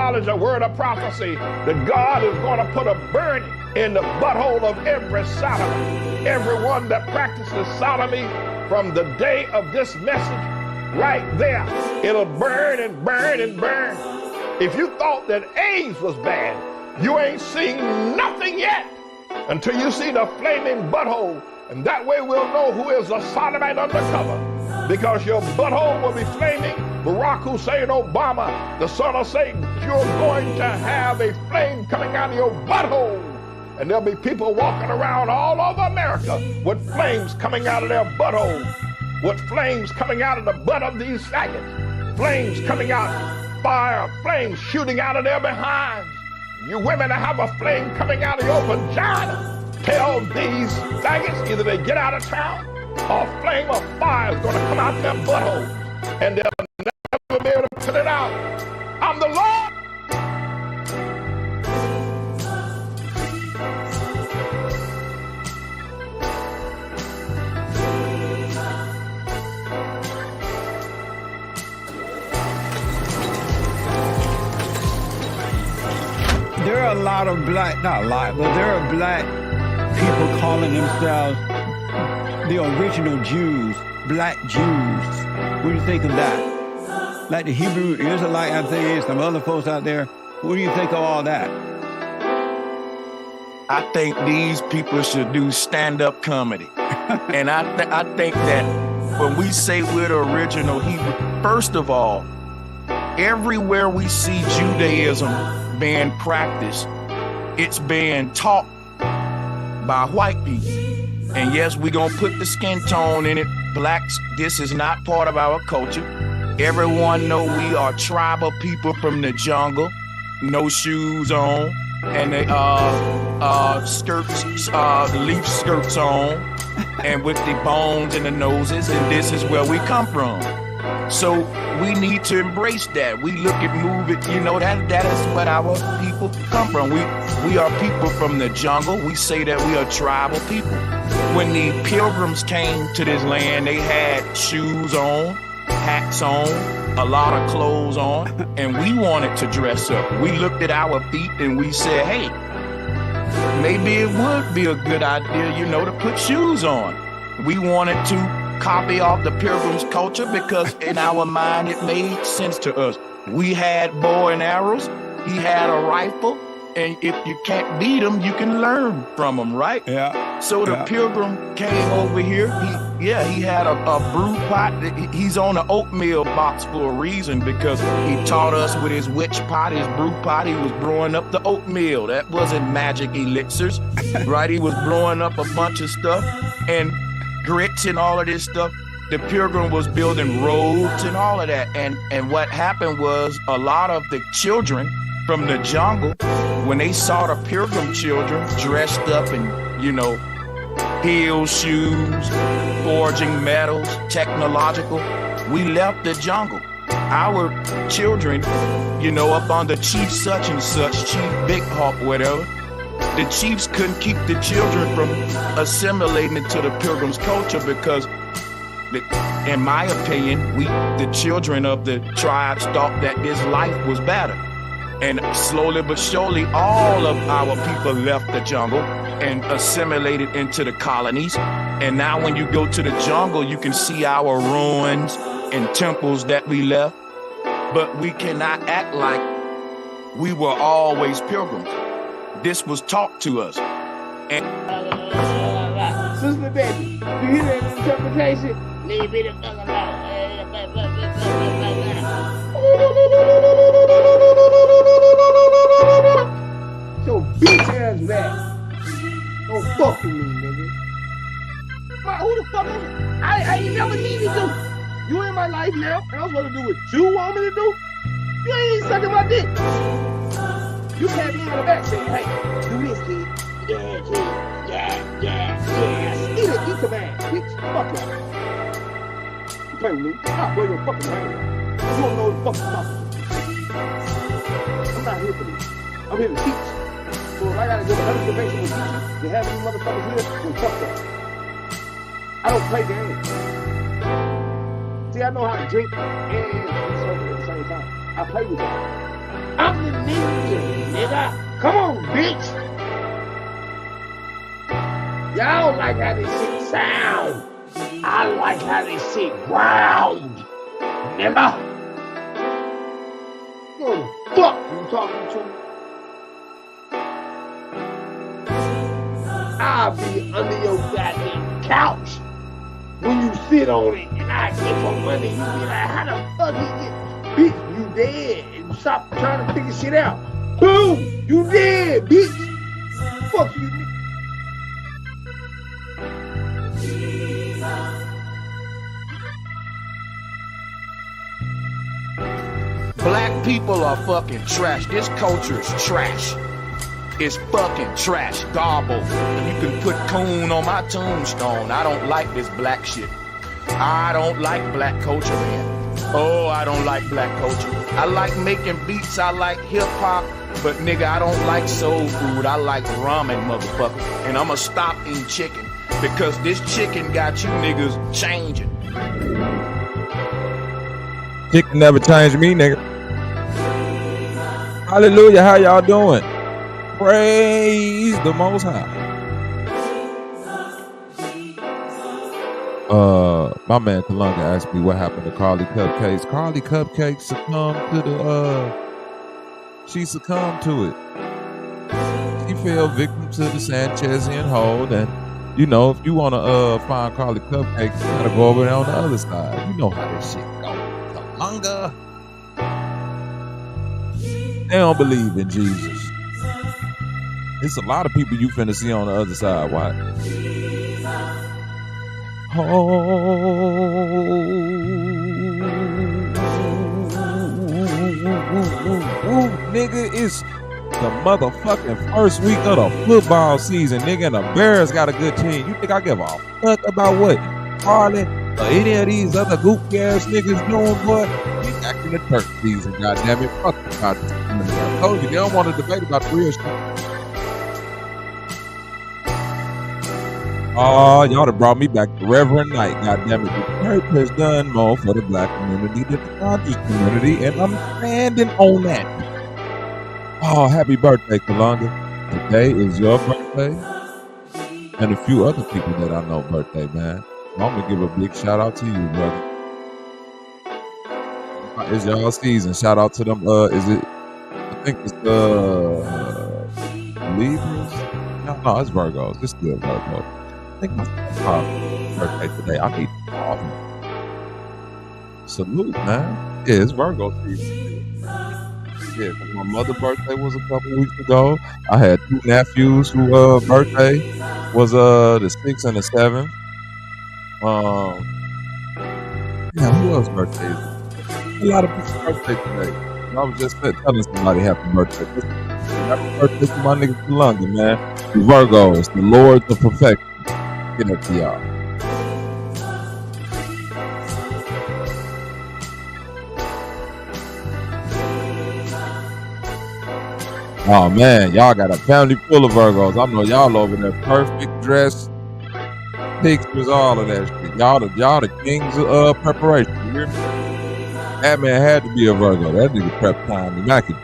acknowledge a word of prophecy that God is going to put a burning in the butthole of every sodomy. Everyone that practices sodomy from the day of this message right there, it'll burn and burn and burn. If you thought that AIDS was bad, you ain't seen nothing yet until you see the flaming butthole. And that way we'll know who is a sodomite undercover, because your butthole will be flaming. 𝘾𝙗𝙎𝙃 𝘼𝙔, the son of Satan, you're going to have a flame coming out of your butthole. And there'll be people walking around all over America with flames coming out of their butthole, with flames coming out of the butt of these faggots, flames coming out, fire, flames shooting out of their behinds. You women that have a flame coming out of your vagina, tell these faggots either they get out of town or a flame of fire is going to come out their butthole, and they'll never be able to put it out. I'm the Lord. There are a lot of black, not a lot, but there are black people calling themselves the original Jews, black Jews. What do you think of that? Like the Hebrew Israelite, I think, some other folks out there. What do you think of all that? I think these people should do stand-up comedy. And I think that when we say we're the original Hebrew, first of all, everywhere we see Judaism being practiced, it's being taught by white people. And yes, we're gonna put the skin tone in it. Blacks, this is not part of our culture. Everyone know we are tribal people from the jungle, no shoes on, and they skirts, leaf skirts on, and with the bones and the noses, and this is where we come from. So we need to embrace that. We look at, move it, you know, that is what our people come from. We are people from the jungle. We say that we are tribal people. When the pilgrims came to this land, they had shoes on, hats on, a lot of clothes on, and we wanted to dress up. We looked at our feet and we said, hey, maybe it would be a good idea, you know, to put shoes on. We wanted to copy off the pilgrims' culture because in our mind it made sense to us. We had bow and arrows, he had a rifle, and if you can't beat them, you can learn from them, right? Yeah. So the pilgrim came over here, he had a brew pot. He's on the oatmeal box for a reason, because he taught us with his witch pot, his brew pot, he was brewing up the oatmeal. That wasn't magic elixirs, right? He was brewing up a bunch of stuff, and grits and all of this stuff. The pilgrim was building roads and all of that. And what happened was a lot of the children from the jungle, when they saw the pilgrim children dressed up in, you know, heels, shoes, forging metals, technological, we left the jungle. Our children, you know, up under Chief such and such, Chief Big Hawk, whatever, the chiefs couldn't keep the children from assimilating into the pilgrim's culture because, in my opinion, the children of the tribes thought that this life was better. And slowly but surely, all of our people left the jungle and assimilated into the colonies. And now when you go to the jungle, you can see our ruins and temples that we left. But we cannot act like we were always pilgrims. This was taught to us. And Sister Betty, you hear that interpretation? Leave me the fuck alone. So bitch ass back. Don't fuck with me, nigga. Who the fuck is it? I ain't never needed you. You in my life now, and I'm supposed to do what you want me to do? You ain't even sucking my dick. You can't be in the back saying, hey, do this, kid. Yeah, kid. Yeah. Eat some ass, bitch. Fuck y'all. You play with me, I'll blow your fucking brain. You don't know what the fuck you're talking about. I'm not here for this. I'm here to teach. So if I gotta give another information with teaching, to have these motherfuckers here, then fuck that. I don't play games. See, I know how to drink and be sober at the same time. I play with y'all. I'm the ninja, nigga. Come on, bitch. Y'all like how this shit sound. I like how this shit ground. Nigga. Who the fuck you talking to? I'll be under your goddamn couch when you sit on it and I get for money. You be like, how the fuck he get? Bitch, you dead. And you stop trying to figure shit out. Boom! You dead, bitch. Fuck you. Black people are fucking trash. This culture is trash. It's fucking trash. Gobble. You can put coon on my tombstone. I don't like this black shit. I don't like black culture, man. Oh, I don't like black culture. I like making beats. I like hip-hop. But nigga, I don't like soul food. I like ramen, motherfucker. And I'ma stop eating chicken. Because this chicken got you niggas changing. Chicken never changed me, nigga. Hallelujah, how y'all doing? Praise the Most High. My man Kalunga asked me what happened to 𝘾𝐼𝙎𝙥𝙃. 𝘾𝐼𝙎𝙥𝙃 succumbed to she succumbed to it. She fell victim to the Sanchezian hold, and you know, if you want to find 𝘾𝐼𝙎𝙥𝙃, you gotta go over there on the other side. You know how this shit go. Kalunga. They don't believe in Jesus. It's a lot of people you finna see on the other side. Why? Nigga, it's the motherfucking first week of the football season, nigga, and the Bears got a good team. You think I give a fuck about what Harley or any of these other goofy ass niggas doing, boy? We back in the turf season, goddammit. Fuck about this. I told you, they don't want to debate about the real shit. Oh, y'all done brought me back to Reverend Knight. Goddammit, the church has done more for the black community than the conscious community, and I'm standing on that. Oh, happy birthday, Kalunga. Today is your birthday, and a few other people that I know birthday, man. So I'm gonna give a big shout out to you, brother. It's y'all season. Shout out to them. Is it? I think it's Libras. No, it's Virgos. It's still Virgos. I think my birthday today. I need to call him. Salute, man. Yeah, it's Virgo season. Yeah, because my mother's birthday was a couple weeks ago. I had two nephews who birthday was the 6th and the 7th. Yeah, who else birthday is it? A lot of people's birthday today. I was just telling somebody happy birthday. Happy birthday to my nigga Kalunga, man. The Virgos, the Lords of Perfection. Get up to y'all. Oh man, y'all got a family full of Virgos. I know y'all over there, perfect dress, pictures, all of that shit. Y'all the kings of preparation. You hear me? That man had to be a Virgo. That nigga prep time immaculate.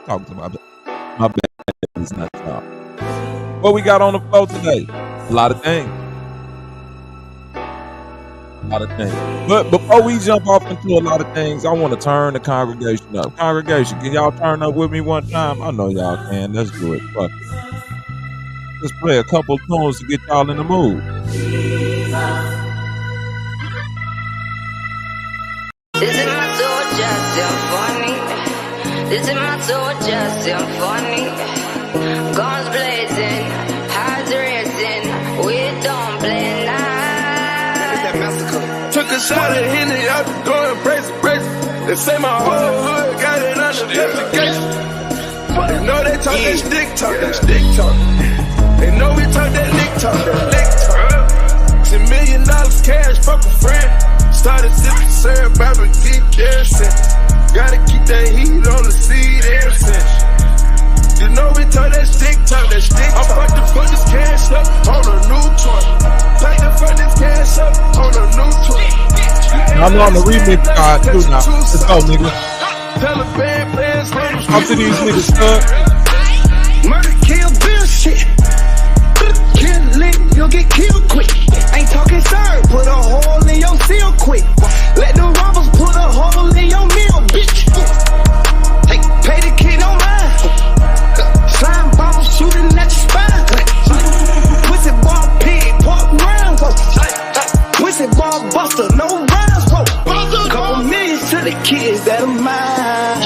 Talk to my bad. It's not y'all. What we got on the floor today? A lot of things. But before we jump off into a lot of things, I want to turn the congregation up. Congregation, can y'all turn up with me one time? I know y'all can. Let's do it. Fuck it. Let's play a couple of tunes to get y'all in the mood. This is my Georgia symphony. This is my Georgia symphony. Guns blazing, hearts racing. We don't play nice. Took a shot at Henny, I was going crazy. They say my whole hood got it under investigation. They know they talk that stick talk. They know we talk that lick talk. $10 million cash, fuck a friend. Started sipping syrup, I would keep their sense. Gotta keep that heat on the seed ever since. You know know we talk that stick talk, that stick talk. I'm about to put this cash up on a new toy. Like to put this cash up on a new toy. I'm on the remix card too now. Let's go, nigga. Taliban players, Up to these niggas, thug. Murder, kill, bill shit. Kill lit, you'll get killed quick. Ain't talking sir, put a hole in your seal quick. Let the robbers put a hole in your meal, bitch. Hey, pay the kid on mine. Slime bomb shooting at your spine. Pussy ball pig, pork rounds. Pussy ball buster, no rounds. Couple millions to the kids that are mine.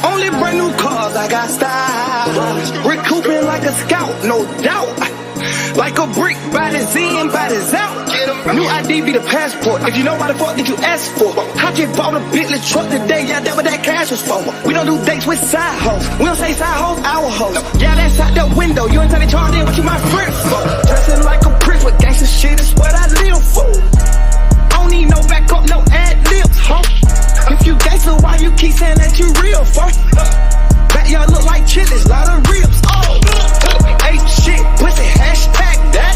Only brand new cars, I got style. Recouping like a scout, no doubt. Like a brick, bodies in, bodies out. New ID be the passport. If you know why the fuck did you ask for? I just bought a Bentley truck today. Yeah, that's what that cash was for. We don't do dates with side hoes. We don't say side hoes, our hoes. Yeah, that's out the window. You ain't tell the charge in what you my friend for. Dressing like a prince with gangsta shit is what I live for. I don't need no backup, no ad libs, huh? If you gangsta, why you keep saying that you real for? Backyard look like chilies, lot of ribs. Oh, ain't shit, pussy, hashtag that.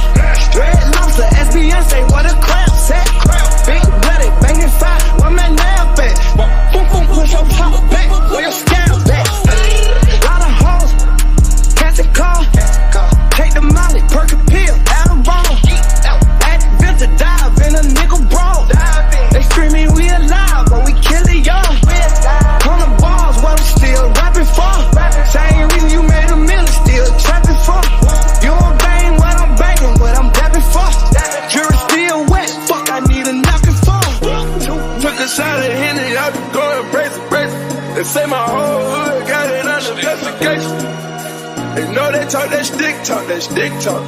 Red lobster, SBN say what a crap set. Big bloody, banging fire, where my nap at? Boom, boom, push your pop back, where your scam back? Lot of hoes, catch a car, take the molly, perk a pill, Adderall. Adventure dive in a nigga brawl. They screaming we alive, but we killing y'all. On the balls, what I'm still rapping for. Same reason you made a million, still trapping for. You don't bang what I'm banging, what I'm dapping for. Jury still wet, fuck, I need a knocking for. took a shot at Henny, I been going crazy. They say my whole hood got it under investigation. They know they talk that stick talk, that stick talk.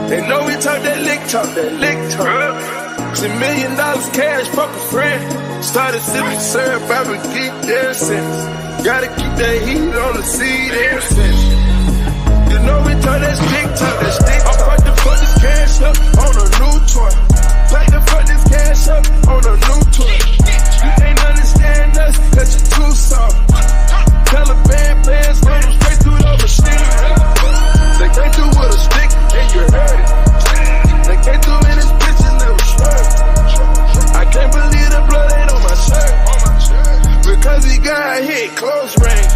They know we talk that lick talk, that lick talk. $1 million cash, fuck a friend. Started sipping syrup, I've been geeked ever since. Gotta keep that heat on the seat ever since. You know we talk that stick talk, that stick talk. I'm about to put this cash up on a new toy. Like to put this cash up on a new toy. You can't understand us, cause you're too soft. Taliban players run them straight through the machine. They came through with a stick and you heard it. They came through in this bitch and never swerved. I can't believe the blood ain't on my shirt. Because he got hit close range.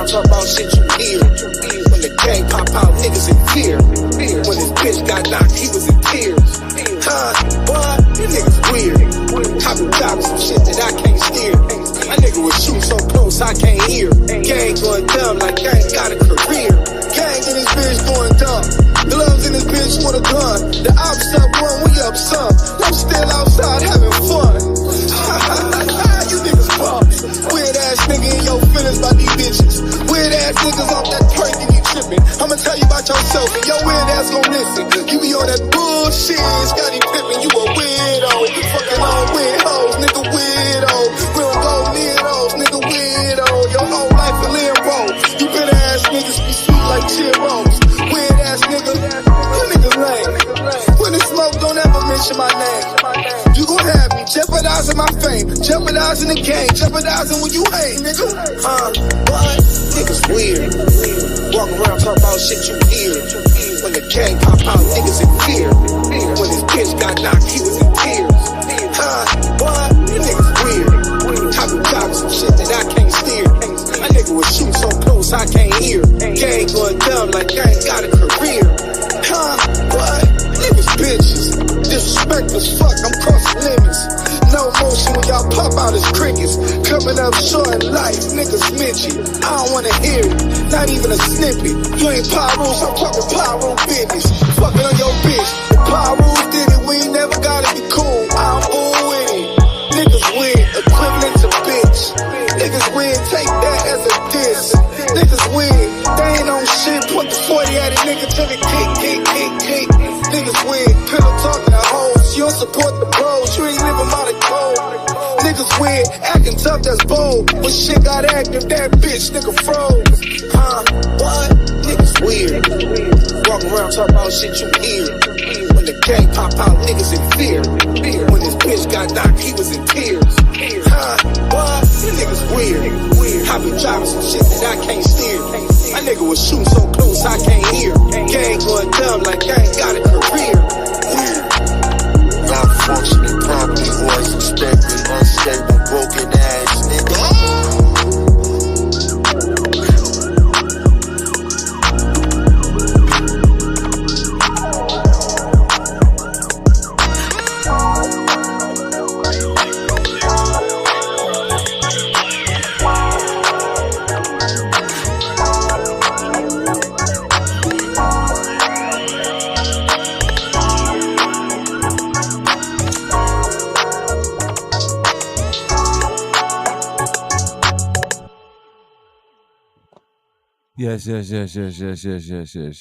Talk about shit you hear. When the gang pop out, niggas in fear. When his bitch got knocked, he was in tears. Boy, you niggas weird. I been dropping some shit that I can't steer. My nigga was shooting so close I can't hear. Gang going dumb like gang got a career. Gang in his bitch going dumb. Gloves in his bitch with a gun. The ops up one, we up some. I'm still outside having fun. You niggas bum. Weird ass nigga in your feelings by these bitches. Weird ass niggas off that perk and you tripping. I'ma tell you about yourself and your weird ass gon' listen. You be on that bullshit, Scotty Pippen, you a weirdo. You fucking on weirdos, nigga weirdo. We don't go near those, nigga weirdo. Your whole life a limbo. You bitter ass niggas be sweet like churros. Weird ass nigga, you niggas lame. When it's smoke, don't ever mention my name. You gon' have me jeopardizing my fame, jeopardizing the game, jeopardizing when you hate, nigga. What? Niggas weird. Walk around talk about shit you hear. When the gang pop out, niggas in fear. When his bitch got knocked, he was in tears. What? You niggas weird. I been dropping some shit that I can't steer. My nigga was shooting so close I can't hear. Gang going dumb like gang got a career. What? Niggas bitches. Disrespect as fuck, I'm crossing limits. No motion when y'all pop out as crickets. Coming up short in life, niggas smitchy. I don't wanna hear it, not even a snippet. You ain't Pyros, I'm talking Pyro business. Fucking on your bitch. If Pyros did it, we ain't never gotta be cool. I'm all with it. Niggas weird, equivalent to bitch. Niggas weird, take that as a diss. Niggas don't support the bros, you ain't living by the code. Niggas weird, acting tough, that's bold. When shit got active, that bitch nigga froze. What? Niggas weird. Walk around talking about shit you hear. When the gang pop out, niggas in fear. When this bitch got knocked, he was in tears. What? You niggas weird. I be driving some shit that I can't steer. My nigga was shooting so close I can't hear. Gang going dumb like I ain't got a career. Not functioning properly, always expected, unstable, broken ass nigga.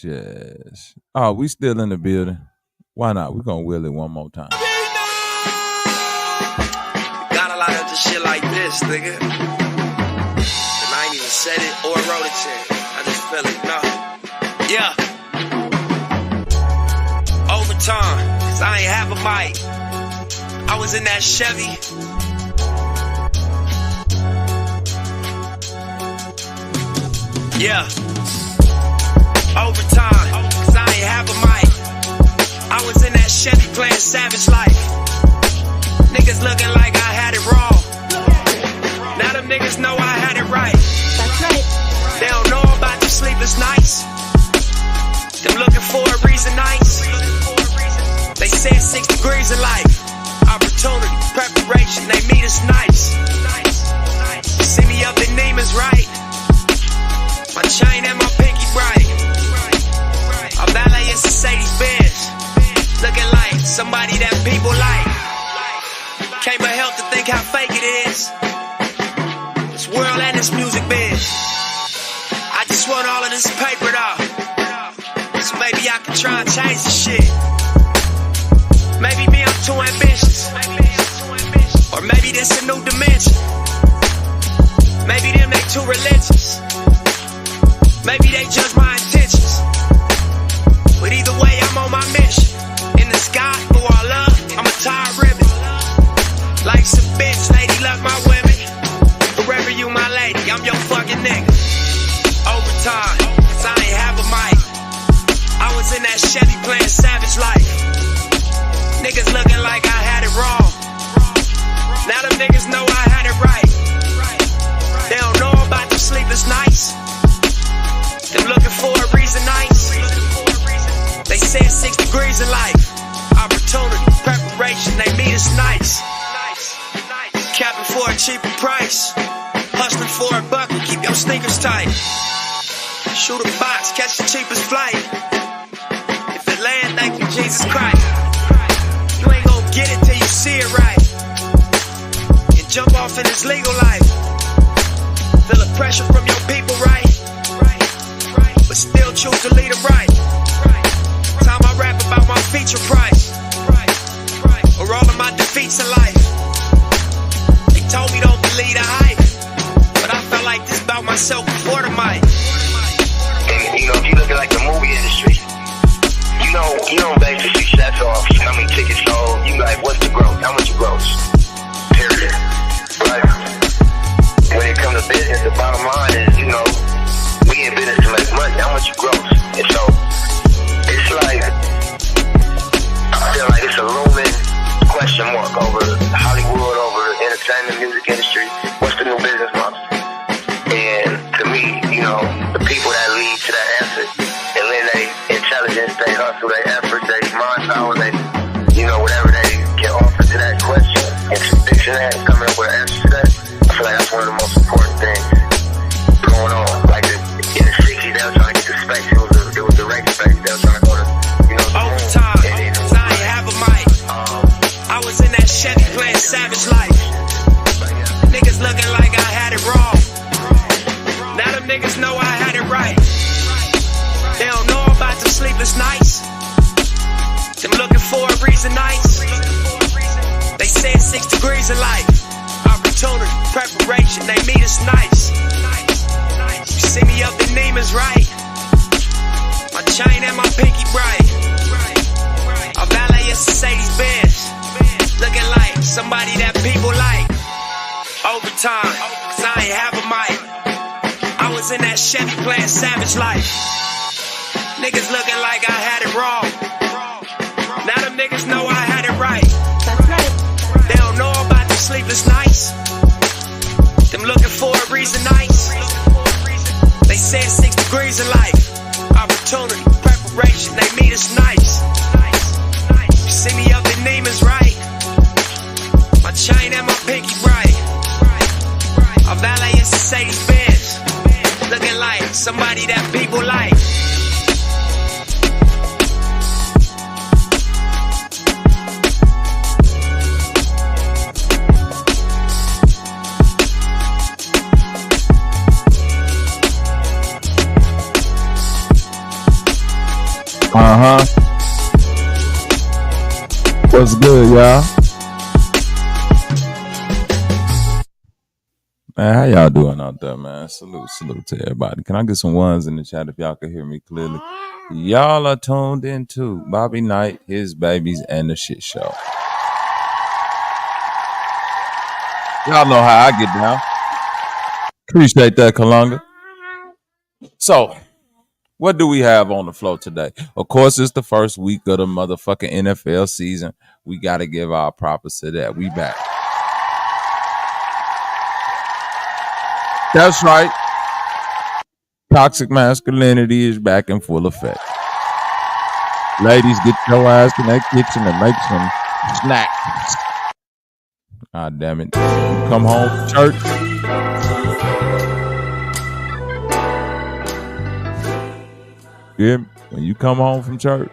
Yes. Oh, we still in the building. Why not? We're gonna wheel it one more time. Got a lot of the shit like this, nigga. And I ain't even said it or wrote it yet. I just feel it, no. Yeah. Overtime, cause I ain't have a mic. I was in that Chevy. Yeah. Overtime, cause I ain't have a mic. I was in that Chevy playing Savage Life. Niggas looking like I had it wrong. Now them niggas know I had it right. That's right. They don't know about the sleepless nights. Them looking for a reason nights. They said 6 degrees in life. Opportunity, preparation, they meet us nice. See me up in Neiman's, right? My chain and my pinky bright. I'm valeting Mercedes-Benz. Looking like somebody that people like. Can't but help to think how fake it is. This world and this music biz. I just want all of this paper though. So maybe I can try and change the shit. Maybe me, I'm too ambitious. Or maybe this a new dimension. Maybe them, they too religious. Maybe they judge my intentions. But either way, I'm on my mission. In the sky, for our love, I'm a tired ribbon. Life's a bitch, lady, love my women. Forever you my lady, I'm your fucking nigga. Overtime, cause I ain't have a mic. I was in that Chevy playing Savage Life. Niggas looking like I had it wrong. Now them niggas know I had it right. They don't know about the sleepless nights. Them looking for a reason nights. They said 6 degrees in life. Opportunity, preparation, they meet us nice. Capping for a cheaper price. Hustling for a buck and keep your sneakers tight. Shoot a box, catch the cheapest flight. If it land, thank you, Jesus Christ. You ain't gon' get it till you see it right. And jump off in this legal life. Feel the pressure from your people, right? But still choose to lead them right. Time I rap about my feature price. Or all of my defeats in life. They told me don't believe the hype. But I felt like this about myself before the mic. And, you know, if you look at like the movie industry, you don't base the success off how many tickets sold. You like, what's the growth? How much it grows? Period. But when it comes to business, the bottom line is, you know, we in business to make money. How much it grows? And so it's like, I feel like it's a looming question mark over Hollywood, over the entertainment music industry. What's the new business model? And to me, you know, the people that lead to that answer and lend their intelligence, they hustle, their effort, their mind power, they, you know, whatever they can offer to that question and conviction that and coming up with an answer to that, I feel like that's one of the most important things going on. Like in the 60s, they were trying to get to space. It was the race space. They were trying to go to, you know, overtime, cause I ain't have a mic. I was in that Chevy playing Savage Life. Niggas looking like I had it wrong. Now them niggas know I had it right. They don't know about the sleepless nights. Them looking for a reason nights. said 6 degrees of life. Opportunity, preparation, they meet us nice. You see me up in Neiman's, right? My chain and my pinky bright. A valet is Mercedes-Benz. Looking like somebody that people like. Overtime, cause I ain't have a mic. I was in that Chevy playing Savage Life. Niggas looking like I had it wrong. Now them niggas know I had it right. They don't know about the sleepless nights. Them looking for a reason nights. They said 6 degrees of life. Opportunity, preparation, they meet us nice. You see me up in Neiman's, right? My chain and my pinky bright. A valet is Mercedes-Benz. Looking like somebody that people like. What's good, y'all? Man, how y'all doing out there, man? Salute to everybody. Can I get some ones in the chat if y'all can hear me clearly? Y'all are tuned into Bobby Knight, his babies, and the shit show. Y'all know how I get down. Appreciate that, Kalunga. So, what do we have on the floor today? Of course, it's the first week of the motherfucking NFL season. We got to give our props to that. We back. That's right. Toxic masculinity is back in full effect. Ladies, get your ass in that kitchen and make some snacks. God damn it. You come home from church. Yeah, when you come home from church,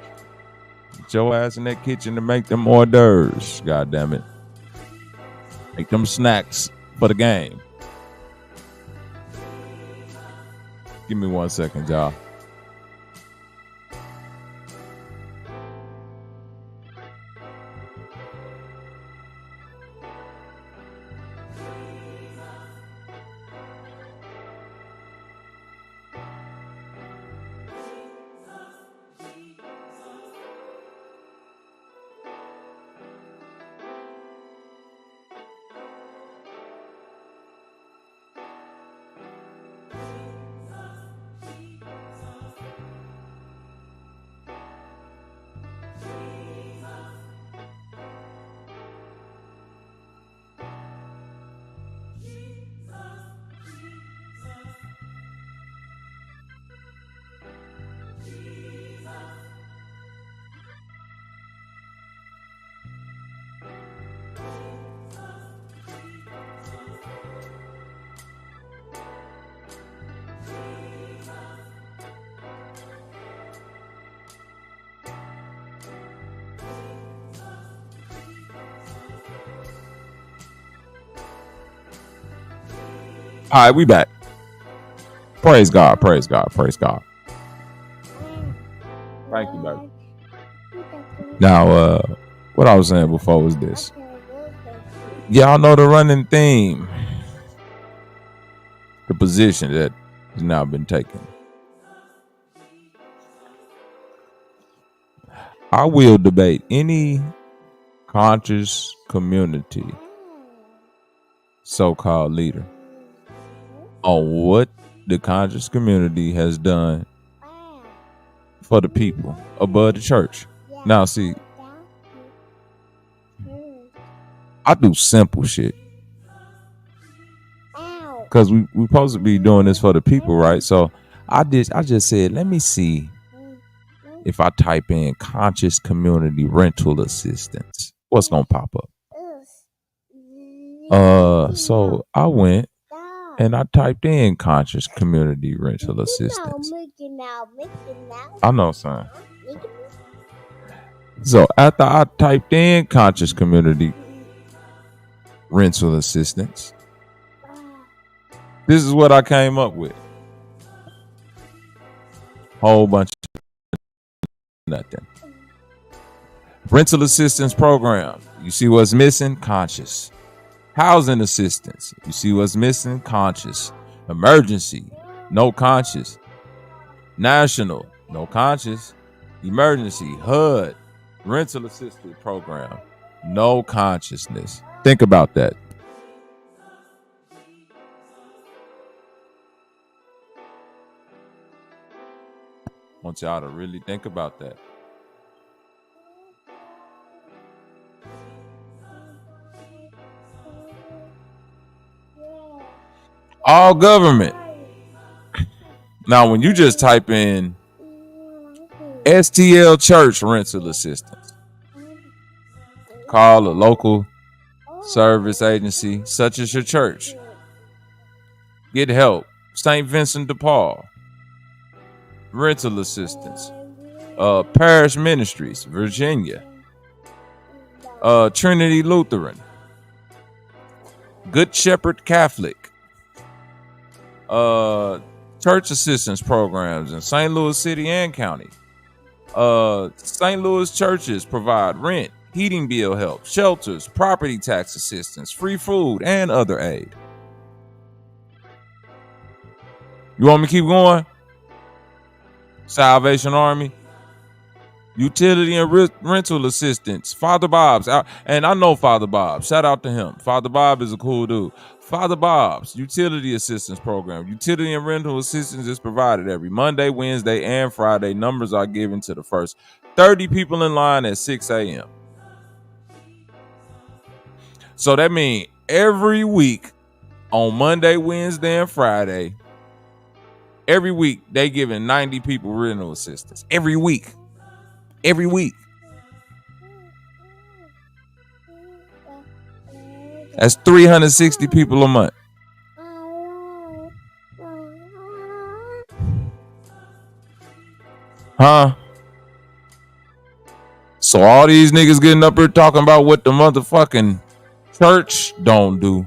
get your ass in that kitchen to make them hors d'oeuvres. God damn it. Make them snacks for the game. Give me 1 second, y'all. All right, we back. Praise God, praise God, praise God. Thank you, baby. Now, what I was saying before was this. Y'all know the running theme. The position that has now been taken. I will debate any conscious community so-called leader on what the conscious community has done for the people above the church. Now, see, I do simple shit because we supposed to be doing this for the people, right? So I just said, let me see if I type in conscious community rental assistance, what's gonna pop up? So I went and I typed in conscious community rental assistance. I know, son. So after I typed in conscious community rental assistance, this is what I came up with. Whole bunch of nothing. Rental assistance program You see what's missing? Conscious. Housing assistance. You see what's missing? Conscious. Emergency. No conscious. National. No conscious. Emergency. HUD. Rental assistance program. No consciousness. Think about that. I want y'all to really think about that. All government. Now, when you just type in STL Church rental assistance, call a local service agency such as your church. Get help. St. Vincent de Paul. Rental assistance. Parish Ministries, Virginia. Trinity Lutheran. Good Shepherd Catholic. Church assistance programs in St. Louis City and County. St. Louis churches provide rent, heating bill help, shelters, property tax assistance, free food, and other aid. You want me to keep going? Salvation Army. Utility and rental assistance. Father Bob's. And I know Father Bob. Shout out to him. Father Bob is a cool dude. Father Bob's Utility Assistance Program. Utility and rental assistance is provided every Monday, Wednesday, and Friday. Numbers are given to the first 30 people in line at 6 a.m. So that means every week on Monday, Wednesday, and Friday, every week they giving 90 people rental assistance. Every week. Every week. That's 360 people a month. Huh? So all these niggas getting up here talking about what the motherfucking church don't do.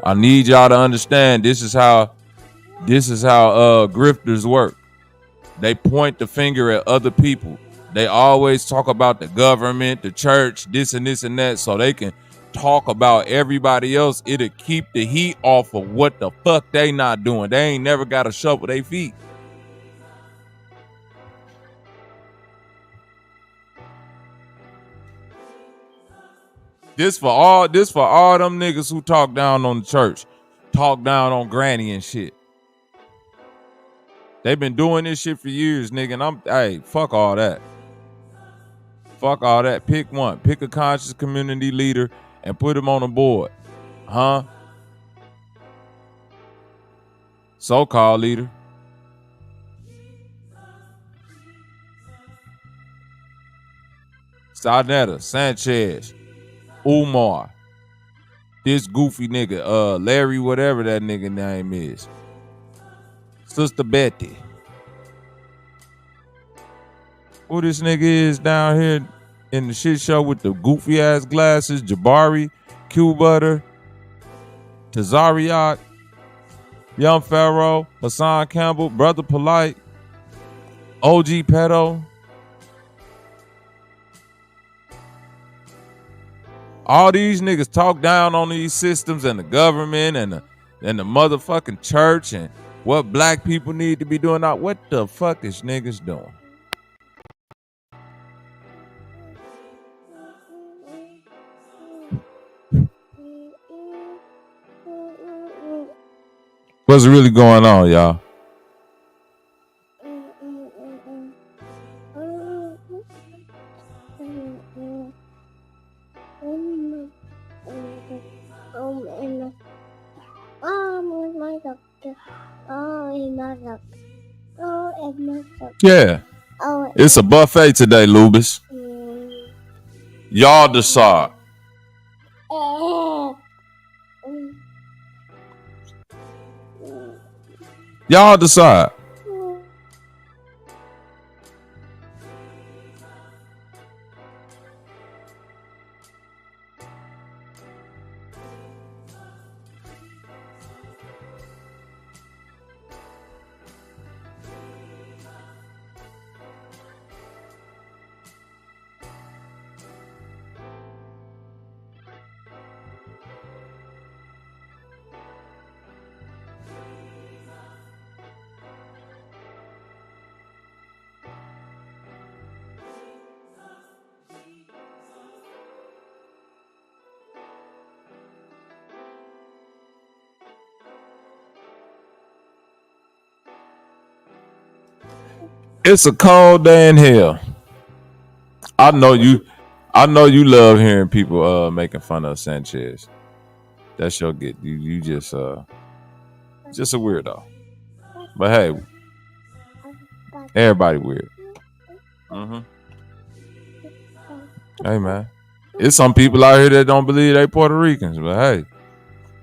I need y'all to understand this is how grifters work. They point the finger at other people. They always talk about the government, the church, this and this and that, so they can talk about everybody else. It'll keep the heat off of what the fuck they not doing. They ain't never got to shuffle their feet. This for all them niggas who talk down on the church, talk down on Granny and shit. They've been doing this shit for years, nigga. And fuck all that. Fuck all that. Pick one. Pick a conscious community leader and put him on the board. Huh? So-called leader. Sarnetta, Sanchez, Umar. This goofy nigga, Larry, whatever that nigga name is. Sister Betty. Who this nigga is down here in the shit show with the goofy ass glasses? Jabari, Q Butter, Tazariot, Young Pharaoh, Hassan Campbell, Brother Polite, OG Pedo. All these niggas talk down on these systems and the government and the motherfucking church and what black people need to be doing. Now, what the fuck is niggas doing? What's really going on, y'all? Yeah. It's a buffet today, Lubis. Y'all decide. Y'all decide. It's a cold day in hell. I know you love hearing people making fun of Sanchez. That's your get. You just a weirdo. But hey, everybody weird. Hey man. It's some people out here that don't believe they Puerto Ricans, but hey,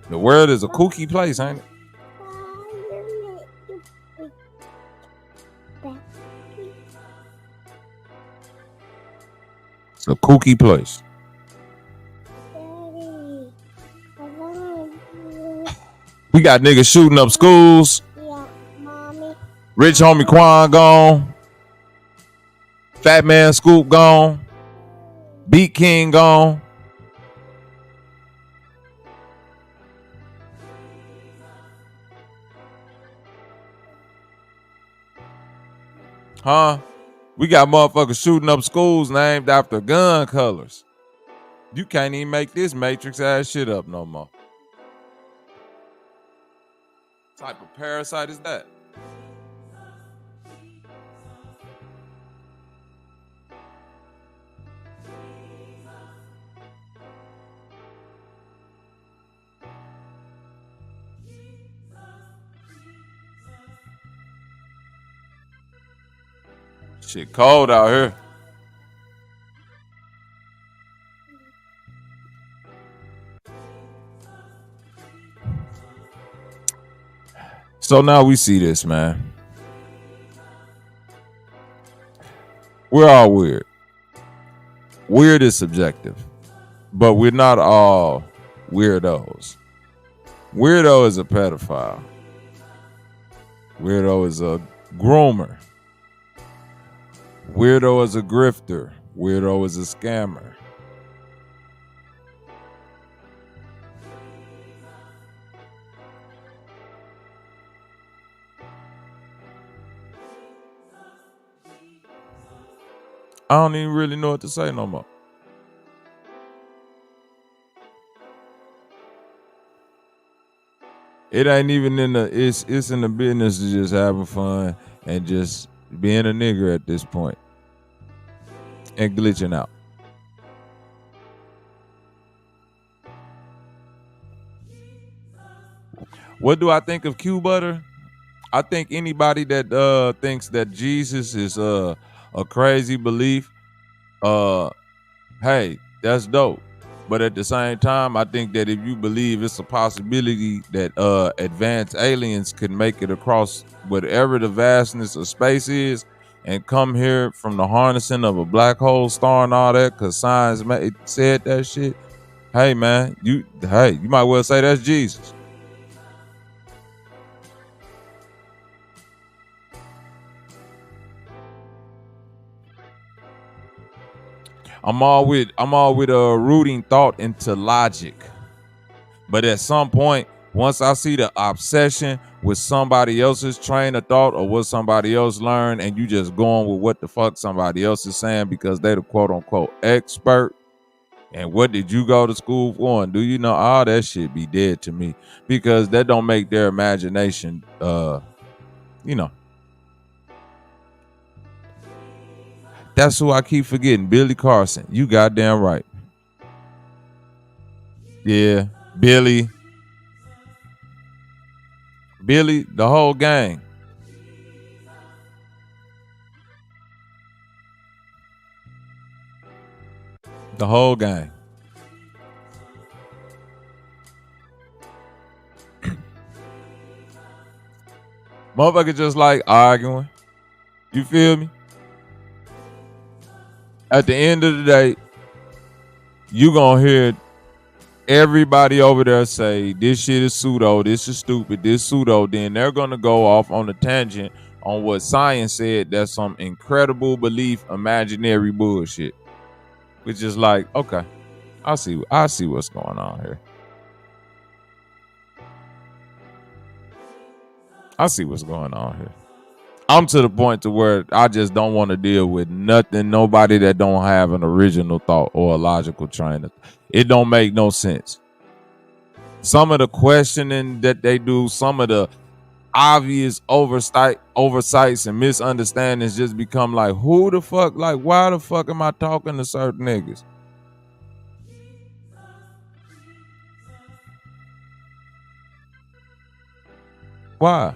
the world is a kooky place, ain't it? It's a kooky place. We got niggas shooting up schools. Rich homie Quan gone. Fat man Scoop gone. Beat King gone. Huh? We got motherfuckers shooting up schools named after gun colors. You can't even make this Matrix ass shit up no more. What type of parasite is that? Shit cold out here. So now we see this, man. We're all weird. Weird is subjective, but we're not all weirdos. Weirdo is a pedophile. Weirdo is a groomer. Weirdo is a grifter. Weirdo is a scammer. I don't even really know what to say no more. It ain't even in the it's in the business of just having fun and just being a nigger at this point and glitching out. What do I think of Q-Butter? I think anybody that thinks that Jesus is a crazy belief, hey, that's dope. But at the same time, I think that if you believe it's a possibility that advanced aliens could make it across whatever the vastness of space is and come here from the harnessing of a black hole star and all that, because science said that shit, hey man, you might well say that's Jesus. I'm all with rooting thought into logic. But at some point, once I see the obsession with somebody else's train of thought or what somebody else learned, and you just going with what the fuck somebody else is saying because they the quote unquote expert, and what did you go to school for, and do you know, all that shit be dead to me, because that don't make their imagination That's who I keep forgetting. Billy Carson. You goddamn right. Yeah, Billy, the whole gang. The whole gang. Motherfucker just like arguing. You feel me? At the end of the day, you gonna hear everybody over there say this shit is pseudo, this is stupid, this pseudo. Then they're gonna go off on a tangent on what science said that's some incredible belief, imaginary bullshit. Which is like, okay, I see what's going on here. I see what's going on here. I'm to the point to where I just don't want to deal with nobody that don't have an original thought or a logical train. It don't make no sense. Some of the questioning that they do, some of the obvious oversights and misunderstandings just become like, who the fuck, like, why the fuck am I talking to certain niggas? Why?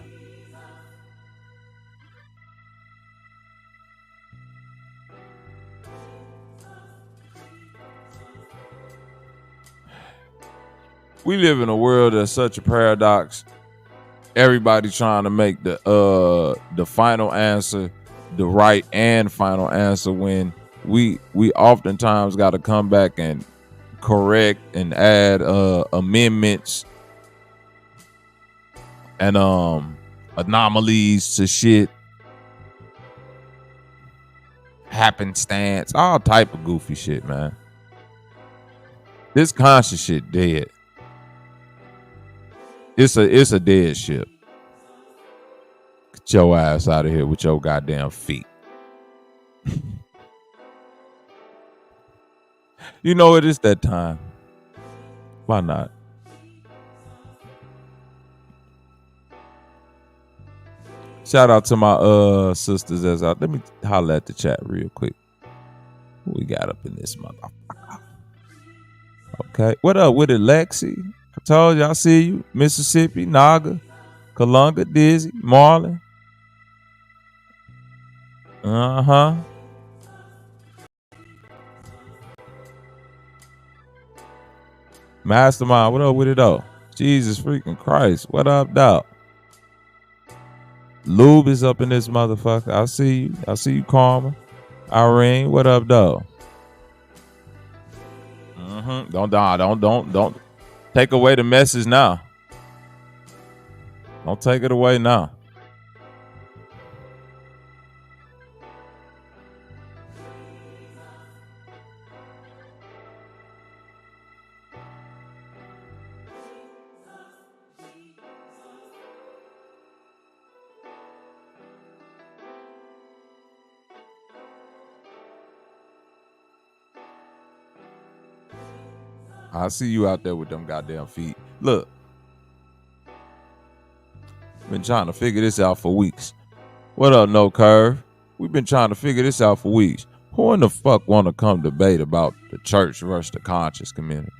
We live in a world that's such a paradox. Everybody trying to make the final answer the right and final answer, when we oftentimes got to come back and correct and add amendments and anomalies to shit, happenstance, all type of goofy shit, man. This conscious shit dead. It's a dead ship. Get your ass out of here with your goddamn feet. You know it is that time. Why not? Shout out to my sisters that's out. Let me holler at the chat real quick. What we got up in this motherfucker? Okay. What up with it, Lexi? I told you I see you. Mississippi, Naga, Kalunga, Dizzy, Marlon. Uh-huh. Mastermind, what up with it though? Jesus freaking Christ. What up, dog? Lube is up in this motherfucker. I see you. I see you, Karma. Irene, what up, dog? Don't take away the message now. Don't take it away now. I see you out there with them goddamn feet. Look, been trying to figure this out for weeks. What up, No Curve? We've been trying to figure this out for weeks. Who in the fuck want to come debate about the church versus the conscious community?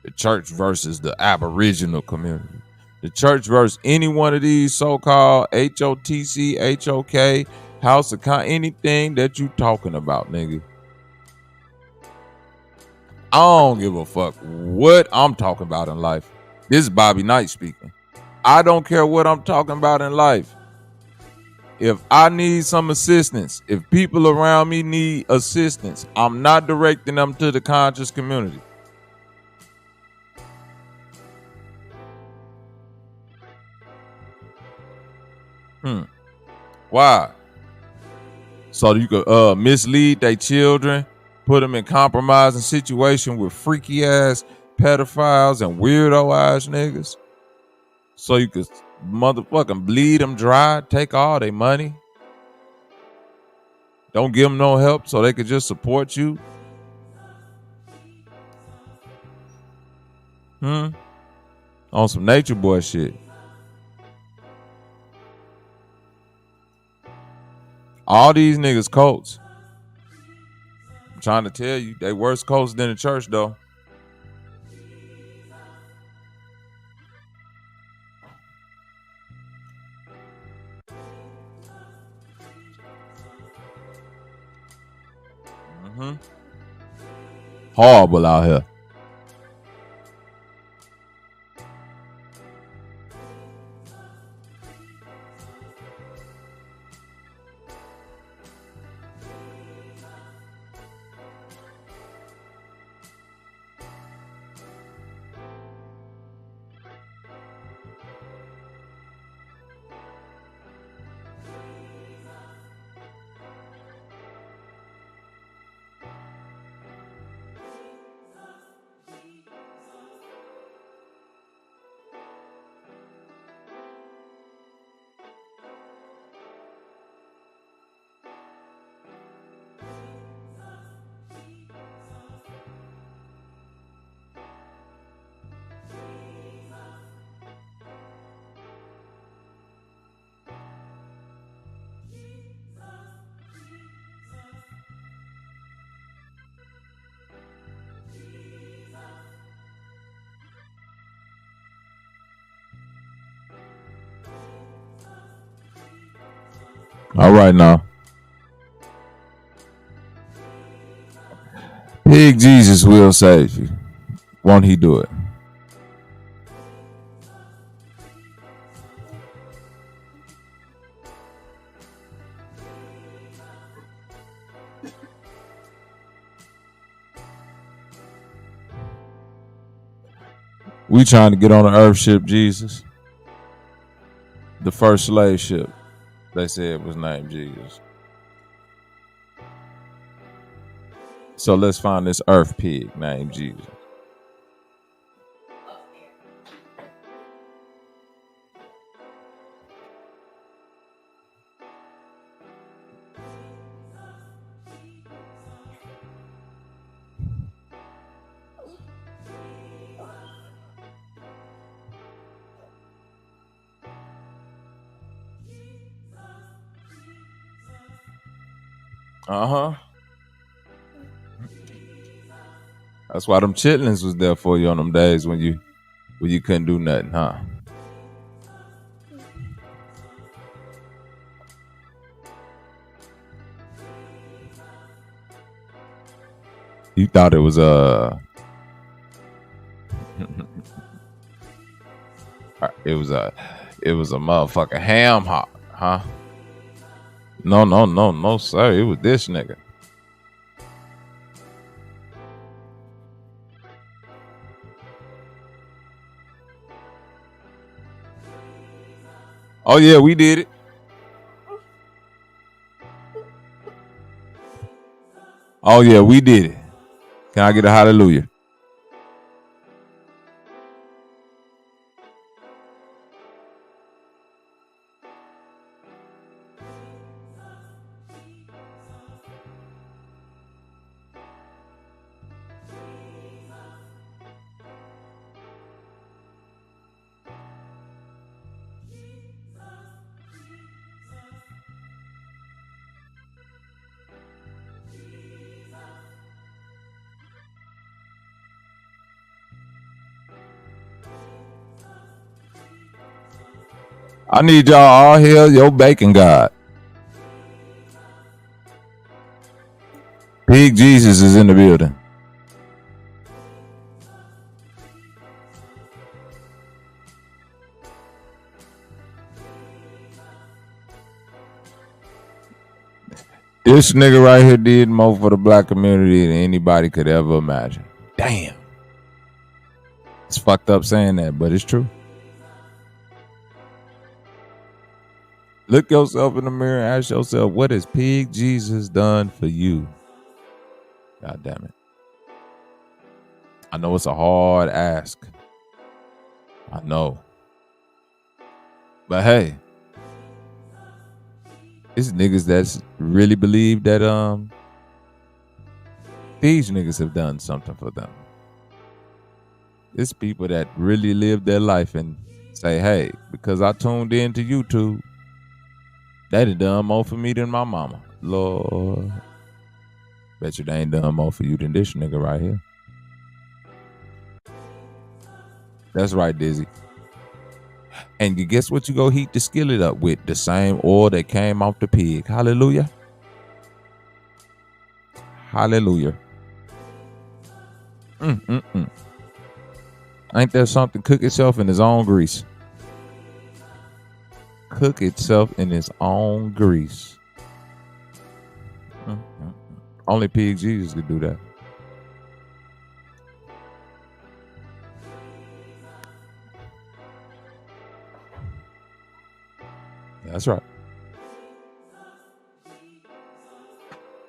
The church versus the aboriginal community? The church versus any one of these so-called HOTC, HOK, House of anything that you talking about, nigga? I don't give a fuck what I'm talking about in life. This is Bobby Knight speaking. I don't care what I'm talking about in life. If I need some assistance, if people around me need assistance, I'm not directing them to the conscious community. Why? So you could mislead their children, put them in compromising situation with freaky ass pedophiles and weirdo ass niggas, so you could motherfucking bleed them dry, take all their money, don't give them no help so they could just support you. On some nature boy shit. All these niggas cults. I'm trying to tell you, they worse cults than the church though. Horrible out here. All right now. Big Jesus will save you. Won't he do it? We trying to get on the earth ship, Jesus. The first slave ship, they said, was named Jesus. So let's find this earth pig named Jesus. Uh-huh. That's why them chitlins was there for you on them days when you couldn't do nothing, huh? You thought it was it was a motherfucking ham hock, huh? No, sir. It was this nigga. Oh yeah, we did it. Oh yeah, we did it. Can I get a hallelujah? I need y'all all hail your bacon God. Big Jesus is in the building. This nigga right here did more for the black community than anybody could ever imagine. Damn. It's fucked up saying that, but it's true. Look yourself in the mirror and ask yourself, what has Big Jesus done for you? God damn it. I know it's a hard ask. I know. But hey, it's niggas that's really believe that these niggas have done something for them. It's people that really live their life and say, hey, because I tuned in to YouTube, they done more for me than my mama. Lord. Bet you they ain't done more for you than this nigga right here. That's right, Dizzy. And you guess what you go heat the skillet up with? The same oil that came off the pig. Hallelujah. Hallelujah. Ain't there something? Cook itself in his own grease. Cook itself in its own grease. Only Big Jesus could do that. That's right.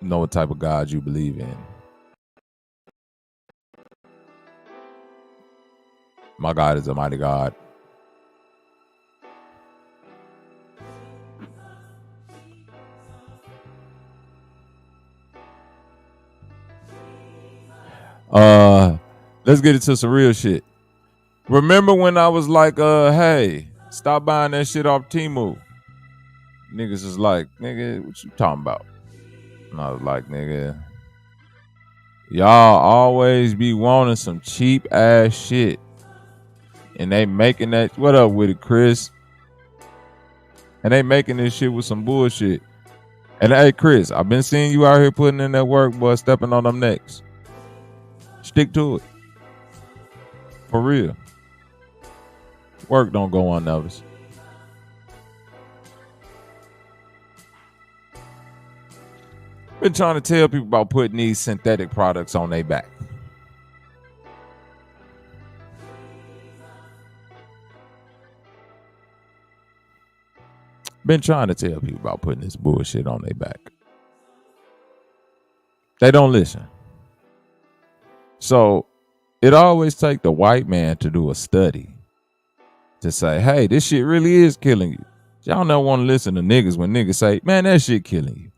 Know what type of God you believe in. My God is a mighty God. Let's get into some real shit. Remember when I was like, hey, stop buying that shit off Temu? Niggas is like, nigga, what you talking about? And I was like, nigga, y'all always be wanting some cheap ass shit. And they making that, what up with it, Chris? And they making this shit with some bullshit. And hey, Chris, I've been seeing you out here putting in that work, boy, stepping on them necks. Stick to it. For real. Work don't go unnoticed. Been trying to tell people about putting these synthetic products on their back. Been trying to tell people about putting this bullshit on their back. They don't listen. So it always take the white man to do a study to say, hey, this shit really is killing you. Y'all don't want to listen to niggas when niggas say, man, that shit killing you.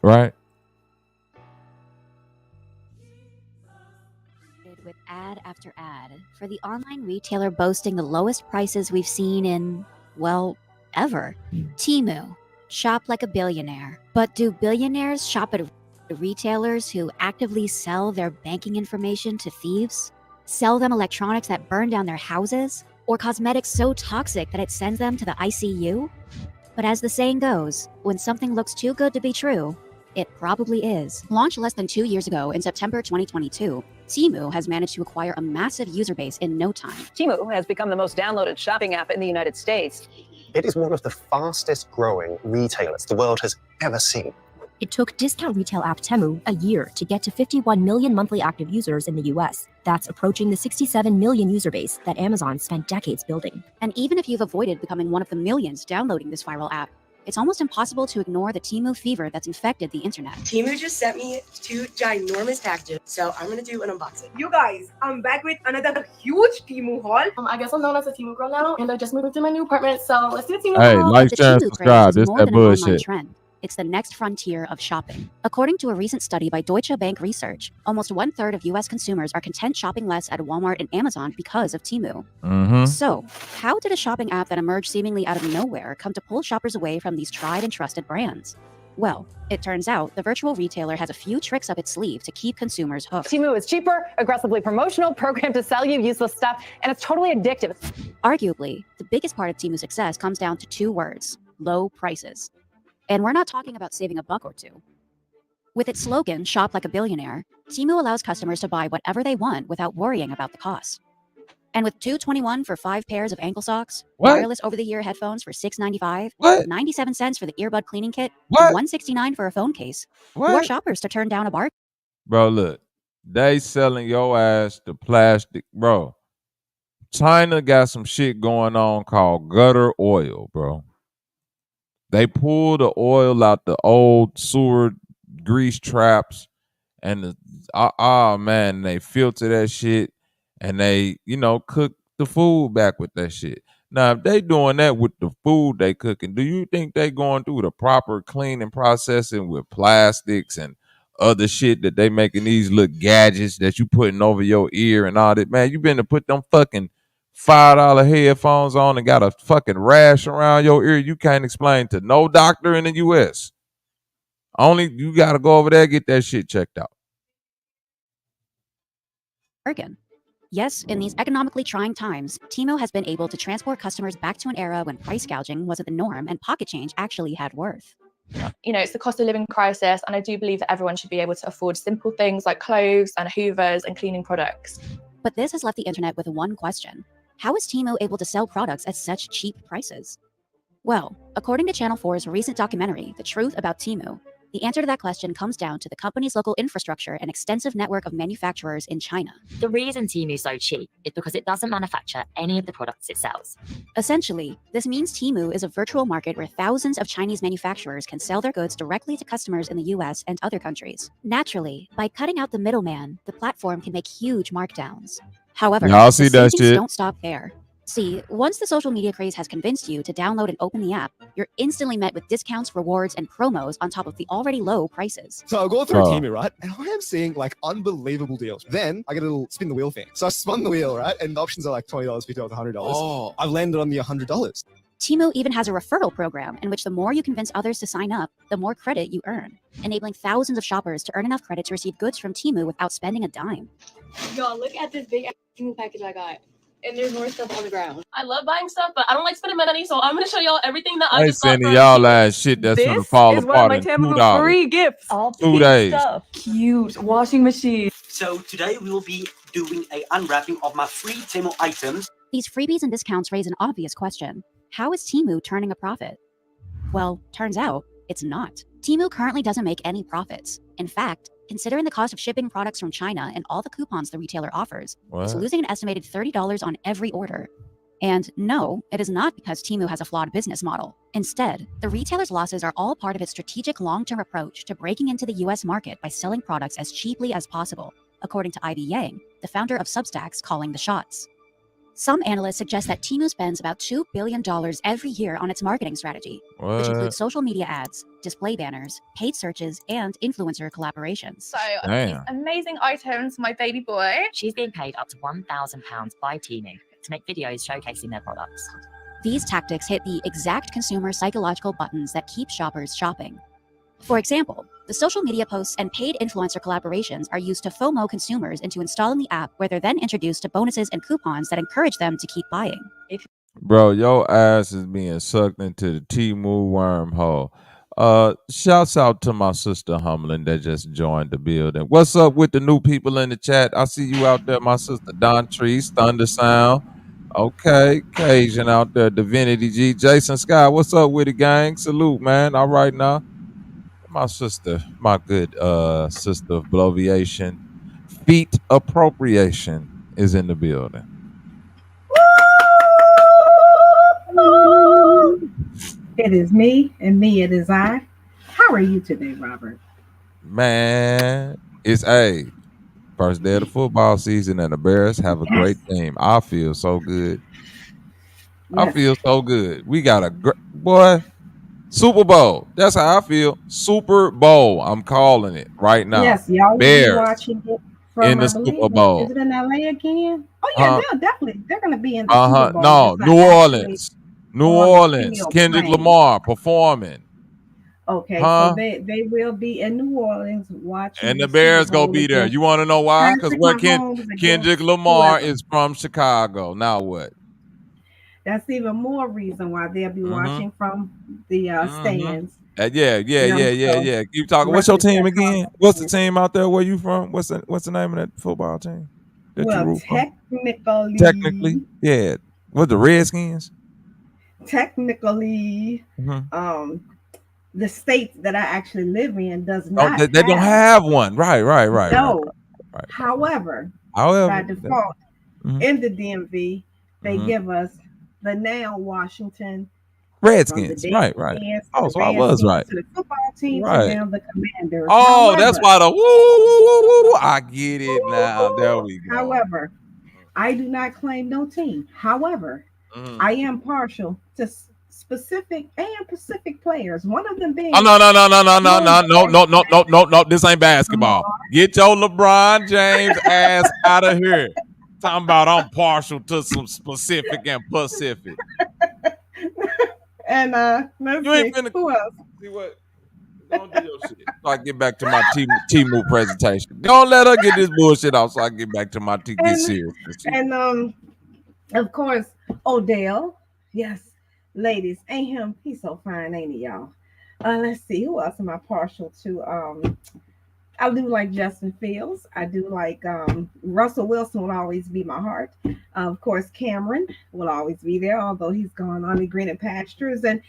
Right? With ad after ad for the online retailer boasting the lowest prices we've seen in, well, ever. Temu. Shop like a billionaire. But do billionaires shop at retailers who actively sell their banking information to thieves? Sell them electronics that burn down their houses? Or cosmetics so toxic that it sends them to the ICU? But as the saying goes, when something looks too good to be true, it probably is. Launched less than 2 years ago in September 2022, Temu has managed to acquire a massive user base in no time. Temu has become the most downloaded shopping app in the United States. It is one of the fastest growing retailers the world has ever seen. It took discount retail app Temu a year to get to 51 million monthly active users in the US. That's approaching the 67 million user base that Amazon spent decades building. And even if you've avoided becoming one of the millions downloading this viral app, it's almost impossible to ignore the Temu fever that's infected the internet. Temu just sent me 2 ginormous packages, so I'm gonna do an unboxing. You guys, I'm back with another huge Temu haul. I guess I'm known as a Temu girl now, and I just moved into my new apartment, so let's do a Temu Hey, haul. like, share, and subscribe. This that bullshit. It's the next frontier of shopping. According to a recent study by Deutsche Bank Research, almost 1/3 of US consumers are content shopping less at Walmart and Amazon because of Temu. So, how did a shopping app that emerged seemingly out of nowhere come to pull shoppers away from these tried and trusted brands? Well, it turns out the virtual retailer has a few tricks up its sleeve to keep consumers hooked. Temu is cheaper, aggressively promotional, programmed to sell you useless stuff, and it's totally addictive. Arguably, the biggest part of Temu's success comes down to 2 words: low prices. And we're not talking about saving a buck or two. With its slogan, shop like a billionaire, Temu allows customers to buy whatever they want without worrying about the cost. And with $2.21 for 5 pairs of ankle socks, wireless over-the-ear headphones for $6.95, 97 cents for the earbud cleaning kit, and $169 for a phone case, who are shoppers to turn down a bargain? Bro, look, they selling your ass the plastic. Bro, China got some shit going on called gutter oil, bro. They pull the oil out the old sewer grease traps and man, they filter that shit and they, cook the food back with that shit. Now, if they doing that with the food they cooking, do you think they going through the proper cleaning processing with plastics and other shit that they making these little gadgets that you putting over your ear and all that? Man, you been to put them fucking $5 headphones on and got a fucking rash around your ear you can't explain to no doctor in the US. Only you got to go over there and get that shit checked out. Yes, in these economically trying times, Temu has been able to transport customers back to an era when price gouging wasn't the norm and pocket change actually had worth. It's the cost of living crisis, and I do believe that everyone should be able to afford simple things like clothes and hoovers and cleaning products. But this has left the internet with one question. How is Temu able to sell products at such cheap prices? Well, according to Channel 4's recent documentary, The Truth About Temu, the answer to that question comes down to the company's local infrastructure and extensive network of manufacturers in China. The reason Temu is so cheap is because it doesn't manufacture any of the products it sells. Essentially, this means Temu is a virtual market where thousands of Chinese manufacturers can sell their goods directly to customers in the US and other countries. Naturally, by cutting out the middleman, the platform can make huge markdowns. However, y'all see that shit? Don't stop there. See, once the social media craze has convinced you to download and open the app, you're instantly met with discounts, rewards, and promos on top of the already low prices. So I'll go through Temu, right? And I am seeing like unbelievable deals. Then I get a little spin the wheel thing. So I spun the wheel, right? And the options are like $20, $50, $100. Oh, I've landed on the $100. Temu even has a referral program in which the more you convince others to sign up, the more credit you earn, enabling thousands of shoppers to earn enough credit to receive goods from Temu without spending a dime. Yo, look at this big Temu package I got. And there's more stuff on the ground. I love buying stuff, but I don't like spending my money, so I'm gonna show y'all everything that I I ain't just got sending from y'all Temu. ass shit that's gonna This fall is one of apart my in Temu $2. free gifts. All 2 pink days. stuff. Cute washing machine. So today we will be doing a unwrapping of my free Temu items. These freebies and discounts raise an obvious question. How is Temu turning a profit? Well, turns out it's not. Temu currently doesn't make any profits. In fact, considering the cost of shipping products from China and all the coupons the retailer offers, it's What? losing an estimated $30 on every order. And no, it is not because Temu has a flawed business model. Instead, the retailer's losses are all part of its strategic long-term approach to breaking into the US market by selling products as cheaply as possible, according to Ivy Yang, the founder of Substack's Calling the Shots. Some analysts suggest that Temu spends about $2 billion every year on its marketing strategy, which What? includes social media ads, display banners, paid searches, and influencer collaborations. So I've got these Damn. amazing items for my baby boy. She's being paid up to £1,000 by Temu to make videos showcasing their products. These tactics hit the exact consumer psychological buttons that keep shoppers shopping. For example, the social media posts and paid influencer collaborations are used to FOMO consumers into installing the app, where they're then introduced to bonuses and coupons that encourage them to keep buying. Bro, your ass is being sucked into the Temu wormhole. Shouts out to my sister Humlin that just joined the building. What's up with the new people in the chat? I see you out there, my sister Don Trees, Thunder Sound. Okay, Cajun out there, Divinity G, Jason Sky. What's up with it, gang? Salute, man. All right now. My sister, my good sister of Bloviation, Feet Appropriation is in the building. It is me, and me it is I. How are you today, Robert? Man, it's first day of the football season, and the Bears have a great team. I feel so good. I Yes. feel so good. We got a great boy. Super Bowl. That's how I feel. Super Bowl. I'm calling it right now. Yes, y'all will be Bears watching it from, in the I believe, Super Bowl. Is it in LA again? Oh yeah, they're gonna be in the Super Bowl. No, It's not New actually Orleans. New on the Orleans. field Kendrick playing. Lamar performing. Okay, Huh? so they will be in New Orleans watching. And the Super Bears Bowl gonna be there. against You want to know why? Because Patrick where Mahomes against Kendrick Lamar whoever. is from Chicago. Now what? That's even more reason why they'll be Mhm. watching from the stands. Yeah. So Keep talking. What's your team represent again? What's the team out there? Where you from? What's the name of that football team that you Well, root for? technically, yeah. What, the Redskins? technically, Mhm. the state that I actually live in does Oh, not. they don't have one. Right. No. right. However, However, by default, Mhm. in the DMV, they Mhm. give us the now Washington Redskins. from the Right. Redskins to Oh, the so I was Redskins right. to the football team to Right. now the Commanders. Oh, that's However, why the woo, woo, woo, woo. I get it now. There we go. However, I do not claim no team. However, Mhm. I am partial to specific and Pacific players. One of them being Oh, no. This ain't basketball. Get your LeBron James ass out of here. Talking about I'm partial to some specific and Pacific. And let's You ain't see finna who else. see what. Don't do your shit. So I get back to my Temu presentation. Don't let her get this bullshit off so I get back to my get serious. And of course, Odell. Yes, ladies, ain't him? He's so fine, ain't he, y'all? Let's see, who else am I partial to? I do like Justin Fields. I do like Russell Wilson will always be my heart. Of course, Cameron will always be there, although he's gone on to greener pastures. And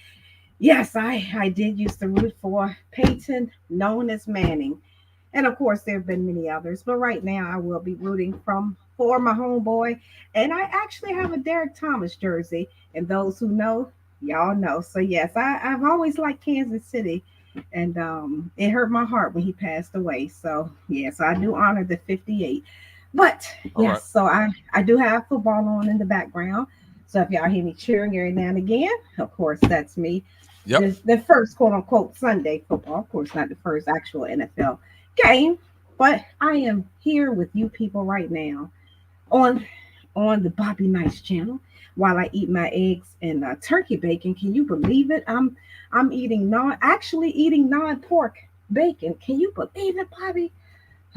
yes, I did used to root for Peyton, known as Manning. And of course, there have been many others. But right now, I will be rooting for my homeboy. And I actually have a Derek Thomas jersey. And those who know, y'all know. So yes, I've always liked Kansas City. And it hurt my heart when he passed away. So yes, I do honor the 58. But All yes, right. so I do have football on in the background. So if y'all hear me cheering every now and again, of course, that's me. Yep. The first quote unquote Sunday football, of course, not the first actual NFL game, but I am here with you people right now on the Bobby Nice channel while I eat my eggs and turkey bacon. Can you believe it? I'm eating non-pork bacon. Can you believe it, Bobby?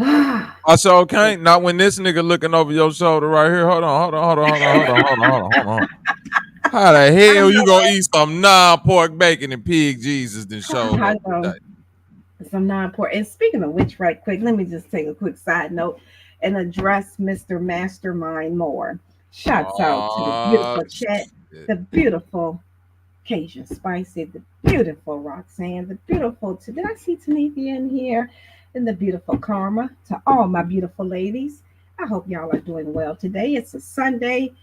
I sure can't. Not when this nigga looking over your shoulder right here. Hold on. How the hell you gonna eat some non-pork bacon and pig Jesus then showed up today? Some non-pork. And speaking of which, right quick, let me just take a quick side note and address Mr. Mastermind Moore. Shouts out to the beautiful chat, the beautiful Cajun Spicy, the beautiful Roxanne, the beautiful, did I see Tanithia in here? And the beautiful Karma. To all my beautiful ladies, I hope y'all are doing well today. It's a Sunday.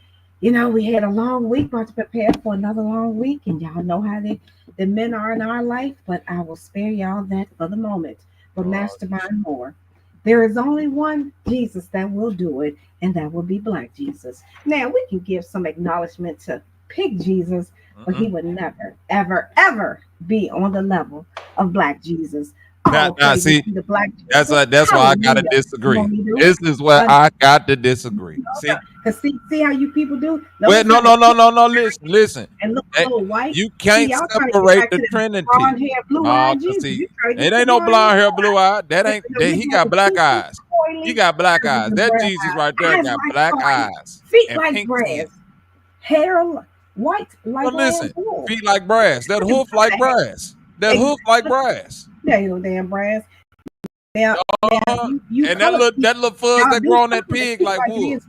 You know, we had a long week, about to prepare for another long week, and y'all know how the men are in our life, but I will spare y'all that for the moment. But Mastermind Moore, there is only one Jesus that will do it, and that will be Black Jesus. Now, we can give some acknowledgement to Pig Jesus, but he would never, ever, ever be on the level of Black Jesus. See, that's why I gotta disagree. This is where I got to disagree. See how you people do. Wait, no. Listen. And look, little white. You can't separate the Trinity. It ain't no blonde hair, blue eye. That ain't. He got black eyes. He got black eyes. That Jesus right there got black eyes. Feet like brass. Hair white like listen. Feet like brass. That hoof like brass. That hoof like brass. There ain't no damn brass. Now, and that little fuzz that grow on that pig like wood.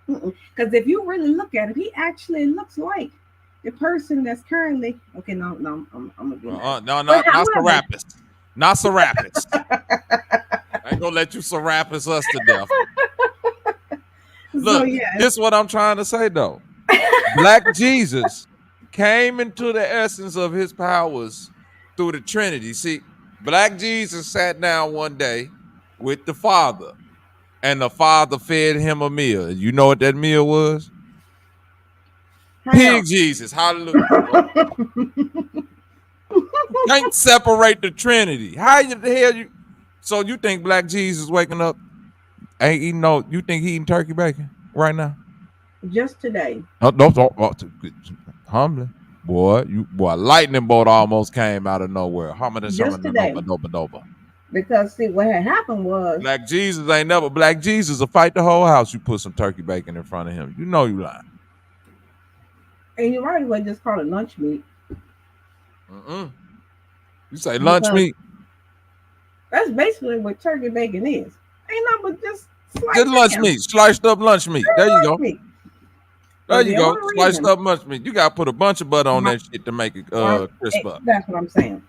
Because if you really look at it, he actually looks like the person that's currently I'm gonna do that. Not Serapis. Not Serapis. I ain't gonna let you Serapis us to death. Look, this is what I'm trying to say though. Black Jesus came into the essence of his powers through the Trinity. See, Black Jesus sat down one day with the Father, and the Father fed him a meal. You know what that meal was? Pig Jesus. Hallelujah. Can't separate the Trinity. How the hell you? So you think Black Jesus waking up ain't eating no? You think he eating turkey bacon right now? Just today. Humbly. Boy, lightning bolt almost came out of nowhere. Just today. Because see, what had happened was Black Jesus ain't never. Black Jesus will fight the whole house. You put some turkey bacon in front of him. You know you lying. And you right away just call it lunch meat. You say lunch meat. That's basically what turkey bacon is. Ain't nothing but just lunch meat, sliced up lunch meat. There you go. There you go. Sliced up lunch meat. You gotta put a bunch of butter on that shit to make it crisp up. That's what I'm saying.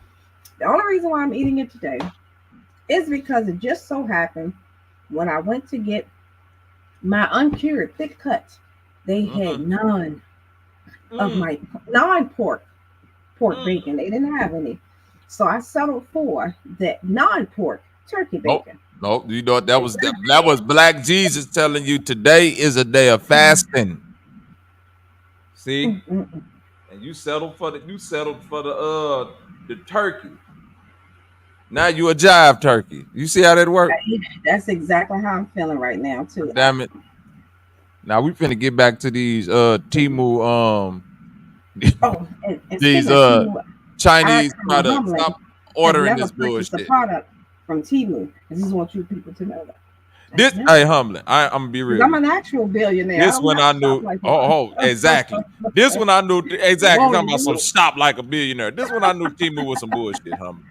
The only reason why I'm eating it today is because it just so happened when I went to get my uncured thick cut, they had none of my non-pork bacon. They didn't have any. So I settled for that non-pork turkey bacon. No, you know what that was? That was Black Jesus telling you today is a day of fasting. See, and you settled for the turkey. Now you a jive turkey. You see how that works? That's exactly how I'm feeling right now too. Damn it! Now we finna get back to these Temu these Chinese products. Stop ordering this bullshit. The product from Temu. I just want you people to know that. This, hey, humbling. I'm gonna be real. I'm an actual billionaire. This one I knew. Exactly. This one I knew exactly. Talking about some shop like a billionaire. This one I knew Temu was some bullshit, humbling.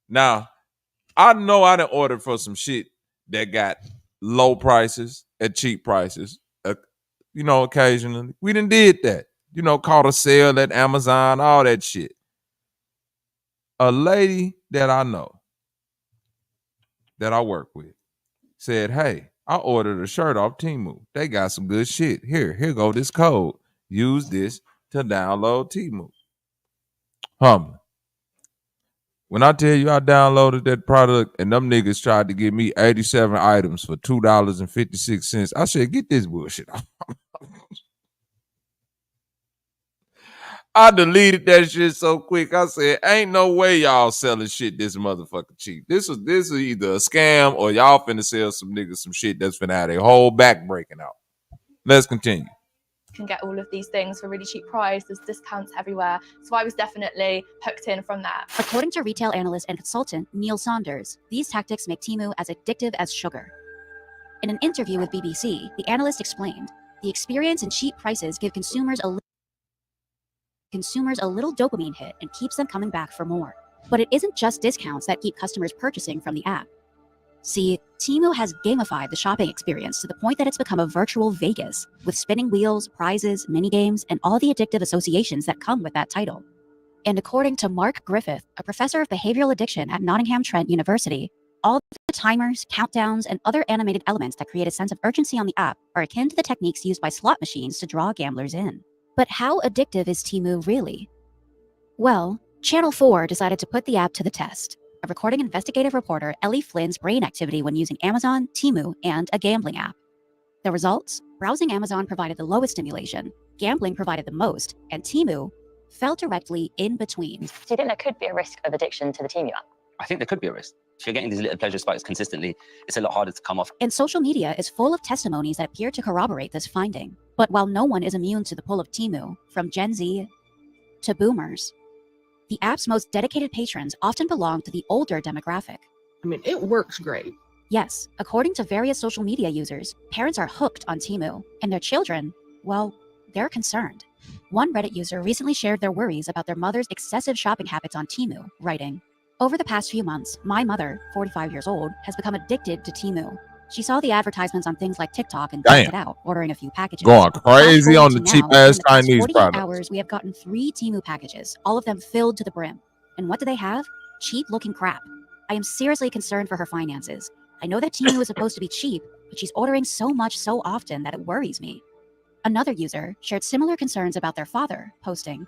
Now, I know I done ordered for some shit that got low prices at cheap prices. Occasionally we done did that. Caught a sale at Amazon, all that shit. A lady that I know, that I work with, said, hey, I ordered a shirt off Temu. They got some good shit. Here go this code. Use this to download Temu. When I tell you I downloaded that product and them niggas tried to give me 87 items for $2.56, I said, get this bullshit off. I deleted that shit so quick. I said, ain't no way y'all selling shit this motherfucking cheap. This is either a scam or y'all finna sell some niggas some shit that's finna have their whole back breaking out. Let's continue. can get all of these things for a really cheap price. There's discounts everywhere. So I was definitely hooked in from that. According to retail analyst and consultant Neil Saunders, these tactics make Temu as addictive as sugar. In an interview with BBC, the analyst explained, the experience and cheap prices give consumers a little dopamine hit and keeps them coming back for more. But it isn't just discounts that keep customers purchasing from the app. See, Temu has gamified the shopping experience to the point that it's become a virtual Vegas, with spinning wheels, prizes, minigames, and all the addictive associations that come with that title. And according to Mark Griffith, a professor of behavioral addiction at Nottingham Trent University, all the timers, countdowns, and other animated elements that create a sense of urgency on the app are akin to the techniques used by slot machines to draw gamblers in. But how addictive is Temu really? Well, Channel 4 decided to put the app to the test, recording investigative reporter Ellie Flynn's brain activity when using Amazon, Temu, and a gambling app. The results? Browsing Amazon provided the lowest stimulation, gambling provided the most, and Temu fell directly in between. Do you think there could be a risk of addiction to the Temu app? I think there could be a risk. If you're getting these little pleasure spikes consistently, it's a lot harder to come off. And social media is full of testimonies that appear to corroborate this finding. But while no one is immune to the pull of Temu, from Gen Z to boomers, the app's most dedicated patrons often belong to the older demographic. I mean, it works great. Yes, according to various social media users, parents are hooked on Temu, and their children, well, they're concerned. One Reddit user recently shared their worries about their mother's excessive shopping habits on Temu, writing, "Over the past few months, my mother, 45 years old, has become addicted to Temu. She saw the advertisements on things like TikTok and checked it out, ordering a few packages. Going crazy on the cheap-ass Chinese products. Hours, we have gotten 3 Temu packages, all of them filled to the brim. And what do they have? Cheap-looking crap. I am seriously concerned for her finances. I know that Temu is supposed to be cheap, but she's ordering so much so often that it worries me." Another user shared similar concerns about their father, posting,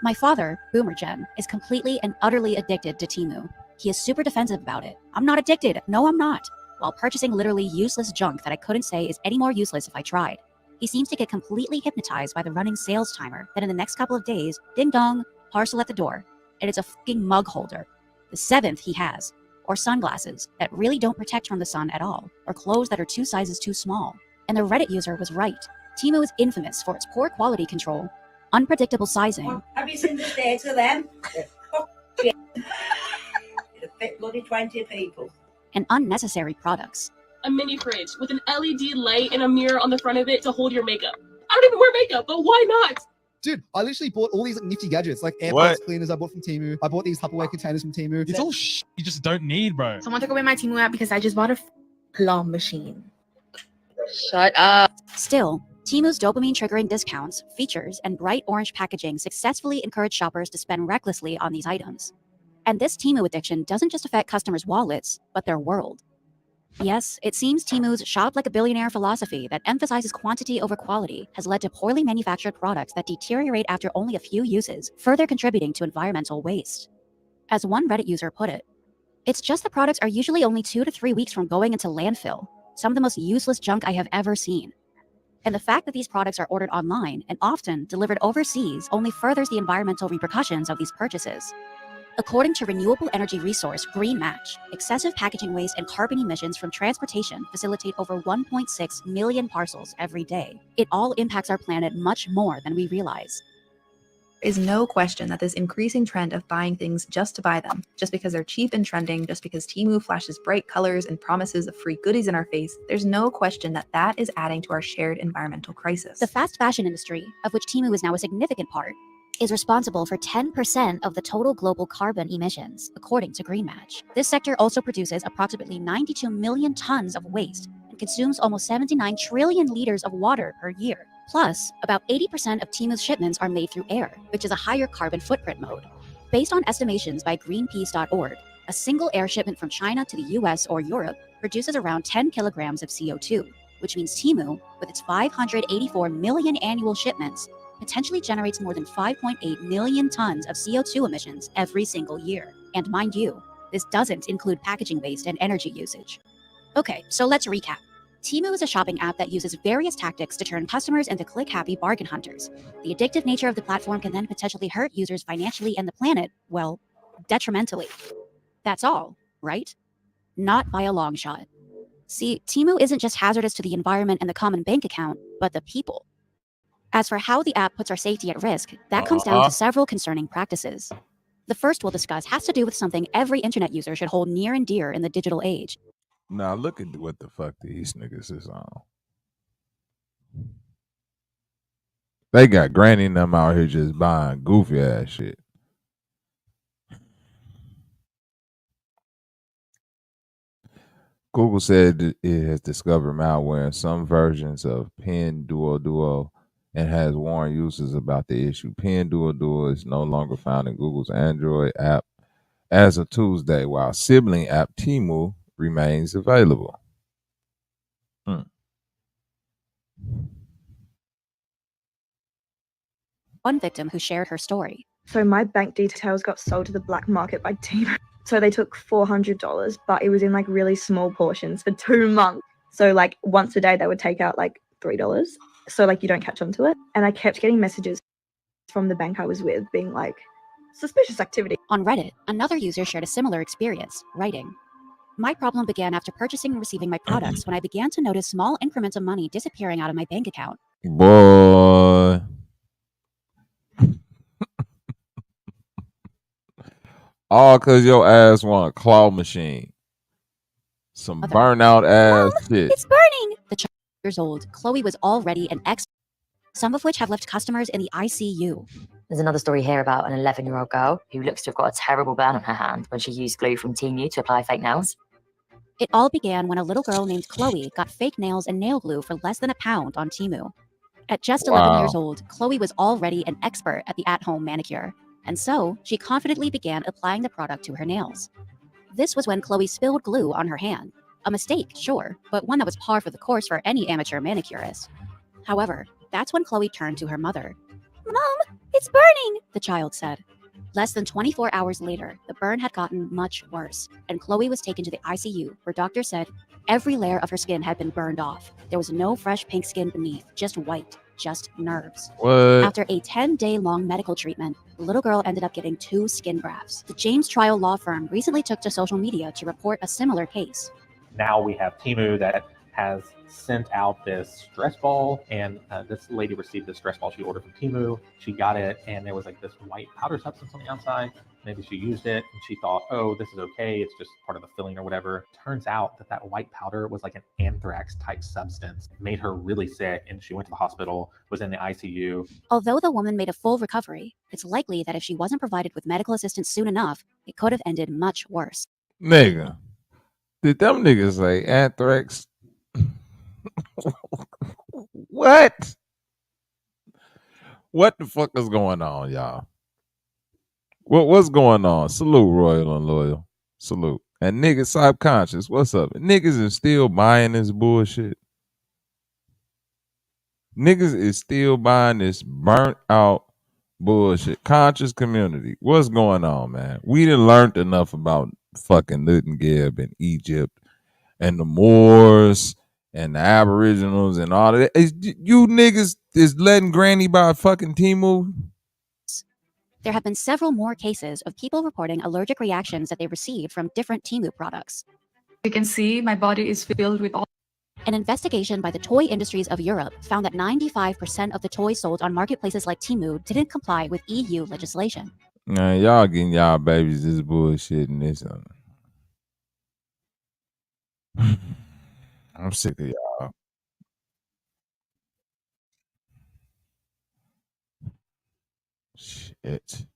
"My father, Boomer Gen, is completely and utterly addicted to Temu. He is super defensive about it. I'm not addicted. No, I'm not. While purchasing literally useless junk that I couldn't say is any more useless if I tried. He seems to get completely hypnotized by the running sales timer that in the next couple of days, ding dong, parcel at the door. And it's a fucking mug holder. The 7th he has. Or sunglasses that really don't protect from the sun at all. Or clothes that are 2 sizes too small." And the Reddit user was right. Temu is infamous for its poor quality control, unpredictable sizing. Have you seen the state of them? It'll fit bloody 20 people. And unnecessary products. A mini fridge with an LED light and a mirror on the front of it to hold your makeup. I don't even wear makeup, but why not? Dude, I literally bought all these nifty gadgets, like AirPods cleaners I bought from Temu. I bought these Tupperware containers from Temu. It's all you just don't need, bro. Someone took away my Temu app because I just bought a claw machine. Shut up. Still, Temu's dopamine-triggering discounts, features, and bright orange packaging successfully encourage shoppers to spend recklessly on these items. And this Temu addiction doesn't just affect customers' wallets, but their world. Yes, it seems Temu's shop like a billionaire philosophy that emphasizes quantity over quality has led to poorly manufactured products that deteriorate after only a few uses, further contributing to environmental waste. As one Reddit user put it, "It's just the products are usually only 2 to 3 weeks from going into landfill, some of the most useless junk I have ever seen. And the fact that these products are ordered online and often delivered overseas only furthers the environmental repercussions of these purchases." According to renewable energy resource Green Match, excessive packaging waste and carbon emissions from transportation facilitate over 1.6 million parcels every day. It all impacts our planet much more than we realize. There is no question that this increasing trend of buying things just to buy them, just because they're cheap and trending, just because Temu flashes bright colors and promises of free goodies in our face, there's no question that that is adding to our shared environmental crisis. The fast fashion industry, of which Temu is now a significant part, is responsible for 10% of the total global carbon emissions, according to Green Match. This sector also produces approximately 92 million tons of waste and consumes almost 79 trillion liters of water per year. Plus, about 80% of Temu's shipments are made through air, which is a higher carbon footprint mode. Based on estimations by Greenpeace.org, a single air shipment from China to the US or Europe produces around 10 kilograms of CO2, which means Temu, with its 584 million annual shipments, potentially generates more than 5.8 million tons of CO2 emissions every single year. And mind you, this doesn't include packaging waste and energy usage. Okay, so let's recap. Temu is a shopping app that uses various tactics to turn customers into click-happy bargain hunters. The addictive nature of the platform can then potentially hurt users financially and the planet, well, detrimentally. That's all, right? Not by a long shot. See, Temu isn't just hazardous to the environment and the common bank account, but the people. As for how the app puts our safety at risk, that comes down to several concerning practices. The first we'll discuss has to do with something every internet user should hold near and dear in the digital age. Now look at what the fuck these niggas is on. They got Granny and them out here just buying goofy ass shit. Google said that it has discovered malware in some versions of 𝘾𝙤𝙥𝙃 and has warned users about the issue. 𝘾𝙤𝙥𝙃 is no longer found in Google's Android app as of Tuesday, while sibling app Temu remains available. One victim who shared her story. So my bank details got sold to the black market by Temu. So they took $400, but it was in like really small portions for 2 months. So like once a day they would take out like $3. So like you don't catch on to it. And I kept getting messages from the bank I was with being like, suspicious activity. On Reddit, another user shared a similar experience, writing, "My problem began after purchasing and receiving my products when I began to notice small increments of money disappearing out of my bank account." Boy. All because your ass want a claw machine. Some burnout ass shit. It's burning! The child, years old, Chloe was already an ex, some of which have left customers in the ICU. There's another story here about an 11-year-old girl who looks to have got a terrible burn on her hand when she used glue from Temu to apply fake nails. It all began when a little girl named Chloe got fake nails and nail glue for less than £1 on Temu. At just 11 years old, Chloe was already an expert at the at-home manicure, and so she confidently began applying the product to her nails. This was when Chloe spilled glue on her hand. A mistake, sure, but one that was par for the course for any amateur manicurist. However, that's when Chloe turned to her mother. "Mom, it's burning," the child said. Less than 24 hours later, the burn had gotten much worse, and Chloe was taken to the ICU, where doctors said every layer of her skin had been burned off. There was no fresh pink skin beneath, just white, just nerves. What? After a 10-day-long medical treatment, the little girl ended up getting 2 skin grafts. The James Trial law firm recently took to social media to report a similar case. Now we have Temu that has sent out this stress ball, and this lady received this stress ball she ordered from Temu. She got it, and there was like this white powder substance on the outside. Maybe she used it, and she thought, oh, this is okay. It's just part of the filling or whatever. Turns out that that white powder was like an anthrax-type substance. It made her really sick, and she went to the hospital, was in the ICU. Although the woman made a full recovery, it's likely that if she wasn't provided with medical assistance soon enough, it could have ended much worse. Nigga, did them niggas say anthrax? What? What the fuck is going on, y'all? What's going on? Salute, Royal and Loyal. Salute. And niggas subconscious. What's up? Niggas is still buying this bullshit. Niggas is still buying this burnt out bullshit. Conscious community. What's going on, man? We done learned enough about fucking 𝘾𝐼𝙎𝙃 and Egypt and the Moors and the Aboriginals and all of that. You niggas is letting Granny buy fucking Temu? There have been several more cases of people reporting allergic reactions that they received from different Temu products. You can see my body is filled with all. An investigation by the toy industries of Europe found that 95% of the toys sold on marketplaces like Temu didn't comply with EU legislation. Man, y'all getting y'all babies this bullshit and this. I'm sick of y'all. Shit.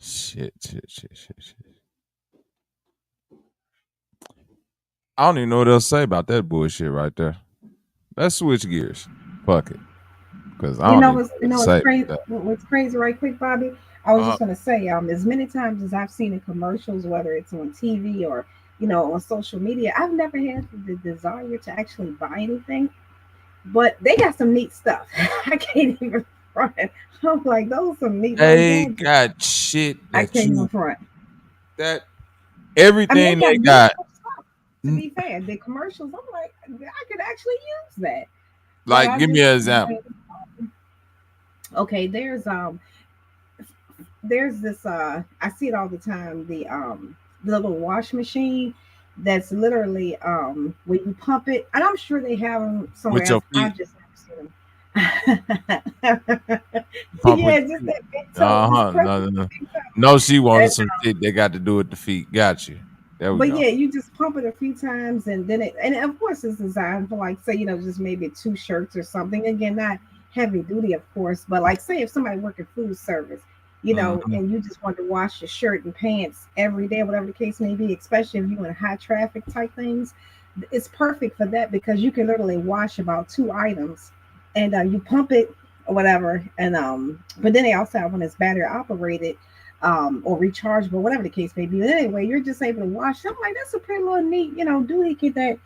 Shit. I don't even know what else to say about that bullshit right there. Let's switch gears. Fuck it. Because I don't know what's crazy. What's crazy, right quick, Bobby? I was just gonna say, as many times as I've seen in commercials, whether it's on TV or on social media, I've never had the desire to actually buy anything. But they got some neat stuff. I can't even front. I'm like, those are some neat. They got shit. I can't even front. That everything they got. To be fair, the commercials, I'm like, I could actually use that. Like, give me an example. Okay, there's this I see it all the time, the little wash machine, that's literally when you pump it, and I'm sure they have them somewhere With your else. I feet. just never seen them. Pump Yeah, with just your that big feet. toe, just No, press no, it no. with the big toe. No, she wanted And, some shit that got to do with the feet. Got you. There we but go. yeah, you just pump it a few times, and then and of course it's designed for, like, say, just maybe 2 shirts or something. Again, not heavy duty, of course, but like, say if somebody working food service, Mhm. and you just want to wash your shirt and pants every day, whatever the case may be, especially if you're in high traffic type things, it's perfect for that because you can literally wash about 2 items, and you pump it or whatever, and but then they also have one that's battery operated, or rechargeable, whatever the case may be. But anyway, you're just able to wash. I'm like, that's a pretty little neat, doohickey that,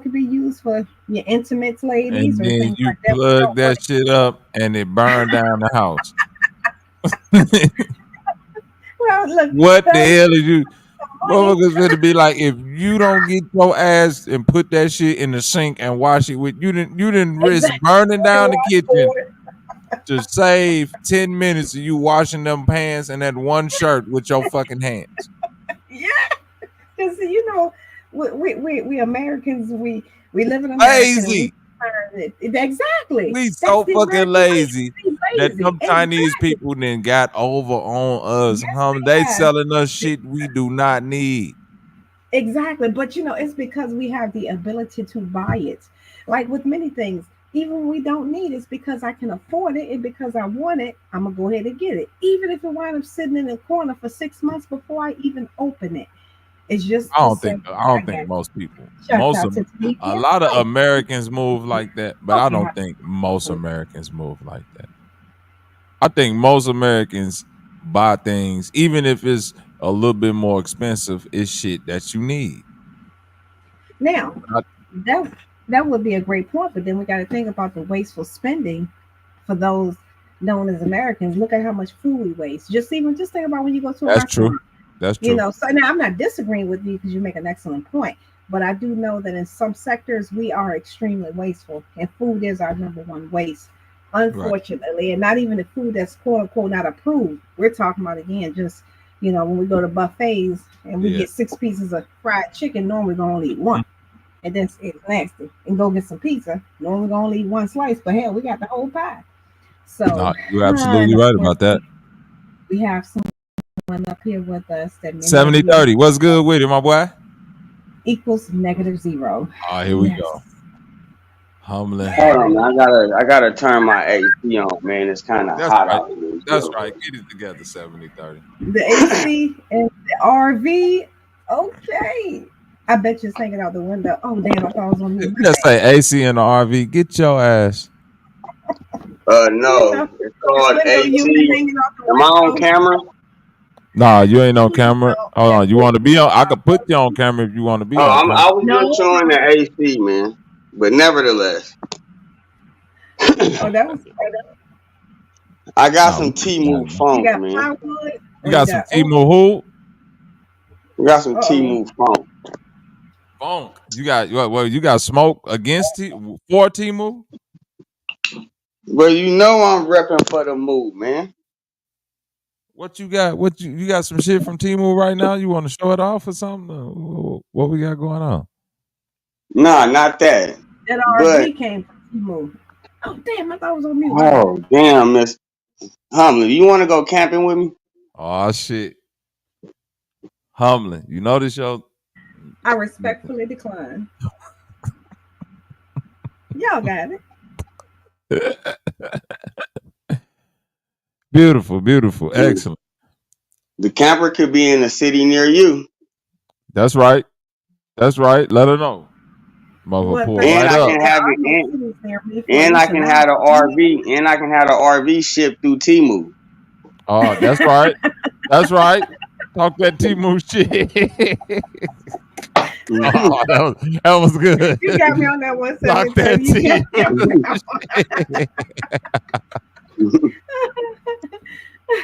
could be used for your intimates, ladies, And or then things you like that. We plug don't want that shit up and it burned down the house. well, look, What the that's hell is you? money. Motherfuckers gonna be like, if you don't get your ass and put that shit in the sink and wash it with, you didn't risk Exactly. burning down the kitchen Washboard. to save 10 minutes of you washing them pants and that one shirt with your fucking hands. Yeah, because we Americans, we live in America. And Lazy. Exactly. We That's so the fucking American way lazy to be that lazy. them Chinese people then got over on us. They have. selling us shit we do not need. Exactly. But it's because we have the ability to buy it. Like with many things, even when we don't need it, it's because I can afford it, and because I want it, I'm gonna go ahead and get it. Even if it winds up sitting in the corner for 6 months before I even open it. It's just I to don't say think most people. shout out to A lot of Americans move like that, but I don't Okay. think most Americans move like that. I think most Americans buy things, even if it's a little bit more expensive, it's shit that you need. Now, that would be a great point, but then we got to think about the wasteful spending for those known as Americans. Look at how much food we waste. Just think about when you go to a That's restaurant. true. That's true. So now I'm not disagreeing with you because you make an excellent point, but I do know that in some sectors we are extremely wasteful, and food is our number one waste, unfortunately. And not even the food that's quote unquote not approved. We're talking about, again, just when we go to buffets and we get 6 pieces of fried chicken, normally we're gonna only eat one, and then it's nasty. And go get some pizza, normally we're gonna only eat one slice, but hell, we got the whole pie. So No, you're absolutely right about that. we have someone up here with us that 70-30. What's good with it, my boy? Equals -0. Oh, here we go. Humbling. Hold on, man. I gotta turn my AC on, man. It's kind of hot out here. That's right. Get it together, 70-30. The AC and the RV. Okay. I bet you it's hanging out the window. Oh, damn, I thought I was on mute. Just say AC in the RV. Get your ass. No. It's called AC. Am I on camera? Nah, you ain't on camera. Hold on. You want to be on? I could put you on camera if you want to be on camera. I was just showing the AC, man. But nevertheless. Oh, that was. I got some Temu funk, man. You got some Temu who? We got some Temu funk. Funk. You got smoke against for Temu? Well, I'm repping for the move, man. What you got? You got some shit from Temu right now? You want to show it off or something? What we got going on? Nah, not that. That RV came from Temu. Oh, damn, I thought it was on mute. Oh, damn, Miss Humbling. You want to go camping with me? Oh, shit. Humbling. You know this show? I respectfully decline. Y'all got it. Beautiful, beautiful. Excellent. The camper could be in a city near you. That's right. That's right. Let her know. And I can have it. And I can have the RV. And I can have the RV shipped through Temu. Oh, that's right. That's right. Talk that Temu shit. Oh, that was good. You got me on that one. Talk that Temu.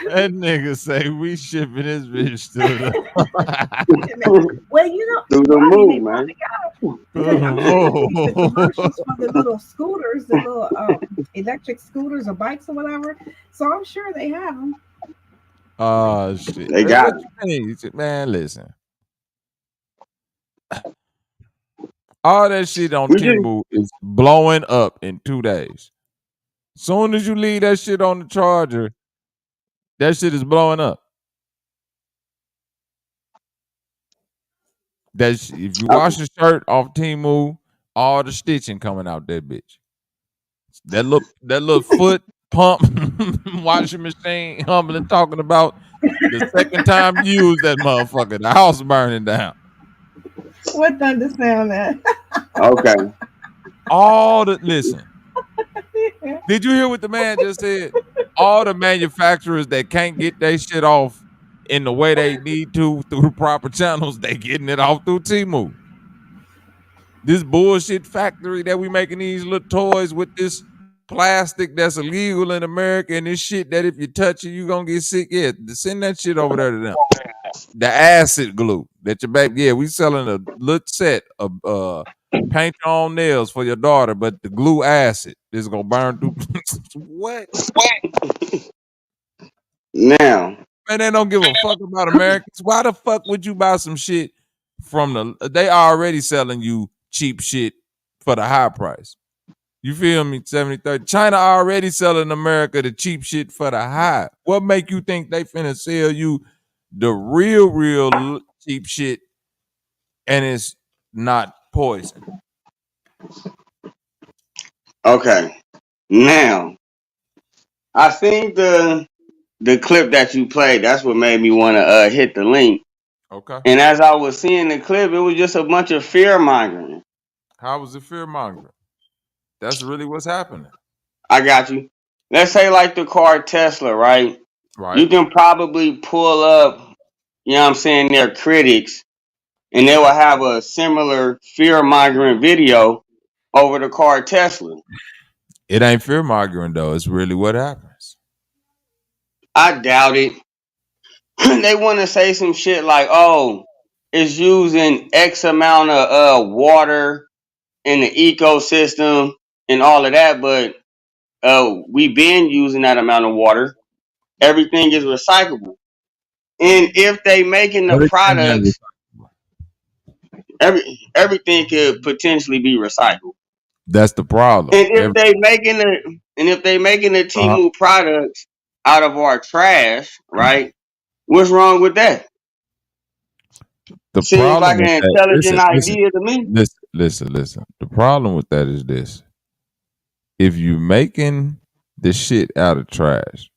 That nigga say we shipping this bitch to well, through the moon, man. Commercials for the little scooters, the little electric scooters or bikes or whatever. So I'm sure they have them. Oh shit! They got it. Man, listen. All that shit on Temu is blowing up in 2 days. Soon as you leave that shit on the charger, that shit is blowing up. If you wash a shirt off Temu, all the stitching coming out that bitch. That little foot pump washing machine humbling talking about the second time you use that motherfucker, the house burning down. What thunder sound that? Okay. Listen. Did you hear what the man just said? All the manufacturers that can't get their shit off in the way they need to through the proper channels, they getting it off through Temu. This bullshit factory that we making these little toys with this plastic that's illegal in America and this shit that if you touch it, you gonna get sick. Yeah, send that shit over there to them. The acid glue that your baby, we selling a little set of paint your own nails for your daughter, but the glue acid is gonna burn through. What? Now, man, they don't give a fuck about Americans. Why the fuck would you buy some shit from they already selling you cheap shit for the high price? You feel me? 70-30. China already selling America the cheap shit for the high. What make you think they finna sell you the real cheap shit and it's not poison? Okay. Now, I think the clip that you played, that's what made me want to hit the link. Okay. And as I was seeing the clip, it was just a bunch of fear mongering. How was it fear mongering? That's really what's happening. I got you. Let's say like the car Tesla, right? Right. You can probably pull up, you know what I'm saying, their critics, and they will have a similar fear mongering video over the car Tesla. It ain't fear mongering though. It's really what happens. I doubt it. They want to say some shit like, oh, it's using X amount of water in the ecosystem and all of that, but we've been using that amount of water. Everything is recyclable. And if they making the products, everything could potentially be recycled. That's the problem. And if they making the Temu products out of our trash, right? What's wrong with that? The Seems problem like with an that, intelligent idea to me. Listen. The problem with that is this. If you making the shit out of trash,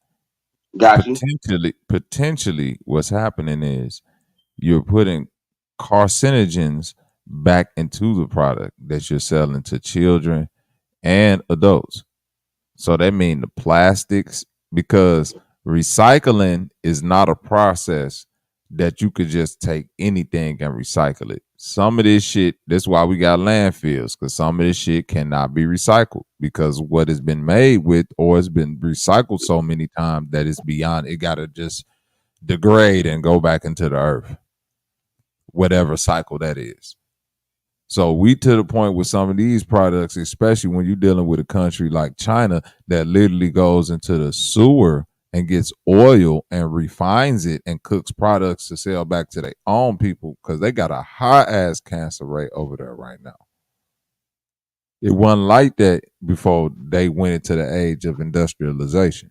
potentially what's happening is you're putting carcinogens back into the product that you're selling to children and adults. So that means the plastics, because recycling is not a process that you could just take anything and recycle it. Some of this shit, that's why we got landfills, because some of this shit cannot be recycled because what has been made with or has been recycled so many times that it's beyond, it got to just degrade and go back into the earth, whatever cycle that is. So we to the point with some of these products, especially when you're dealing with a country like China that literally goes into the sewer and gets oil and refines it and cooks products to sell back to their own people, because they got a high-ass cancer rate over there right now. It wasn't like that before they went into the age of industrialization.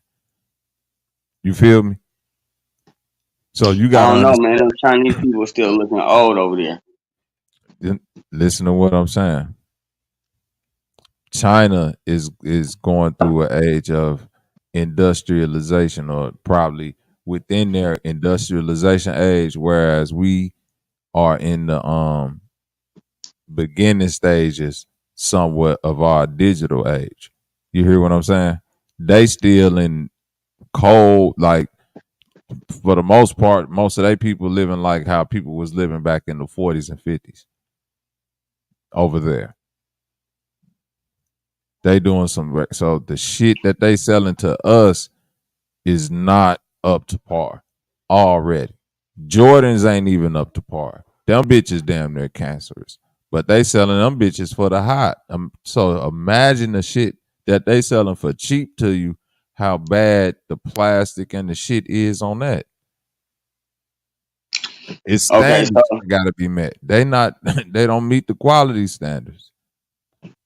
You feel me? So you got I don't know, man. Those Chinese people still looking old over there. Listen to what I'm saying. China is going through an age of industrialization, or probably within their industrialization age, whereas we are in the beginning stages somewhat of our digital age. You hear what I'm saying? They still in cold, like for the most part, most of their people living like how people was living back in the 40s and 50s over there. They doing some, so the shit that they selling to us is not up to par already. Jordans ain't even up to par. Them bitches damn near cancerous, but they selling them bitches for the hot. So imagine the shit that they selling for cheap to you, how bad the plastic and the shit is on that. It's Okay, standards so that gotta be met. They not they don't meet the quality standards.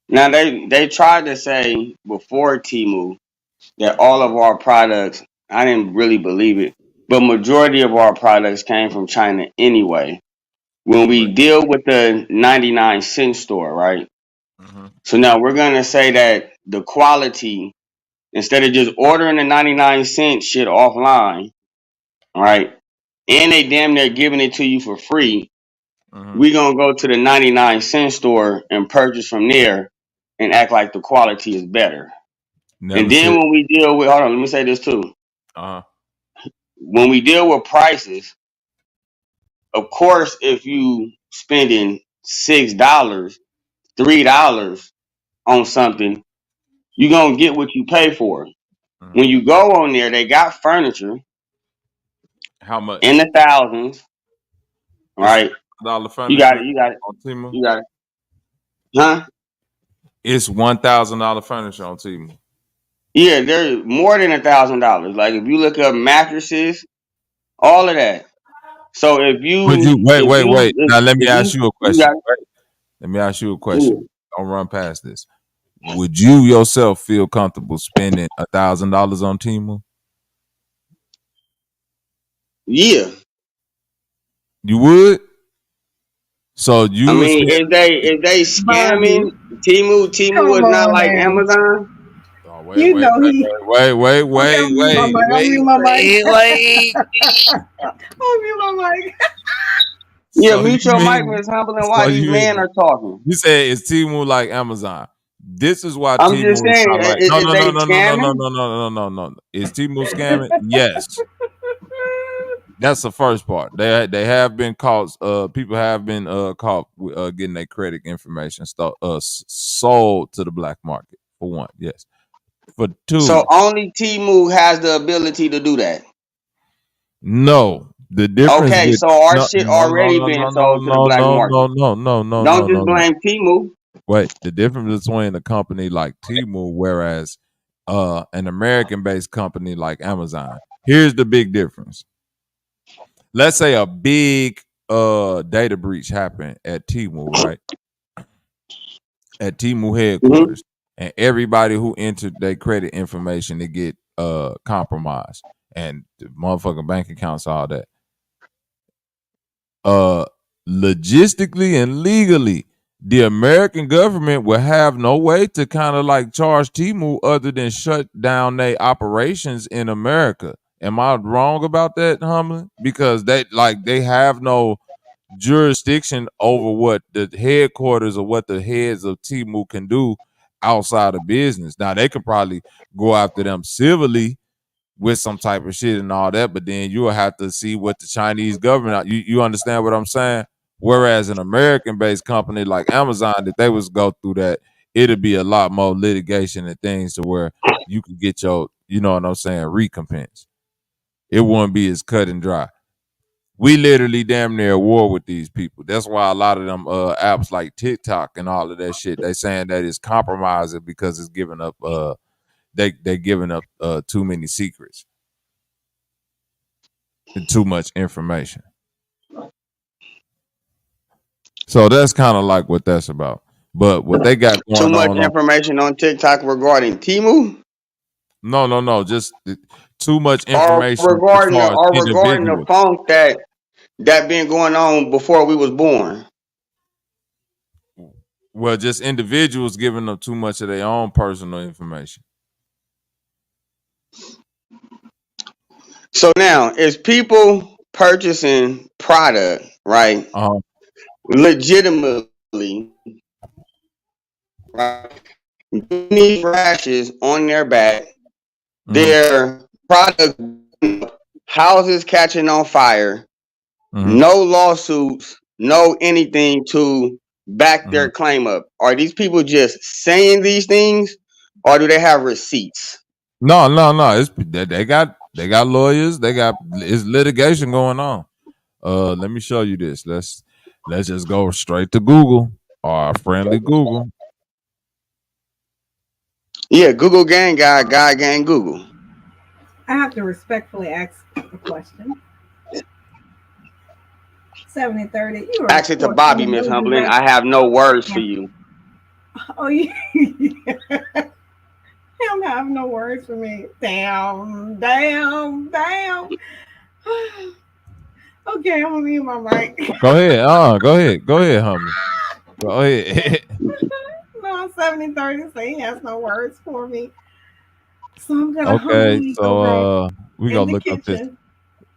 now they tried to say before Temu that all of our products, I didn't really believe it, but majority of our products came from China anyway. When we deal with the 99-cent store, right? So now we're gonna say that the quality, instead of just ordering the 99-cent shit offline, right? And they damn near giving it to you for free. We gonna go to the 99-cent store and purchase from there and act like the quality is better. Never And then said. when we deal with, hold on, let me say this too. Uh-huh. When we deal with prices, of course, if you spending $6, $3 on something, you gonna get what you pay for. When you go on there, they got furniture How much? in the thousands, right? $1,000 You furniture got it, you got it, on Temu? you got it. Huh? It's $1,000 furniture on Temu. Yeah, they're more than $1,000. Like if you look up mattresses, all of that. So if Would you you wait. Now let me ask you a you question. got it. Let me ask you a question. Don't run past this. Would you yourself feel comfortable spending $1,000 on Temu? Yeah. You would? So you I would mean, spend if they scamming, Temu Come is not on, like man. Amazon. You know he. wait. I'll mute my mic. I'll mute my mic. Yeah, So mute you your mic, mean Miss Humbling. Why these men are talking? You said it's Temu like Amazon. This is why I'm just Temu is saying, not right. is they No. Is Temu scamming? Yes. That's the first part. They have been caught. People have been caught with, getting their credit information sold to the black market. For one, yes. For two, So only Temu has the ability to do that. no. The difference Okay, with so our shit already been sold to the black market. Don't just blame Temu. Wait, the difference between a company like Temu, whereas an American-based company like Amazon. Here's the big difference. Let's say a big data breach happened at Temu, right? At Temu headquarters, and everybody who entered their credit information to get compromised, and the motherfucking bank accounts, all that. Logistically and legally, the American government will have no way to kind of like charge Temu other than shut down their operations in America. Am I wrong about that, Humbling? Because they have no jurisdiction over what the headquarters or what the heads of Temu can do outside of business. Now they could probably go after them civilly with some type of shit and all that, but then you'll have to see what the Chinese government, you understand what I'm saying? Whereas an American-based company like Amazon, if they was go through that, it'd be a lot more litigation and things to where you could get your, you know what I'm saying, recompense. It wouldn't be as cut and dry. We literally damn near at war with these people. That's why a lot of them apps like TikTok and all of that shit, they saying that it's compromising because it's giving up they giving up too many secrets and too much information. So that's kind of like what that's about. But what they got going Too much on information on TikTok regarding Temu? No, just too much Or information regarding as far as the funk that been going on before we was born. Well, just individuals giving them too much of their own personal information. So now, is people purchasing product, right? Legitimately, right? These rashes on their back, their product, houses catching on fire, no lawsuits, no anything to back their claim up. Are these people just saying these things, or do they have receipts? No. It's they got lawyers. It's litigation going on. Let me show you this. Let's just go straight to Google, our friendly Google. Yeah, Google gang guy gang Google. I have to respectfully ask a question. 70-30. You are Ask it to Bobby, Miss Humbling. I have no words for you. Oh, yeah. Him have no words for me. Damn. Okay, I'm gonna mute my mic. Go ahead. Go ahead, homie. Go ahead. No, 70-30, so he has no words for me. So I'm gonna Okay, so we gonna look up this.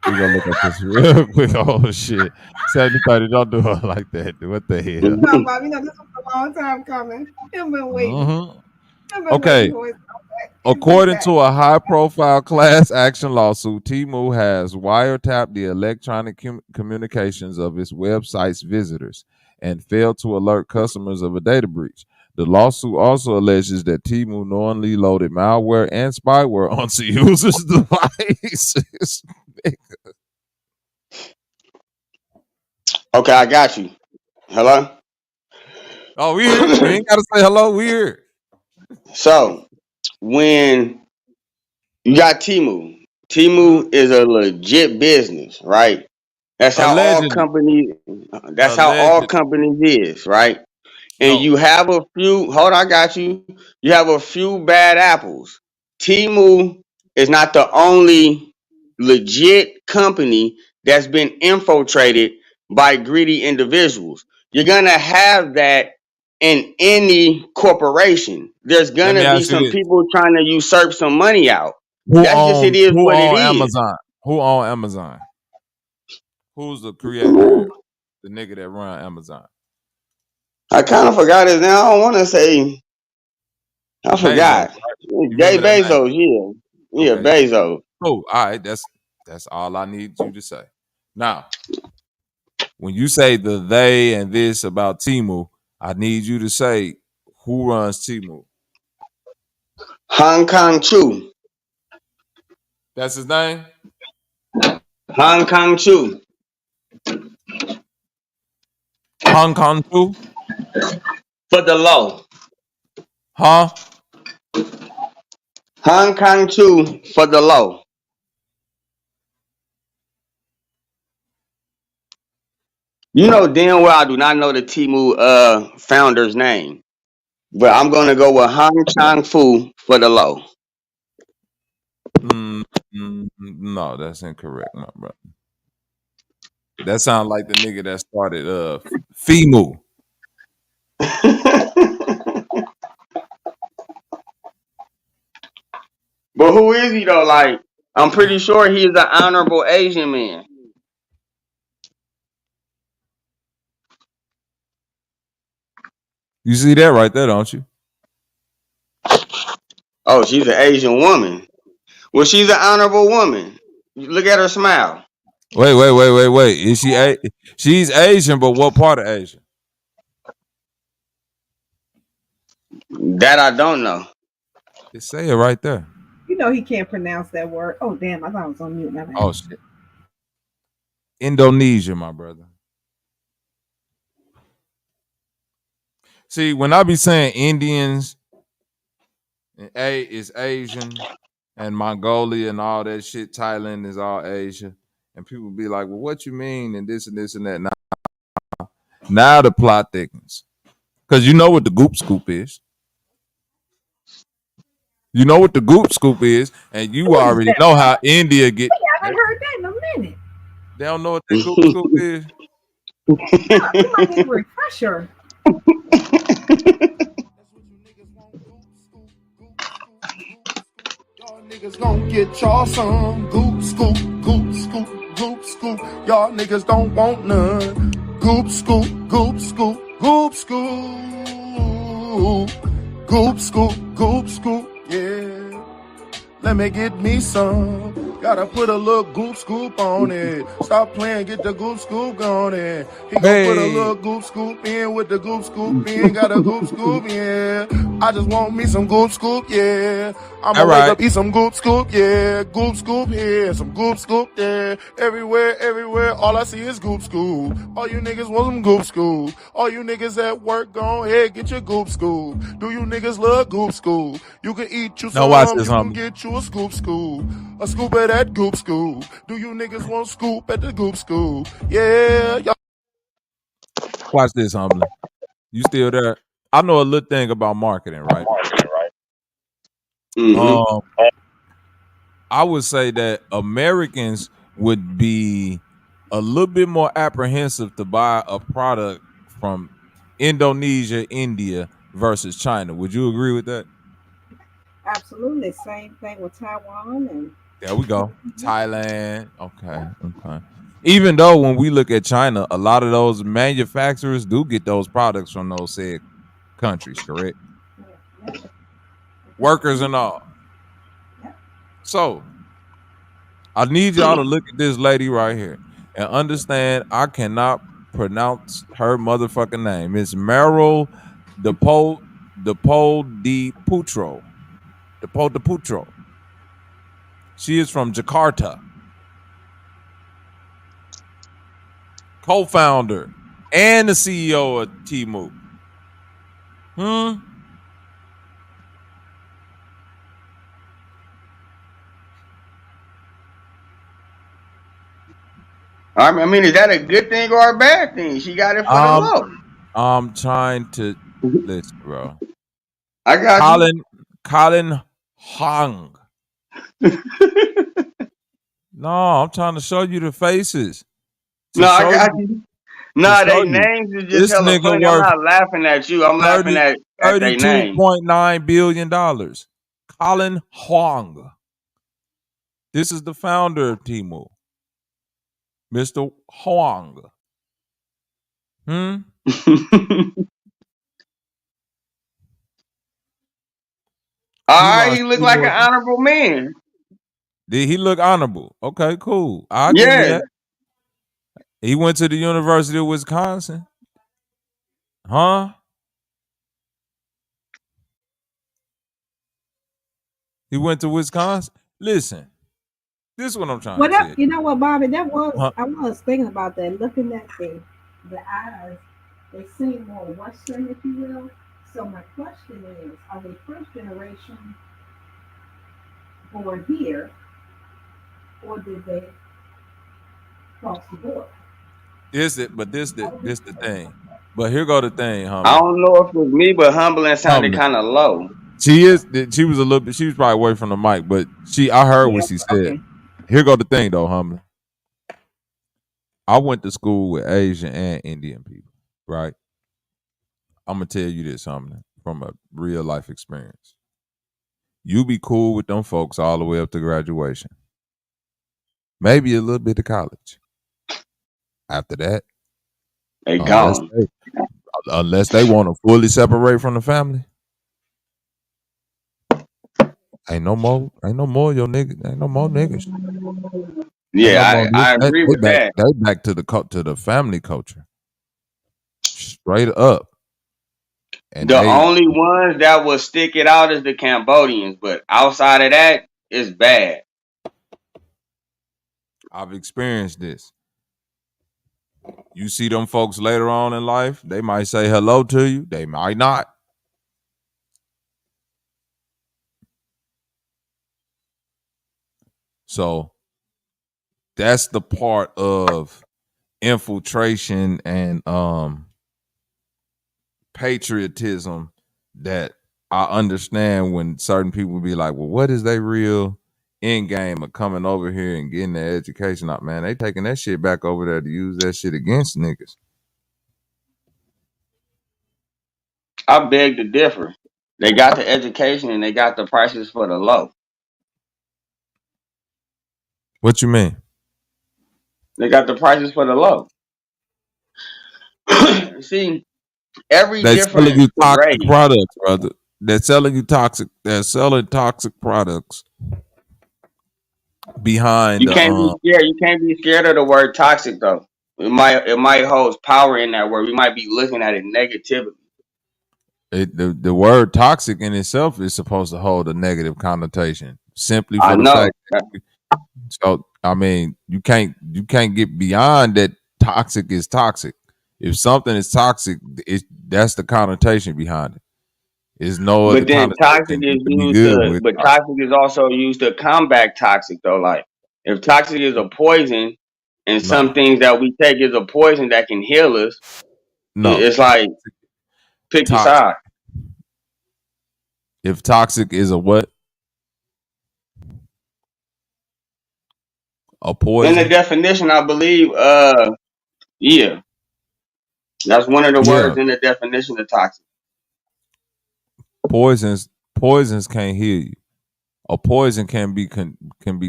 We gonna look up this real quick. Oh shit. 70-30, don't do it like that. What the hell? No, Bob, this was a long time coming. I've been waiting. Okay. According to a high-profile class action lawsuit, Temu has wiretapped the electronic communications of its website's visitors and failed to alert customers of a data breach. The lawsuit also alleges that Temu knowingly loaded malware and spyware onto users' devices. Okay, I got you. Hello? Oh, we here. You ain't got to say hello. We here. So, when you got Temu is a legit business, right? That's how all companies. That's how all companies is, right? And you have a few. Hold on, I got you. You have a few bad apples. Temu is not the only legit company that's been infiltrated by greedy individuals. You're gonna have that in any corporation. There's gonna be some people trying to usurp some money out. It is what it is. Amazon? Who owns Amazon? Who's the creator? The nigga that run Amazon. I kind of forgot his name. I don't want to say. I forgot. Jay Bezos. Yeah, okay. Bezos. Oh, all right. That's all I need you to say. Now, when you say the they and this about Temu, I need you to say who runs Temu. Hong Kong Chu. That's his name? Hong Kong Chu. Hong Kong Chu? For the low. Huh? Hong Kong Chu for the low. You know damn well I do not know the Temu founder's name. But I'm gonna go with Hong Chang Fu for the low. No, that's incorrect, my brother. That sounds like the nigga that started FEMU. But who is he though? Like, I'm pretty sure he's an honorable Asian man. You see that right there, don't you? Oh, she's an Asian woman. Well, she's an honorable woman. Look at her smile. Wait. Is she she's Asian, but what part of Asia? That I don't know. Just say it right there. You know he can't pronounce that word. Oh, damn. I thought I was on mute. Oh, shit. Indonesia, my brother. See, when I be saying Indians, and A is Asian, and Mongolia and all that shit, Thailand is all Asia, and people be like, well, what you mean? And this and this and that. Now the plot thickens. Because you know what the goop scoop is. You know what the goop scoop is, and you already know how India get. We haven't heard that in a minute. They don't know what the goop scoop is. You might need a refresher. Y'all niggas gon' get y'all some goop scoop, goop scoop, goop scoop. Y'all niggas don't want none. Goop scoop, goop scoop, goop scoop, goop scoop, goop scoop. Yeah, let me get me some. Gotta put a little goop scoop on it. Stop playing, get the goop scoop on it. He gon' put a little goop scoop in with the goop scoop in. Got a goop scoop, yeah. I just want me some goop scoop, yeah. I'ma wake up, eat some goop scoop, yeah. Goop scoop here, some goop scoop there. Everywhere, all I see is goop scoop. All you niggas want some goop scoop. All you niggas at work, go ahead, get your goop scoop. Do you niggas love goop scoop? You can eat you some, you can get you a scoop scoop. A scoop of that goop scoop. Do you niggas want scoop at the goop scoop? Yeah, y'all. Watch this, Humbly. You still there? I know a little thing about marketing, right? I would say that Americans would be a little bit more apprehensive to buy a product from Indonesia, India versus China. Would you agree with that? Absolutely. Same thing with Taiwan and there we go. Thailand. Okay. Even though when we look at China, a lot of those manufacturers do get those products from those said countries, correct? Workers and all. So I need y'all to look at this lady right here and understand I cannot pronounce her motherfucking name. It's Meryl 𝘾𝙤𝙥𝙃. She is from Jakarta. Co-founder and the CEO of Temu. I mean, is that a good thing or a bad thing? She got it for the low. I'm trying to listen, bro. I got Colin Hong. No, I'm trying to show you the faces. No, I got you. No, they names is just hella funny. I'm not laughing at you. I'm laughing at their name. $32.9 billion. Colin Hong. This is the founder of Temu. Mr. Huang. All right, he look like an honorable man. Did he look honorable? Okay, cool. I'll give you that. He went to the University of Wisconsin. Huh? He went to Wisconsin? Listen, this is what I'm trying to say. You know what, Bobby? That was I was thinking about that. Looking at the eyes, they seem more Western, if you will. So my question is, are they first generation born here, or did they cross the border? This the thing. But here go the thing, Humble. I don't know if it was me, but Humbling sounded kind of low. She was a little bit. She was probably away from the mic, but I heard what she said. Okay. Here go the thing, though, Humbling. I went to school with Asian and Indian people, right? I'm gonna tell you this, Humbling, from a real life experience. You be cool with them folks all the way up to graduation, maybe a little bit of college. After that, they gone. Unless they want to fully separate from the family. Ain't no more your niggas. Ain't no more niggas. Yeah, I agree with that. They back to the family culture. Straight up. And the only ones that will stick it out is the Cambodians, but outside of that, it's bad. I've experienced this. You see them folks later on in life, they might say hello to you. They might not. So that's the part of infiltration and patriotism that I understand when certain people be like, well, what is their real end game of coming over here and getting their education up? Man, they taking that shit back over there to use that shit against niggas. I beg to differ. They got the education and they got the prices for the low. What you mean? They got the prices for the low. See, every they're different selling you toxic products, brother. They're selling you toxic. They're selling toxic products behind. You can't be scared. You can't be scared of the word toxic, though. It might hold power in that word. We might be looking at it negatively. The word toxic in itself is supposed to hold a negative connotation. Simply for the fact that so I mean you can't get beyond that. Toxic is toxic. If something is toxic, that's the connotation behind it. There's no other. But then toxic is used but toxic is also used to combat toxic, though. Like if toxic is a poison and some things that we take is a poison that can heal us, No. It's like pick your Toxic. side. If toxic is a what? A poison? In the definition, I believe, yeah. That's one of the words in the definition of toxic. Poisons can't heal you. A poison can be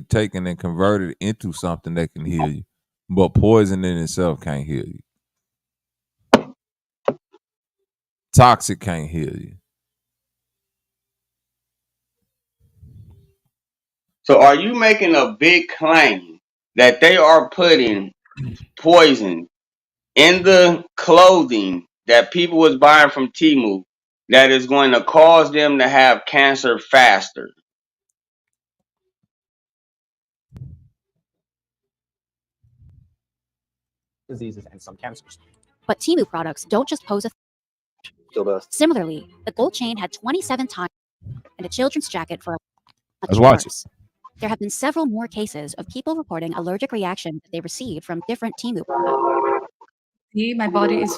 taken and converted into something that can heal you, but poison in itself can't heal you. Toxic can't heal you. So, are you making a big claim that they are putting poison in the clothing that people was buying from Temu that is going to cause them to have cancer faster? Diseases and some cancers. But Temu products don't just pose a Stillbirth. Similarly, the gold chain had 27 times and a children's jacket for Let's watch it. There have been several more cases of people reporting allergic reactions that they received from different Temu products. See, my body is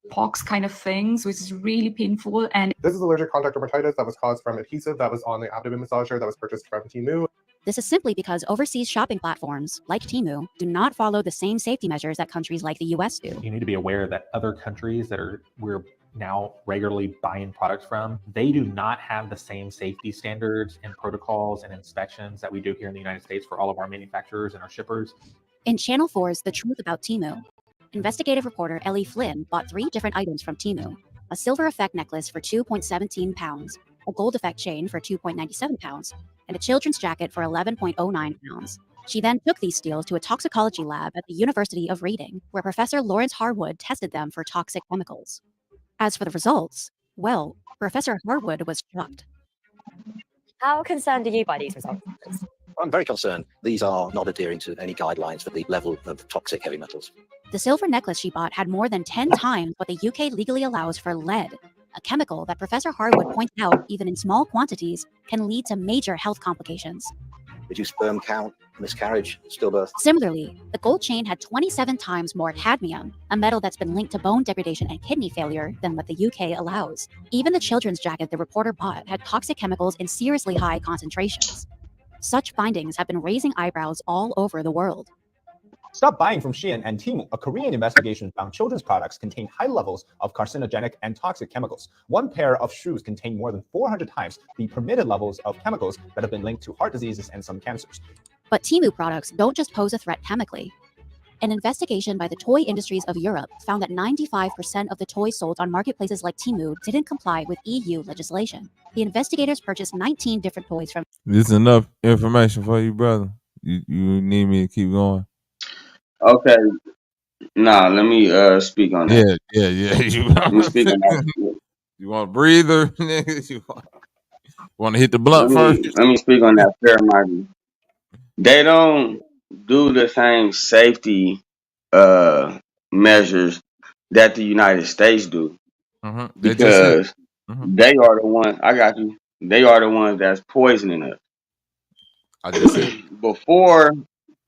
pox kind of things, which is really painful. And this is allergic contact dermatitis that was caused from adhesive that was on the abdomen massager that was purchased from Temu. This is simply because overseas shopping platforms, like Temu, do not follow the same safety measures that countries like the US do. You need to be aware that other countries that we're now regularly buying products from, they do not have the same safety standards and protocols and inspections that we do here in the United States for all of our manufacturers and our shippers. In Channel 4's The Truth About Temu, investigative reporter Ellie Flynn bought 3 different items from Temu: a silver effect necklace for 2.17 pounds, a gold effect chain for 2.97 pounds, and a children's jacket for 11.09 pounds. She then took these steals to a toxicology lab at the University of Reading, where Professor Lawrence Harwood tested them for toxic chemicals. As for the results, well, Professor Harwood was shocked. How concerned are you by these results? I'm very concerned. These are not adhering to any guidelines for the level of toxic heavy metals. The silver necklace she bought had more than 10 times what the UK legally allows for lead, a chemical that Professor Harwood points out, even in small quantities, can lead to major health complications. Reduced sperm count, miscarriage, stillbirth. Similarly, the gold chain had 27 times more cadmium, a metal that's been linked to bone degradation and kidney failure, than what the UK allows. Even the children's jacket the reporter bought had toxic chemicals in seriously high concentrations. Such findings have been raising eyebrows all over the world. Stop buying from Shein and Temu. A Korean investigation found children's products contain high levels of carcinogenic and toxic chemicals. One pair of shoes contain more than 400 times the permitted levels of chemicals that have been linked to heart diseases and some cancers. But Temu products don't just pose a threat chemically. An investigation by the Toy Industries of Europe found that 95% of the toys sold on marketplaces like Temu didn't comply with EU legislation. The investigators purchased 19 different toys from... This is enough information for you, brother. You need me to keep going? Okay. Nah, let me speak on that. Yeah. Let me speak on that. You want a breather? You want to hit the blunt first? Let me speak on that fair market. They don't do the same safety measures that the United States do. Because they are the ones, I got you, they are the ones that's poisoning us. I just said. Before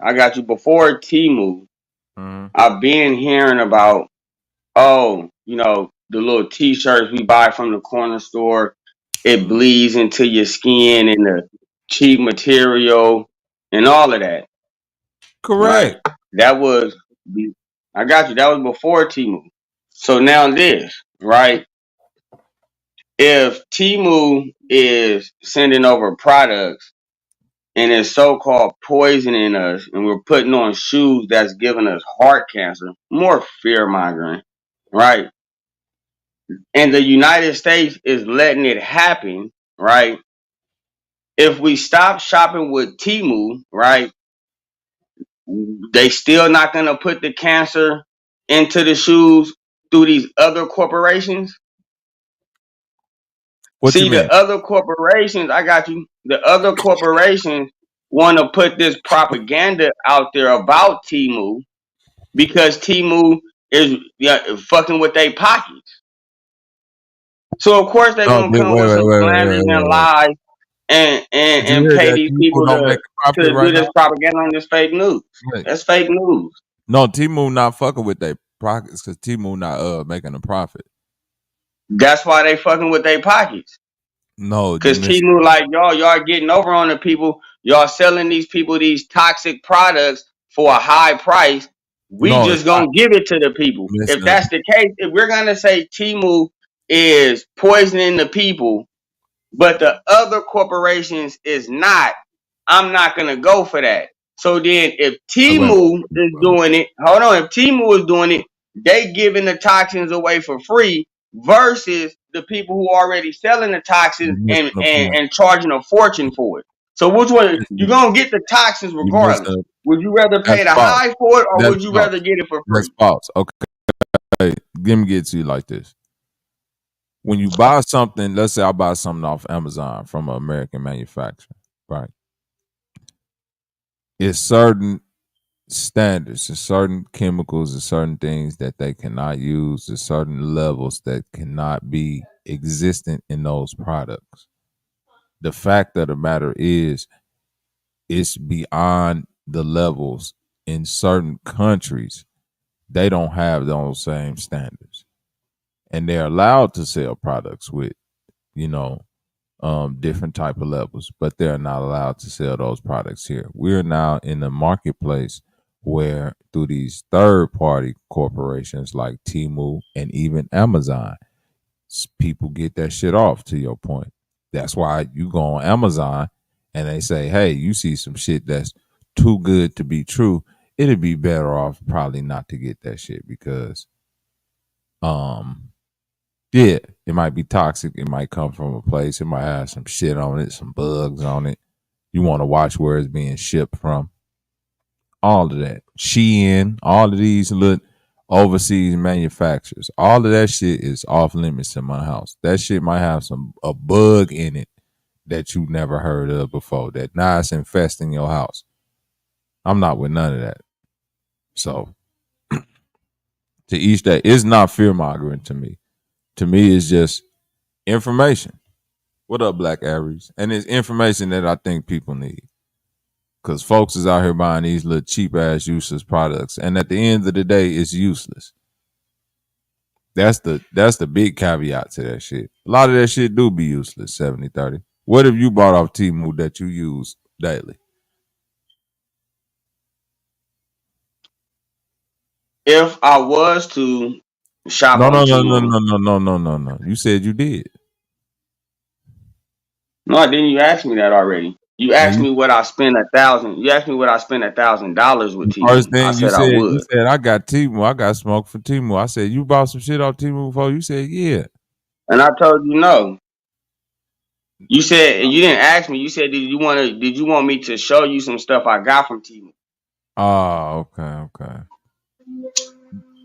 Temu, I've been hearing about, the little t-shirts we buy from the corner store, it bleeds into your skin and the cheap material and all of that. Correct. Right? That was before Temu. So now this, right? If Temu is sending over products and it's so-called poisoning us, and we're putting on shoes that's giving us heart cancer, more fear-mongering, right? And the United States is letting it happen, right? If we stop shopping with Temu, right, they still not going to put the cancer into the shoes through these other corporations. The other corporations, I got you. The other corporations want to put this propaganda out there about Temu because Temu is fucking with their pockets. So of course they're gonna come with some slanders and lies and pay these people to do this propaganda on this fake news. That's fake news. No, Temu not fucking with their pockets because Temu not making a profit. That's why they fucking with their pockets. No, because Temu like y'all getting over on the people. Y'all selling these people these toxic products for a high price. We No, just gonna give it to the people. If that's the case, if we're gonna say Temu is poisoning the people, but the other corporations is not, I'm not gonna go for that. So then if Temu is doing it, hold on, if Temu is doing it, they giving the toxins away for free versus the people who are already selling the toxins and charging a fortune for it. So which one you're gonna get the toxins regardless? Would you rather pay the high for it or would you rather get it for free? That's false. Okay. Hey, let me get to you like this. When you buy something, let's say I buy something off Amazon from an American manufacturer, right? It's certain standards, there's certain chemicals, there's certain things that they cannot use, there's certain levels that cannot be existent in those products. The fact of the matter is, it's beyond the levels in certain countries. They don't have those same standards. And they're allowed to sell products with, different type of levels, but they're not allowed to sell those products here. We're now in the marketplace where through these third-party corporations like Temu and even Amazon, people get that shit off, to your point. That's why you go on Amazon and they say, hey, you see some shit that's too good to be true, it'd be better off probably not to get that shit because yeah, it might be toxic. It might come from a place. It might have some shit on it, some bugs on it. You want to watch where it's being shipped from. All of that. Shein, all of these little overseas manufacturers. All of that shit is off limits in my house. That shit might have a bug in it that you never heard of before. That now it's infesting your house. I'm not with none of that. So to each day, it's not fear-mongering to me. To me, it's just information. What up, Black Aries? And it's information that I think people need. Because folks is out here buying these little cheap-ass useless products. And at the end of the day, it's useless. That's the big caveat to that shit. A lot of that shit do be useless, 70-30. What have you bought off Temu that you use daily? If I was to shop on Temu. No. You said you did. No, didn't you ask me that already? You asked me what I spent $1,000. You asked me what I spent $1,000 with Temu. First thing I said I would. You said I got Temu. I got smoke for Temu. I said you bought some shit off Temu before. You said yeah. And I told you no. You said you didn't ask me. You said did you want me to show you some stuff I got from Temu? Oh, okay.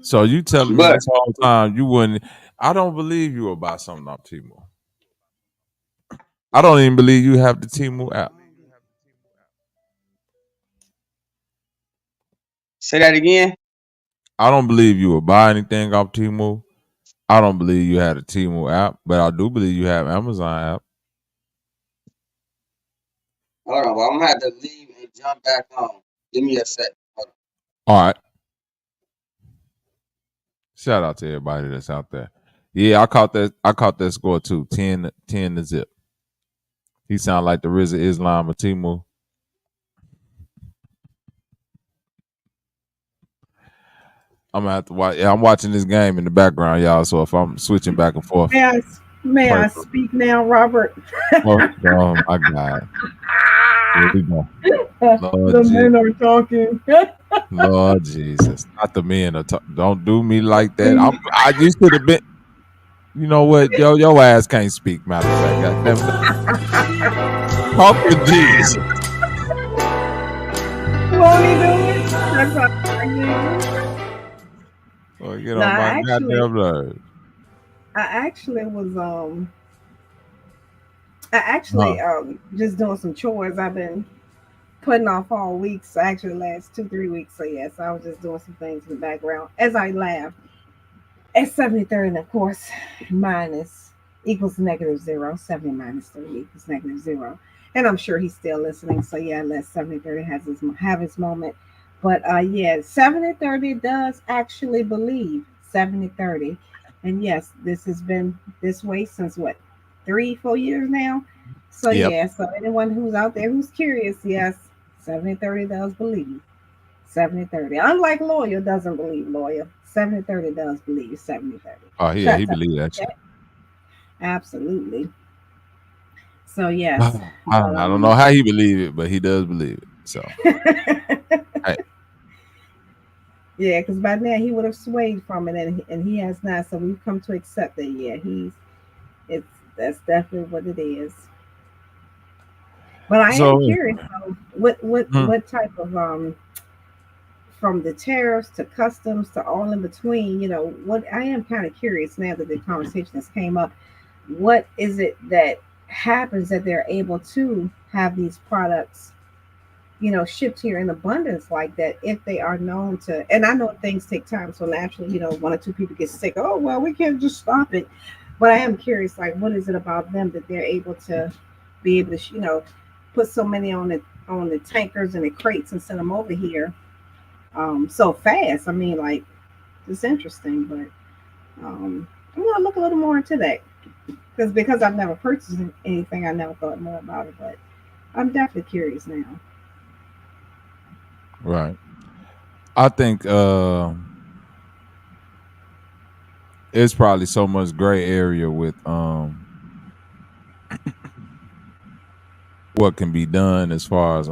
So you telling me this whole time you wouldn't? I don't believe you would buy something off Temu. I don't even believe you have the Temu app. Say that again. I don't believe you would buy anything off Temu. I don't believe you had a Temu app, but I do believe you have Amazon app. Hold on, but I'm gonna have to leave and jump back on. Give me a sec. All right. Shout out to everybody that's out there. Yeah, I caught that score too. 10 to zip. He sound like the Rizza Islam of Temu. I'm gonna have to watch. Yeah, I'm watching this game in the background, y'all. So if I'm switching back and forth, may I speak now, Robert? Oh my God! Here we go. The men are talking. Lord Jesus, not the men are talking. Don't do me like that. I used to have been. You know what? Your ass can't speak. Matter of fact, talk to Jesus. Won't he do it? That's what I do. Oh, get on my goddamn nerves. I actually was just doing some chores. I've been putting off all week, so actually the last 2-3 weeks. So yes, I was just doing some things in the background as I laughed. At 70-30, and of course, minus equals -0. 70 minus 30 equals -0. And I'm sure he's still listening. So yeah, let 70-30 have his moment. But yeah, 70/30 does actually believe 70/30. And yes, this has been this way since what, 3-4 years now. So Yep. yeah, so anyone who's out there who's curious, yes, 70/30 does believe 70/30. Unlike loyal doesn't believe loyal. 70/30 does believe 70/30. Oh yeah, he believed that shit. Absolutely. So yes. I don't know how he believed it, but he does believe it. So hey. Yeah, because by now he would have swayed from it, and he has not. So we've come to accept that. Yeah, that's definitely what it is. But I am curious, though, what type of from the tariffs to customs to all in between, what I am kind of curious now that the conversation has came up. What is it that happens that they're able to have these products, shipped here in abundance like that, if they are known to? And I know things take time, so naturally, 1 or 2 people get sick. Oh well, we can't just stop it. But I am curious, like, what is it about them that they're able to be able to, put so many on the tankers and the crates and send them over here so fast? I mean, like, it's interesting, but I'm gonna look a little more into that because I've never purchased anything. I never thought more about it, but I'm definitely curious now. Right. I think it's probably so much gray area with what can be done as far as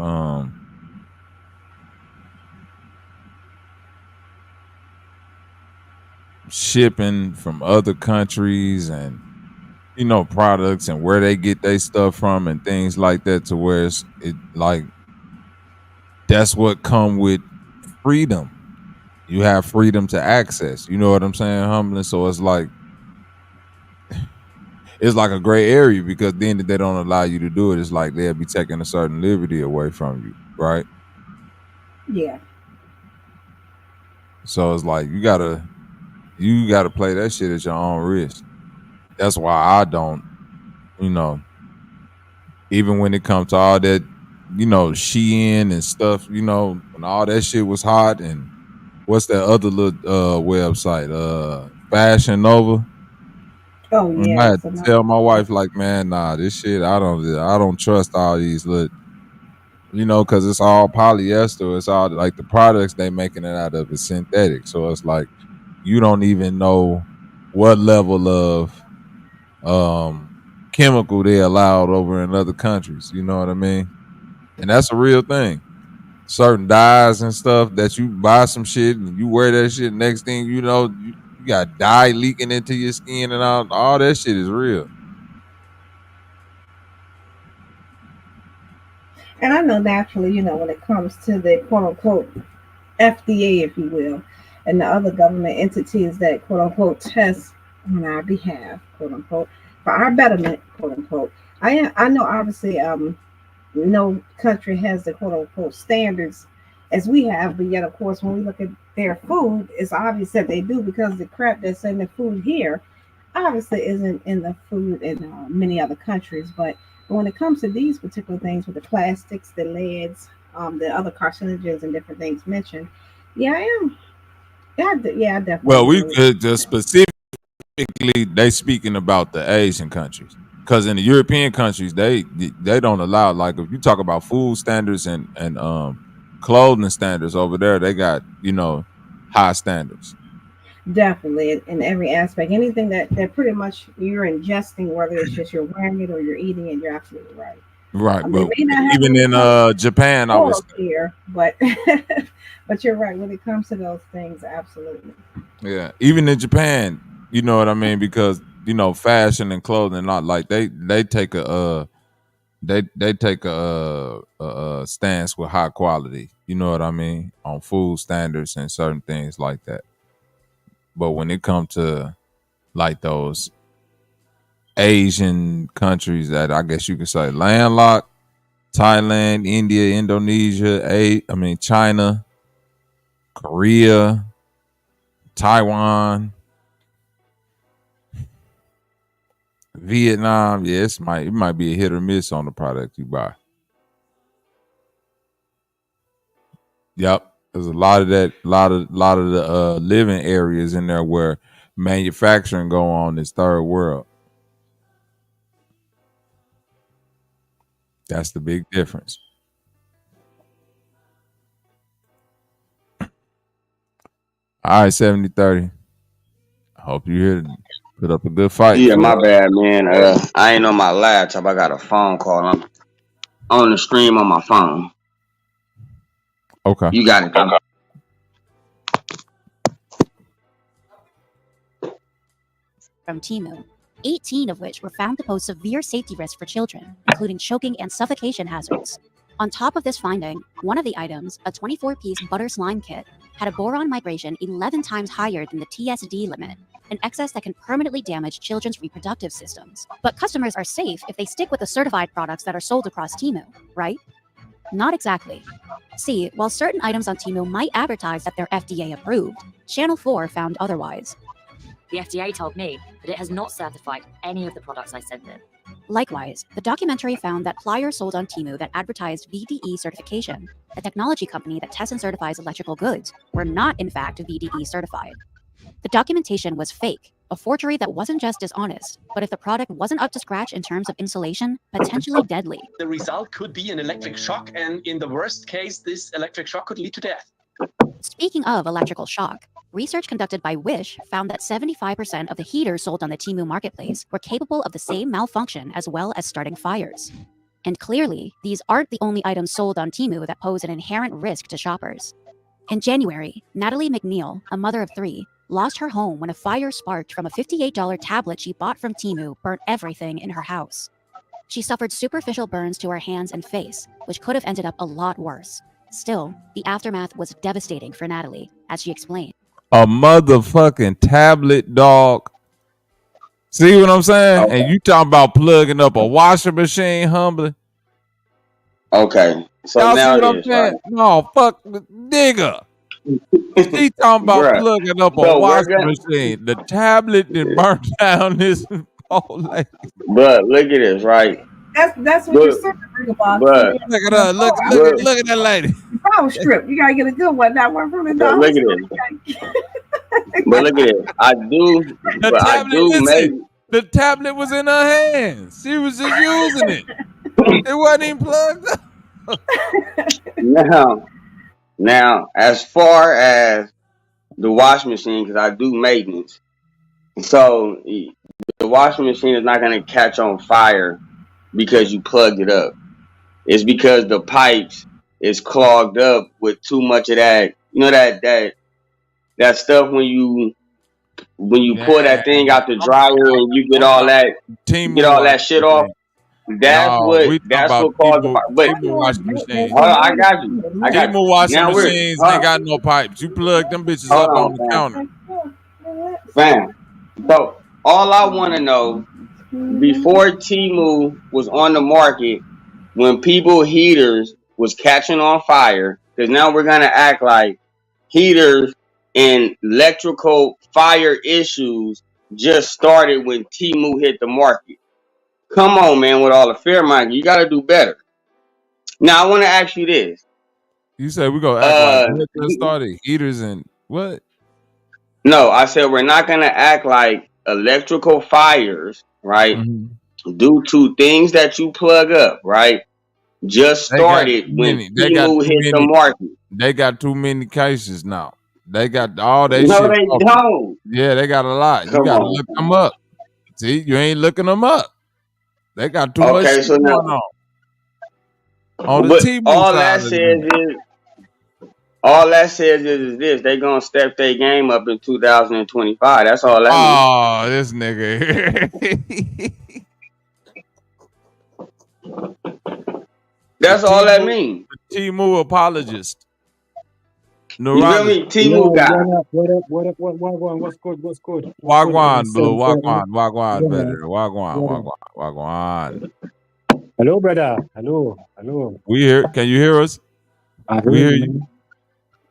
shipping from other countries and products and where they get their stuff from and things like that, to where it like that's what come with freedom. You have freedom to access. You know what I'm saying, Humbling? So it's like a gray area, because then if they don't allow you to do it, it's like they'll be taking a certain liberty away from you, right? Yeah. So it's like you gotta play that shit at your own risk. That's why I don't, even when it comes to all that, Shein and stuff, when all that shit was hot, and what's that other little website, Fashion Nova? Oh yeah. I had to tell my wife, like, man, nah, this shit, I don't trust all these little, because it's all polyester. It's all like the products they making it out of is synthetic. So it's like you don't even know what level of chemical they allowed over in other countries. You know what I mean? And that's a real thing. Certain dyes and stuff that you buy some shit and you wear that shit, next thing you know, you got dye leaking into your skin, and all that shit is real. And I know naturally, when it comes to the quote unquote FDA, if you will, and the other government entities that quote unquote test on our behalf, quote unquote, for our betterment, quote unquote. I know obviously no country has the quote unquote standards as we have, but yet of course when we look at their food, it's obvious that they do, because the crap that's in the food here obviously isn't in the food in many other countries. But when it comes to these particular things with the plastics, the leads, the other carcinogens and different things mentioned, yeah, I am. Yeah, I definitely. Well, we could just specifically, they speaking about the Asian countries, because in the European countries they don't allow, like, if you talk about food standards and clothing standards over there, they got high standards. Definitely, in every aspect, anything that pretty much you're ingesting, whether it's just you're wearing it or you're eating it, you're absolutely right. Right, but even in Japan, I was here, but but you're right when it comes to those things, absolutely. Yeah, even in Japan, you know what I mean, because fashion and clothing, not like they take a stance with high quality. You know what I mean, on food standards and certain things like that. But when it comes to like those Asian countries that I guess you could say landlocked, Thailand, India, Indonesia, China, Korea, Taiwan, Vietnam, it might be a hit or miss on the product you buy. Yep. There's a lot of that, lot of the living areas in there where manufacturing go on is third world. That's the big difference. All right, 70-30. I hope you here to put up a good fight. Yeah, my bad, man. I ain't on my laptop. I got a phone call. I'm on the stream on my phone. Okay. You got it, though. From Temu, 18 of which were found to pose severe safety risks for children, including choking and suffocation hazards. On top of this finding, one of the items, a 24-piece butter slime kit, had a boron migration 11 times higher than the TSD limit, an excess that can permanently damage children's reproductive systems. But customers are safe if they stick with the certified products that are sold across Temu, right? Not exactly. See, while certain items on Temu might advertise that they're FDA approved, Channel 4 found otherwise. The FDA told me that it has not certified any of the products I sent in. Likewise, the documentary found that pliers sold on Temu that advertised VDE certification, a technology company that tests and certifies electrical goods, were not in fact VDE certified. The documentation was fake, a forgery that wasn't just dishonest, but if the product wasn't up to scratch in terms of insulation, potentially deadly. The result could be an electric shock, and in the worst case, this electric shock could lead to death. Speaking of electrical shock, research conducted by Wish found that 75% of the heaters sold on the Temu marketplace were capable of the same malfunction as well as starting fires. And clearly, these aren't the only items sold on Temu that pose an inherent risk to shoppers. In January, Natalie McNeil, a mother of 3, lost her home when a fire sparked from a $58 tablet she bought from Temu burnt everything in her house. She suffered superficial burns to her hands and face, which could have ended up a lot worse. Still, the aftermath was devastating for Natalie, as she explained. A motherfucking tablet, dog. See what I'm saying? Okay. And you talking about plugging up a washing machine, humbly? Okay. So Y'all now see what it I'm is, saying? right? No, fuck the nigga. He talking about Bruh. plugging up a So we're washing gonna, machine. The tablet that burnt down his whole leg. but look at this, right? That's what But, you're saying about. but, Look at her. Look at that lady. Power strip. You gotta get a good one. That one from the but dollar look at store. this. But look at it. I do, The but I tablet, do make. listen, the tablet was in her hands. She was just using it. It wasn't even plugged up. Now, as far as the washing machine, because I do maintenance, so the washing machine is not going to catch on fire because you plugged it up. It's because the pipes is clogged up with too much of that. You know that stuff when you pull that thing out the dryer and you get all that shit off. That's what caused the fire. But Temu washing machines. hold on, I got you. Temu washing Now machines ain't got no pipes. You plug them bitches up on the counter. Fam. So all I want to know, before Temu was on the market, when people heaters was catching on fire, because now we're gonna act like heaters and electrical fire issues just started when Temu hit the market. Come on, man, with all the fear mind, you gotta do better. Now I want to ask you this. You said we're gonna act like what started heaters and what? No, I said we're not gonna act like electrical fires, right? Mm-hmm. Due to things that you plug up, right? Just started when Temu hit the market. They got too many cases now. They got all that shit. No, they don't. Yeah, they got a lot. You gotta look them up. See, you ain't looking them up. They got too much shit going on. On the Temu all side that says is this: they gonna step their game up in 2025. That's all that this means. nigga. That's all that means. The Temu apologist. You feel me? Temu guy. What's good? Wagwan, Blue. Wagwan, better. Wagwan. Hello, brother. Hello. We hear. Can you hear us? We hear you.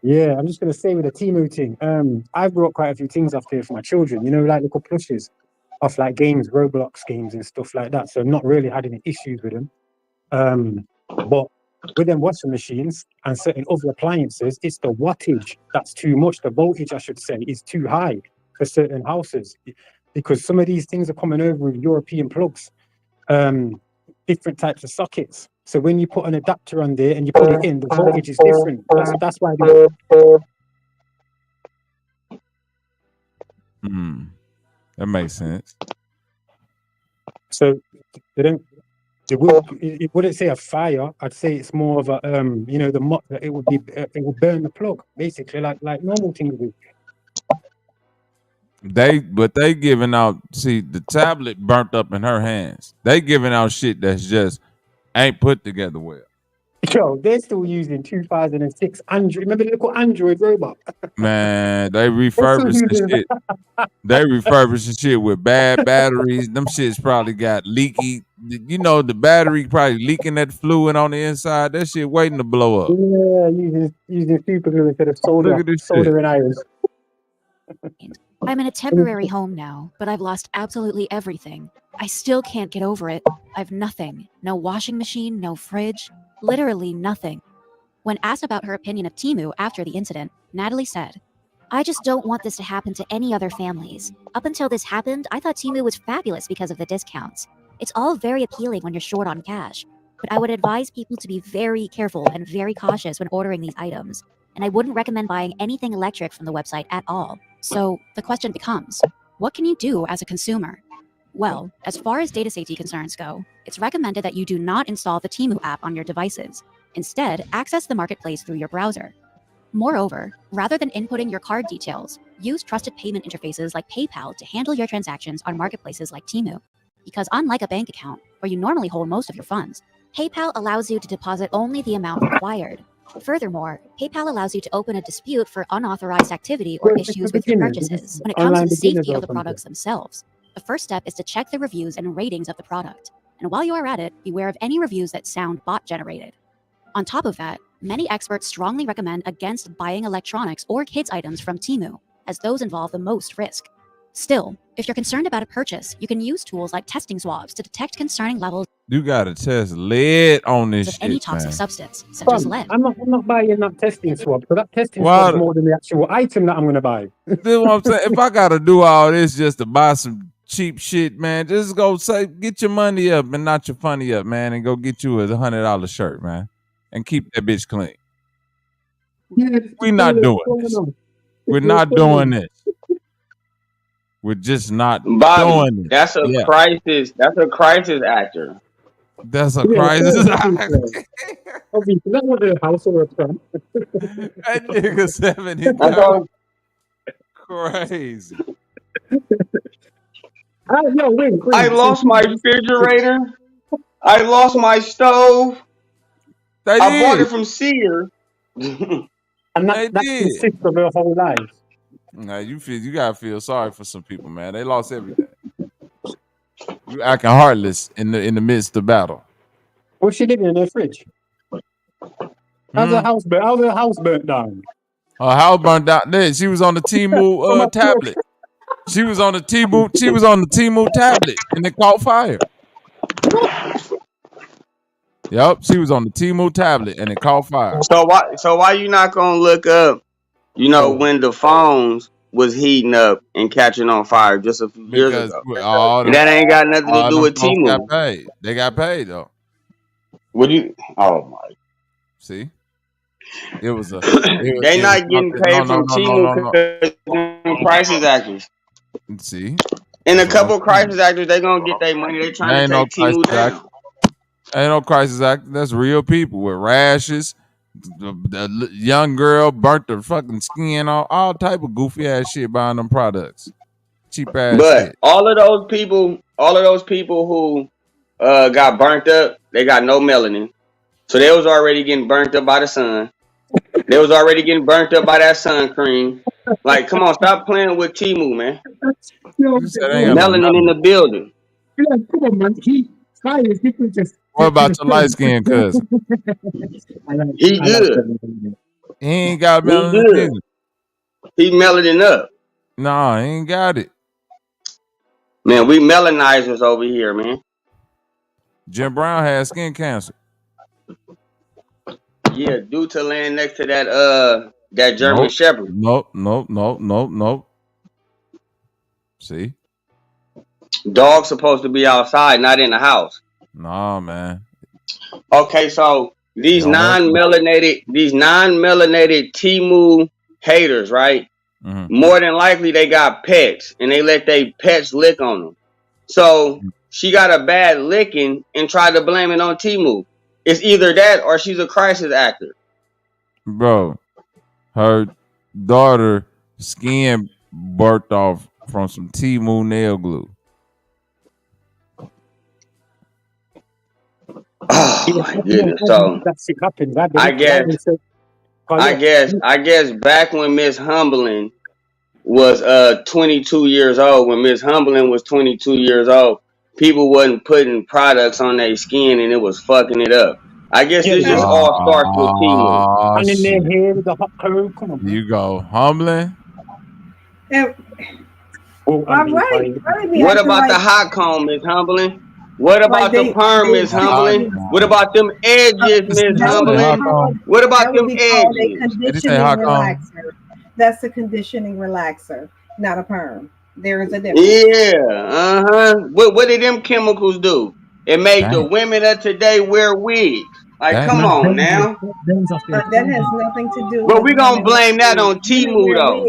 Yeah, I'm just gonna say with the Temu thing. I've brought quite a few things off here for my children. You know, like little plushes off like games, Roblox games and stuff like that. So I've not really had any issues with them. But with them washing machines and certain other appliances, it's the wattage that's too much. The voltage, I should say, is too high for certain houses because some of these things are coming over with European plugs, different types of sockets. So when you put an adapter on there and you put it in, the voltage is different. That's why. That makes sense. So they don't. It wouldn't say a fire. I'd say it's more of a it would burn the plug basically, like normal things do. They giving out. See, the tablet burnt up in her hands. They giving out shit that's just ain't put together well. Yo, they're still using 2006 Android. Remember the little Android robot? Man, they refurbishing shit. They refurbishing shit with bad batteries. Them shits probably got leaky. You know, the battery probably leaking that fluid on the inside. That shit waiting to blow up. Yeah, using super glue instead of solder and iron. I'm in a temporary home now, but I've lost absolutely everything. I still can't get over it. I've nothing. No washing machine, no fridge, literally nothing. When asked about her opinion of Temu after the incident, Natalie said, "I just don't want this to happen to any other families. Up until this happened, I thought Temu was fabulous because of the discounts. It's all very appealing when you're short on cash, but I would advise people to be very careful and very cautious when ordering these items, and I wouldn't recommend buying anything electric from the website at all." So the question becomes, what can you do as a consumer? Well, as far as data safety concerns go, it's recommended that you do not install the Temu app on your devices. Instead, access the marketplace through your browser. Moreover, rather than inputting your card details, use trusted payment interfaces like PayPal to handle your transactions on marketplaces like Temu. Because unlike a bank account, where you normally hold most of your funds, PayPal allows you to deposit only the amount required. Furthermore, PayPal allows you to open a dispute for unauthorized activity or issues with your purchases. When it comes to the safety of the products themselves, the first step is to check the reviews and ratings of the product. And while you are at it, beware of any reviews that sound bot-generated. On top of that, many experts strongly recommend against buying electronics or kids items from Temu, as those involve the most risk. Still, if you're concerned about a purchase, you can use tools like testing swabs to detect concerning levels You gotta test lead on this of shit, any toxic man. substance, such as lead. I'm not buying that testing swab. So that testing swab is more than the actual item that I'm going to buy. This is what I'm saying. If I gotta do all this just to buy some cheap shit, man, just go say get your money up and not your funny up, man, and go get you a $100 shirt, man, and keep that bitch clean. Yeah, We're not doing this. We're not doing this. We're just not doing it. That's a crisis. That's a crisis actor. That's a crisis actor. Obviously, that's what the household from. That nigga 70. Crazy. I lost my refrigerator. I lost my stove. I bought it from Sears. And that consists of her whole life. Nah, you gotta feel sorry for some people, man. They lost everything. You acting heartless in the midst of battle. What's she living in her fridge? How's her house burnt? How's her house burnt down? Her house burned down. There, she was on the Temu tablet. She was on the Temu tablet, and it caught fire. Yep, she was on the Temu tablet, and it caught fire. So why you not gonna look up? You know, when the phones was heating up and catching on fire just a few years ago. And that ain't got nothing to do with Temu. They got paid though. Oh my. See? They not getting paid from Temu because they're crisis actors. See? In a couple of crisis actors, they gonna get their money. They trying to take Temu down. Ain't no crisis actor. That's real people with rashes. The young girl burnt her fucking skin off. All type of goofy ass shit buying them products. Cheap ass but shit. all of those people who got burnt up, they got no melanin. So they was already getting burnt up by the sun. They was already getting burnt up by that sun cream. Like, come on, stop playing with Temu, man. Melanin in the building. Come on, man. Fire is different. What about your light skinned cousin? He good. He ain't got melanin. He melanin up. Nah, he ain't got it. Man, we melanizers over here, man. Jim Brown had skin cancer. Yeah, due to land next to that German Shepherd. Nope. See? Dog's supposed to be outside, not in the house. Nah, man. Okay, so these non-melanated Temu haters, right? More than likely they got pets and they let their pets lick on them. So she got a bad licking and tried to blame it on Temu. It's either that or she's a crisis actor. Bro, her daughter skin burnt off from some Temu nail glue. Oh my goodness! So I guess back when Miss Humbling was 22 years old, when Miss Humbling was 22 years old, people wasn't putting products on their skin and it was fucking it up. I guess this just all starts with Temu. And in their hair with the hot curl, come on. You go Humbling. What about the hot comb, Miss Humbling? What about the perm, Miss Humbling? What about them edges, Miss Humbling? What about them edges? Conditioning relaxer. That's a conditioning relaxer, not a perm. There is a difference. Yeah, What did them chemicals do? It made the women of today wear wigs. Like, come on now. That has nothing to do. But we gonna blame that on Temu though.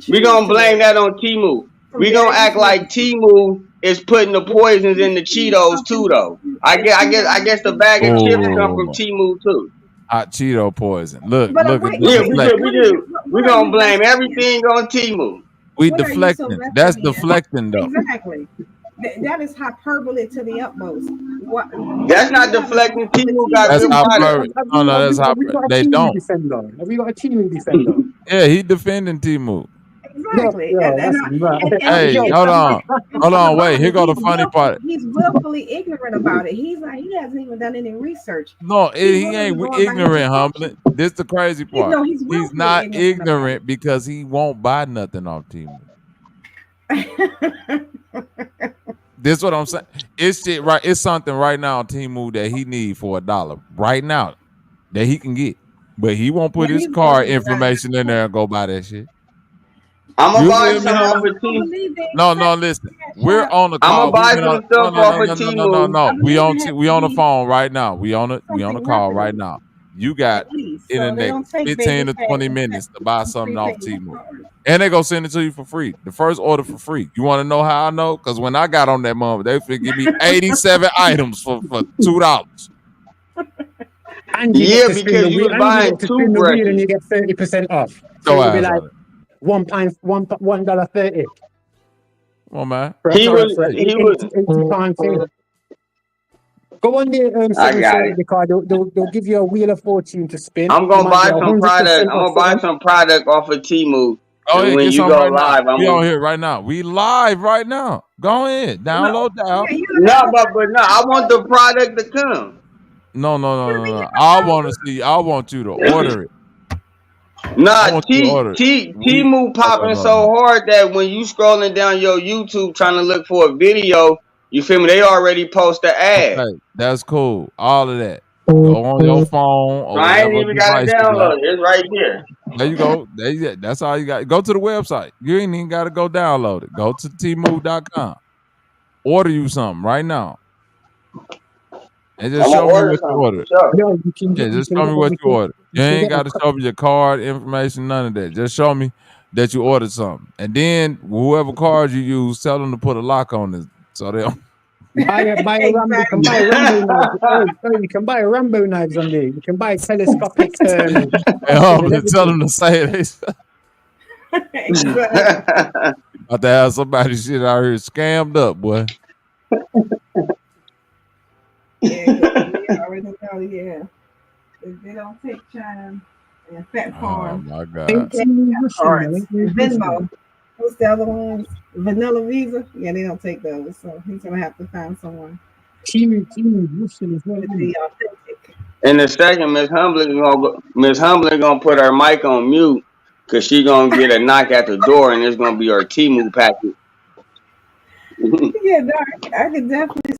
We gonna blame that on Temu. We gonna act like Temu is putting the poisons in the Cheetos too, though. I guess the bag of chips come from Temu too. Hot Cheeto poison. Look But at wait, this. We do. We gonna blame everything on Temu. We What are you so deflecting. That's referencing? deflecting though. Exactly. That is hyperbole to the utmost. What? That's not deflecting. Temu got That's good how. products. No, that's how. They don't. Have we got a team defender? Yeah, he defending Temu. Exactly. Hey, hold on, wait. Here go the funny part. He's willfully ignorant about it. He hasn't even done any research. No, he ain't ignorant, Humbling. This the crazy part. No, he's not ignorant because he won't buy nothing off Temu. This what I'm saying. It's shit right. It's something right now on Temu that he need for $1 right now that he can get, but he won't put his card information in there and go buy that shit. I'm gonna buy some off of Temu. No, listen. We're on the call. I'm gonna buy some stuff off of Temu. No. We on the phone right now. We on the call right now. You got in the next 15 to 20 minutes to buy something off Temu. And they gonna send it to you for free. The first order for free. You want to know how I know? Because when I got on that moment, they finna give me 87 items for $2. Yeah, because you was buying toothbrushes and you get 30% off. So it'll be like $1.30. Come on, man. He was. Go on there, because they'll give you a wheel of fortune to spin. I'm gonna buy some product. I'm gonna buy some product off of Temu. Oh, yeah, when you go right live, we on here right now. We live right now. Go ahead, download that. No, but no, I want the product to come. No. I want you to order it. Nah, Temu popping so hard that when you scrolling down your YouTube trying to look for a video, you feel me? They already post the ad. Okay, that's cool. All of that. Go on your phone. Or I ain't even got to download it. It's right here. There you go. That's all you got. Go to the website. You ain't even got to go download it. Go to temu.com. Order you something right now. And just show me what you ordered. Just show me what you ordered. You ain't got to show me your card information, none of that. Just show me that you ordered something. And then whoever card you use, tell them to put a lock on it so they don't. Buy a Rambo knives. You can buy Rambo knives on there. You can buy telescopic. Tell them to say it. About to have somebody shit out here scammed up, boy. I already know, yeah. If they don't take China and Fat Farm. Oh my God. Venmo. What's the other ones? Vanilla Visa? Yeah, they don't take those. So he's gonna have to find someone. Team is not authentic. In a second, Miss Humbling gonna put her mic on mute because she gonna get a knock at the door and it's gonna be her Temu packet. Yeah, I could definitely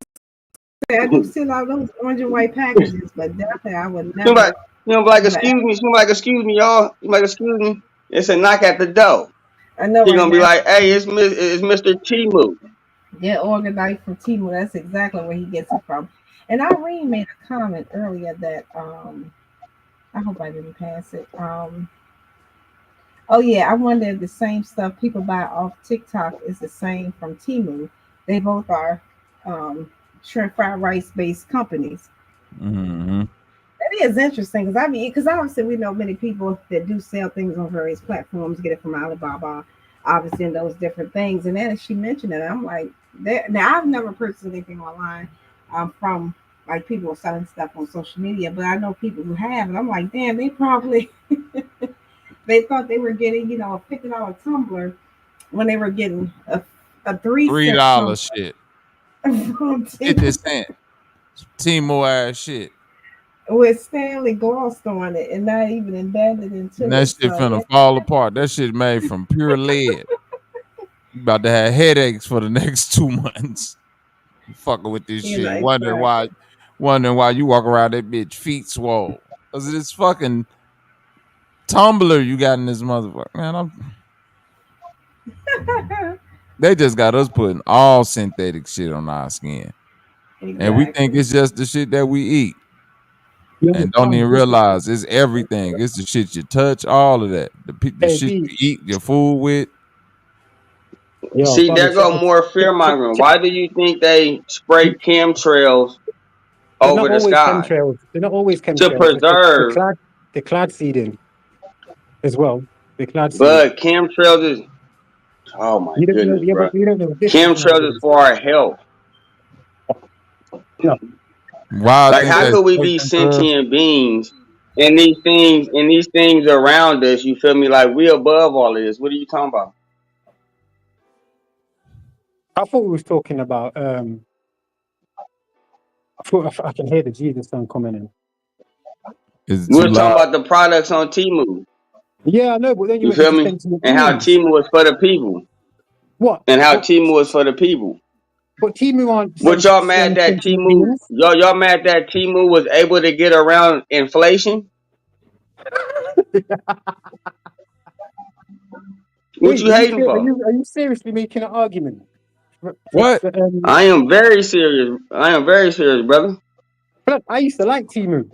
say I do still all those orange and white packages, but definitely I would never You know, like, excuse me. She like, excuse me, y'all. You like, excuse me. It's a knock at the door. I know, He right gonna be now. like, hey, it's Mr. Temu. Yeah, organized from Temu. That's exactly where he gets it from. And Irene made a comment earlier that I hope I didn't pass it. Oh yeah, I wonder if the same stuff people buy off TikTok is the same from Temu. They both are shrimp fried rice based companies. Mm-hmm. That is interesting because obviously we know many people that do sell things on various platforms, get it from Alibaba, obviously, and those different things. And then as she mentioned it, I'm like, now I've never purchased anything online from like people selling stuff on social media, but I know people who have, and I'm like, damn, they probably they thought they were getting, you know, a $50 tumbler when they were getting a $3 shit. 50 cent. Temu ass shit. With Stanley glossed on it and not even embedded into And that it. shit finna fall apart. That shit made from pure lead. You about to have headaches for the next 2 months. You fucking with this shit. Like, Wondering why you walk around that bitch feet swole. Cause of this fucking tumbler you got in this motherfucker. Man, they just got us putting all synthetic shit on our skin. Exactly. And we think it's just the shit that we eat. And don't even realize it's everything. It's the shit you touch, all of that. The shit you eat your food with. See, there go more fear mongering. Why do you think they spray chemtrails over the sky? They're not always chemtrails. To preserve. The clad seeding as well. The clad seeding. But chemtrails is, oh my goodness, bro. Chemtrails is for our health. No. Wow, like, how could we be sentient beings and these things around us? You feel me? Like, we above all of this. What are you talking about? I thought we was talking about. I thought I can hear the Jesus song coming in. We're talking about the products on Temu. Yeah, I know, but then you feel me? And how Temu is for the people. What? And how Temu is for the people. But Temu aren't. What y'all mad that Temu? Y'all mad that Temu was able to get around inflation? What you hating for? Are you seriously making an argument? What? I am very serious. Brother. But I used to like Temu.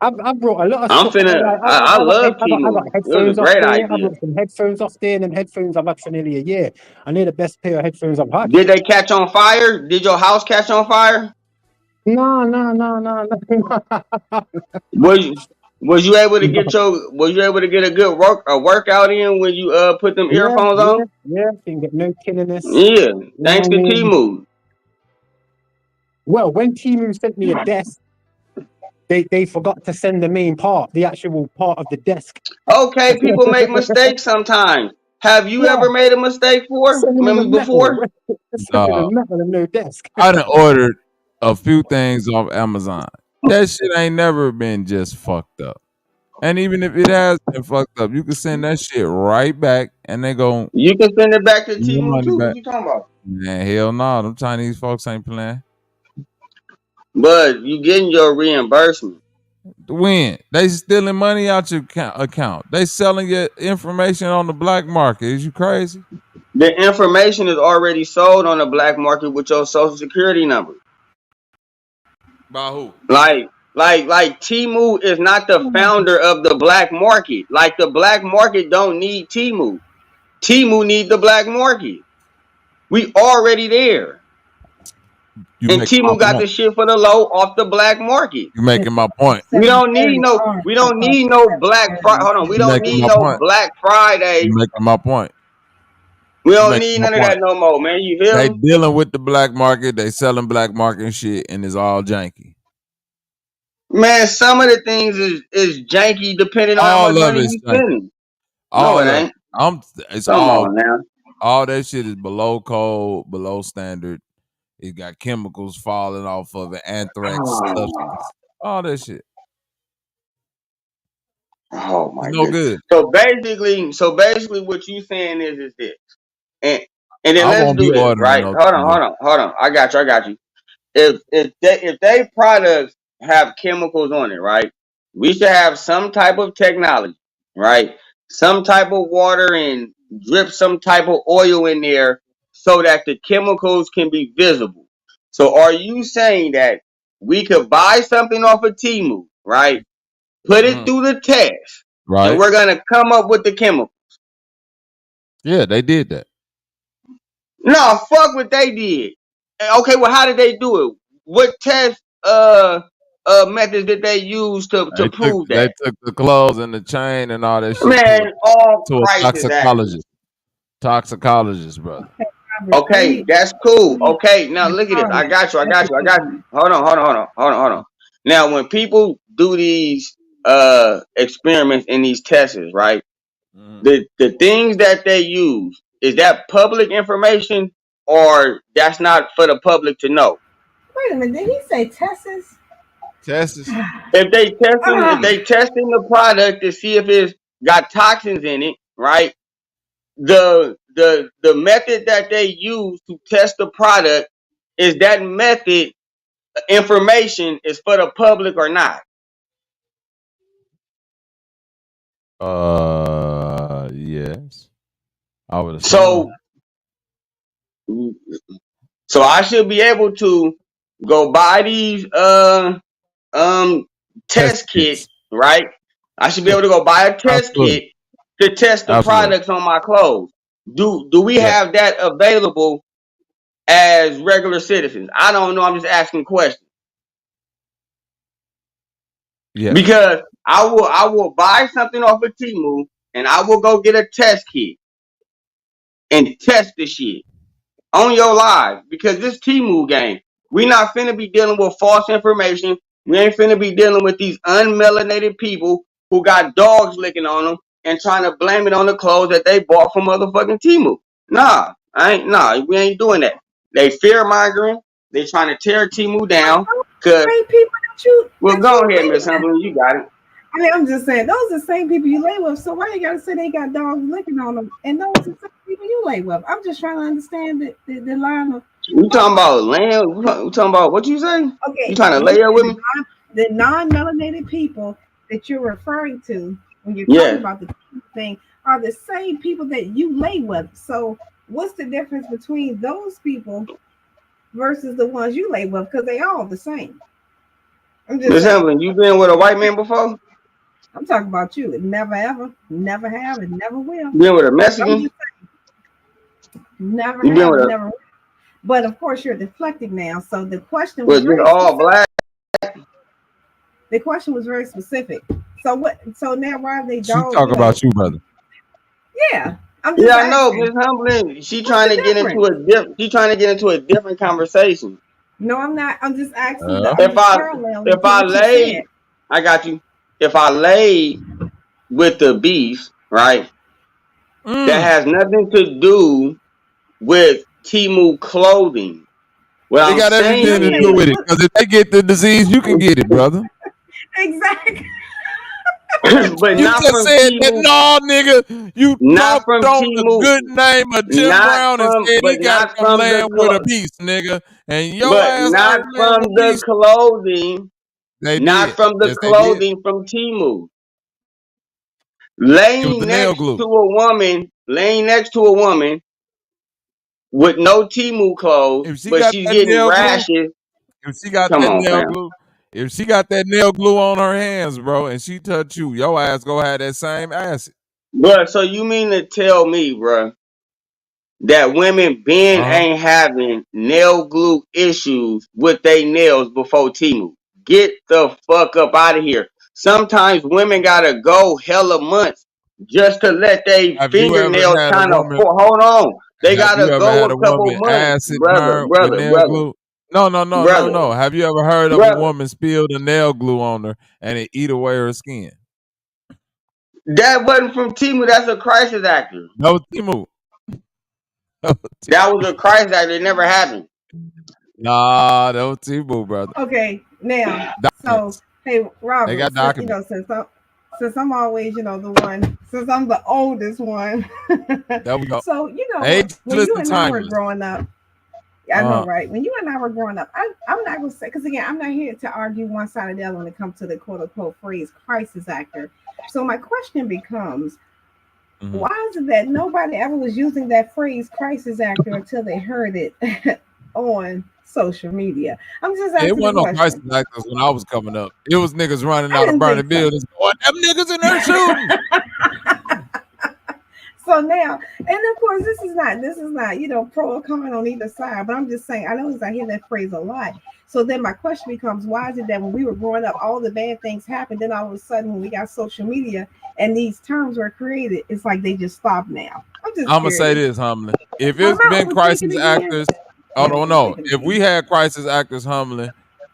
I brought a lot of stuff. I love Temu. I got headphones off there. I brought some headphones off there, and them headphones I've had for nearly a year. And they're the best pair of headphones I've had. Did they catch on fire? Did your house catch on fire? No. Was you able to get a good workout in when you put them earphones on? Yeah, can get no tinniness. Yeah, thanks to Temu. Well, when Temu sent me a desk, they forgot to send the main part, the actual part of the desk. Okay, people make mistakes sometimes. Have you ever made a mistake before? No desk. I done ordered a few things off Amazon. That shit ain't never been just fucked up. And even if it has been fucked up, you can send that shit right back, and they go. You can send it back to Temu too. What you talking about? Man, hell no, them Chinese folks ain't playing. But you getting your reimbursement. When? They stealing money out your account. They selling your information on the black market. Is you crazy? The information is already sold on the black market with your social security number. By who? Like Temu is not the founder of the black market. Like, the black market don't need Temu. Temu need the black market. We already there. And Temu got the shit for the low off the black market. You're making my point. We don't need no Black Friday. Hold on. We don't need no Black Friday. You're making my point. We don't need none of that no more, man. You feel me? They dealing with the black market. They selling black market shit, and it's all janky. Man, some of the things is janky depending on how much money you spending. All it ain't. All that shit is below code, below standard. It got chemicals falling off of it, anthrax substance, all that shit. Oh my no goodness. good. So basically, what you saying is this, and then let's do this, right? Hold on. I got you. If they products have chemicals on it, right? we should have some type of technology, right? Some type of water and drip some type of oil in there so that the chemicals can be visible. So are you saying that we could buy something off of Temu, right? Put it through the test, and Right. we're gonna come up with the chemical? Yeah, they did that. No, fuck what they did. Okay, well, how did they do it? What test methods did they use to prove They that? took the clothes and the chain and all that shit Man, all to a crisis actors. toxicologist, brother. Okay, that's cool. Okay, now look at this. I got you. Hold on. Now, when people do these experiments in these tests, right? The things that they use, is that public information or that's not for the public to know? Wait a minute, did he say Texas? Texas. If they testing the product to see if it's got toxins in it, right? The method that they use to test the product, is that method information is for the public or not? Yes. I would assume. So I should be able to go buy these test kits, right? I should be able to go buy a test kit to test the products on my clothes. Do we have that available as regular citizens? I don't know. I'm just asking questions. Yeah. Because I will buy something off of Temu and I will go get a test kit and test the shit on your live, because this Temu game, we not finna be dealing with false information. We ain't finna be dealing with these unmelanated people who got dogs licking on them and trying to blame it on the clothes that they bought from motherfucking Temu. Nah, we ain't doing that. They fear mongering. They trying to tear Temu down. Cause well, go ahead, Miss Humblin, you got it. I mean, I'm just saying, those are the same people you lay with. So why you gotta say they got dogs licking on them? And those are the same people you lay with. I'm just trying to understand the line of. We talking about land? We talking about what you say? Okay, you trying to lay up with me? The non-melanated people that you're referring to when you're talking about the thing are the same people that you lay with. So what's the difference between those people versus the ones you lay with? Because they all the same. Miss Hamlin, you been with a white man before? I'm talking about you. Never ever, never have, and never will. You been with a Mexican? Never you have, never will. But of course, you're deflecting now. So the question was all black. The question was very specific. So what? So now why are they? She talk about you, brother. Yeah, I'm just I know, Miss Humblin. She trying to get into a different conversation. No, I'm not. I'm just asking. If I laid, I got you. If I laid with the beef, right? That has nothing to do with Temu clothing. Well, they got everything to do with it. Because if they get the disease, you can get it, brother. Exactly. But you not just from said Temu. that, no, nigga. You not talked on the good name of Jim Brown and said he got from land with a piece, nigga. And your ass not from the clothing. Not from the clothing from Temu. Laying next to a woman with no Temu clothes, but she's getting rashes. If she got that nail glue, if she got that nail glue on her hands, bro, and she touch you, your ass go have that same acid. Bro, so you mean to tell me, bro, that women ain't having nail glue issues with their nails before Temu? Get the fuck up out of here. Sometimes women gotta go hella months just to let their fingernails kind of hold on. They gotta go a couple months, brother. No. Have you ever heard of a woman spill the nail glue on her and it eat away her skin? That wasn't from Temu. That's a crisis actor. That was Temu. That was a crisis actor. It never happened. Nah, that was Temu, brother. Okay, now, so hey, Robert, they got documents. Since I'm always, the one, since I'm the oldest one. There we go. So, when you and I were growing up, I know, right? When you and I were growing up, I'm not gonna say, because again, I'm not here to argue one side or the other when it comes to the quote unquote phrase crisis actor. So my question becomes, why is it that nobody ever was using that phrase crisis actor until they heard it on social media? I'm just asking It wasn't the no question. crisis actors when I was coming up. It was niggas running out of didn't burning think so. buildings going, them niggas in there shooting. So now, and of course, this is not, pro or con on either side, but I'm just saying, I notice I hear that phrase a lot. So then my question becomes, why is it that when we were growing up, all the bad things happened, then all of a sudden when we got social media and these terms were created, it's like they just stopped now? I'm gonna say this, Humbling. If it's been crisis actors, I don't know. If we had crisis actors, Humbling,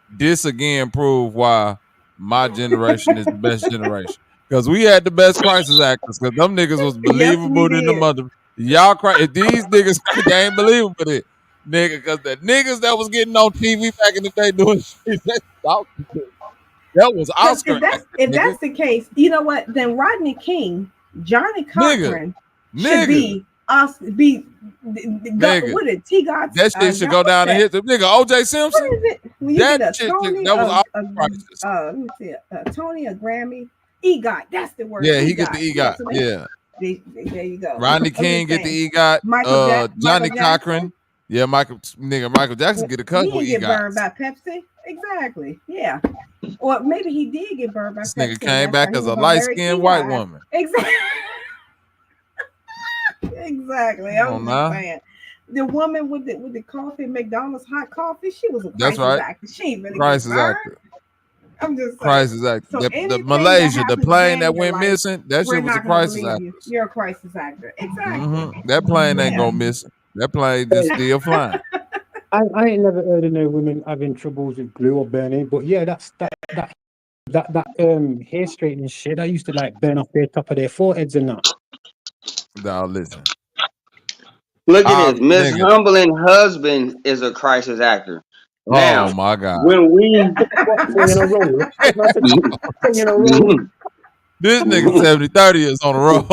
this again proved why my generation is the best generation. Because we had the best crisis actors. Because them niggas was believable in the mother. Y'all cry. If these niggas they ain't believable it, nigga. Because the niggas that was getting on TV back in the day doing shit, that was Oscar. If that's the case, you know what? Then Rodney King, Johnny Cochran should be us. What is T-God? That shit should go down and hit the nigga O.J. Simpson. What is it? When you That get a shit, Tony, that was let me see, a Tony, a Grammy, EGOT. That's the word. Yeah, he get the EGOT. Yeah. There you go. Rodney King get the EGOT. Johnny Cochran. Yeah, Michael Jackson get a cut He with didn't get EGOT. burned by Pepsi. Exactly. Yeah. Or maybe he did get burned by This Pepsi. nigga came back as a light-skinned white woman. Exactly. Exactly. I'm just saying. The woman with the coffee, McDonald's hot coffee, she was a crisis actor. She ain't really crisis burned. actor. I'm just saying. Crisis actor. So The Malaysia, the plane that went life, missing, that shit was a crisis actor. You're a crisis actor. Exactly. That plane ain't go missing. That plane just still flying. I ain't never heard of no women having troubles with glue or burning, but yeah, that hair straightening shit. I used to like burn off the top of their foreheads and that. Now listen. Look at this. Miss Humbling husband is a crisis actor. Now, oh my God. When we this nigga 70-30 is on the road.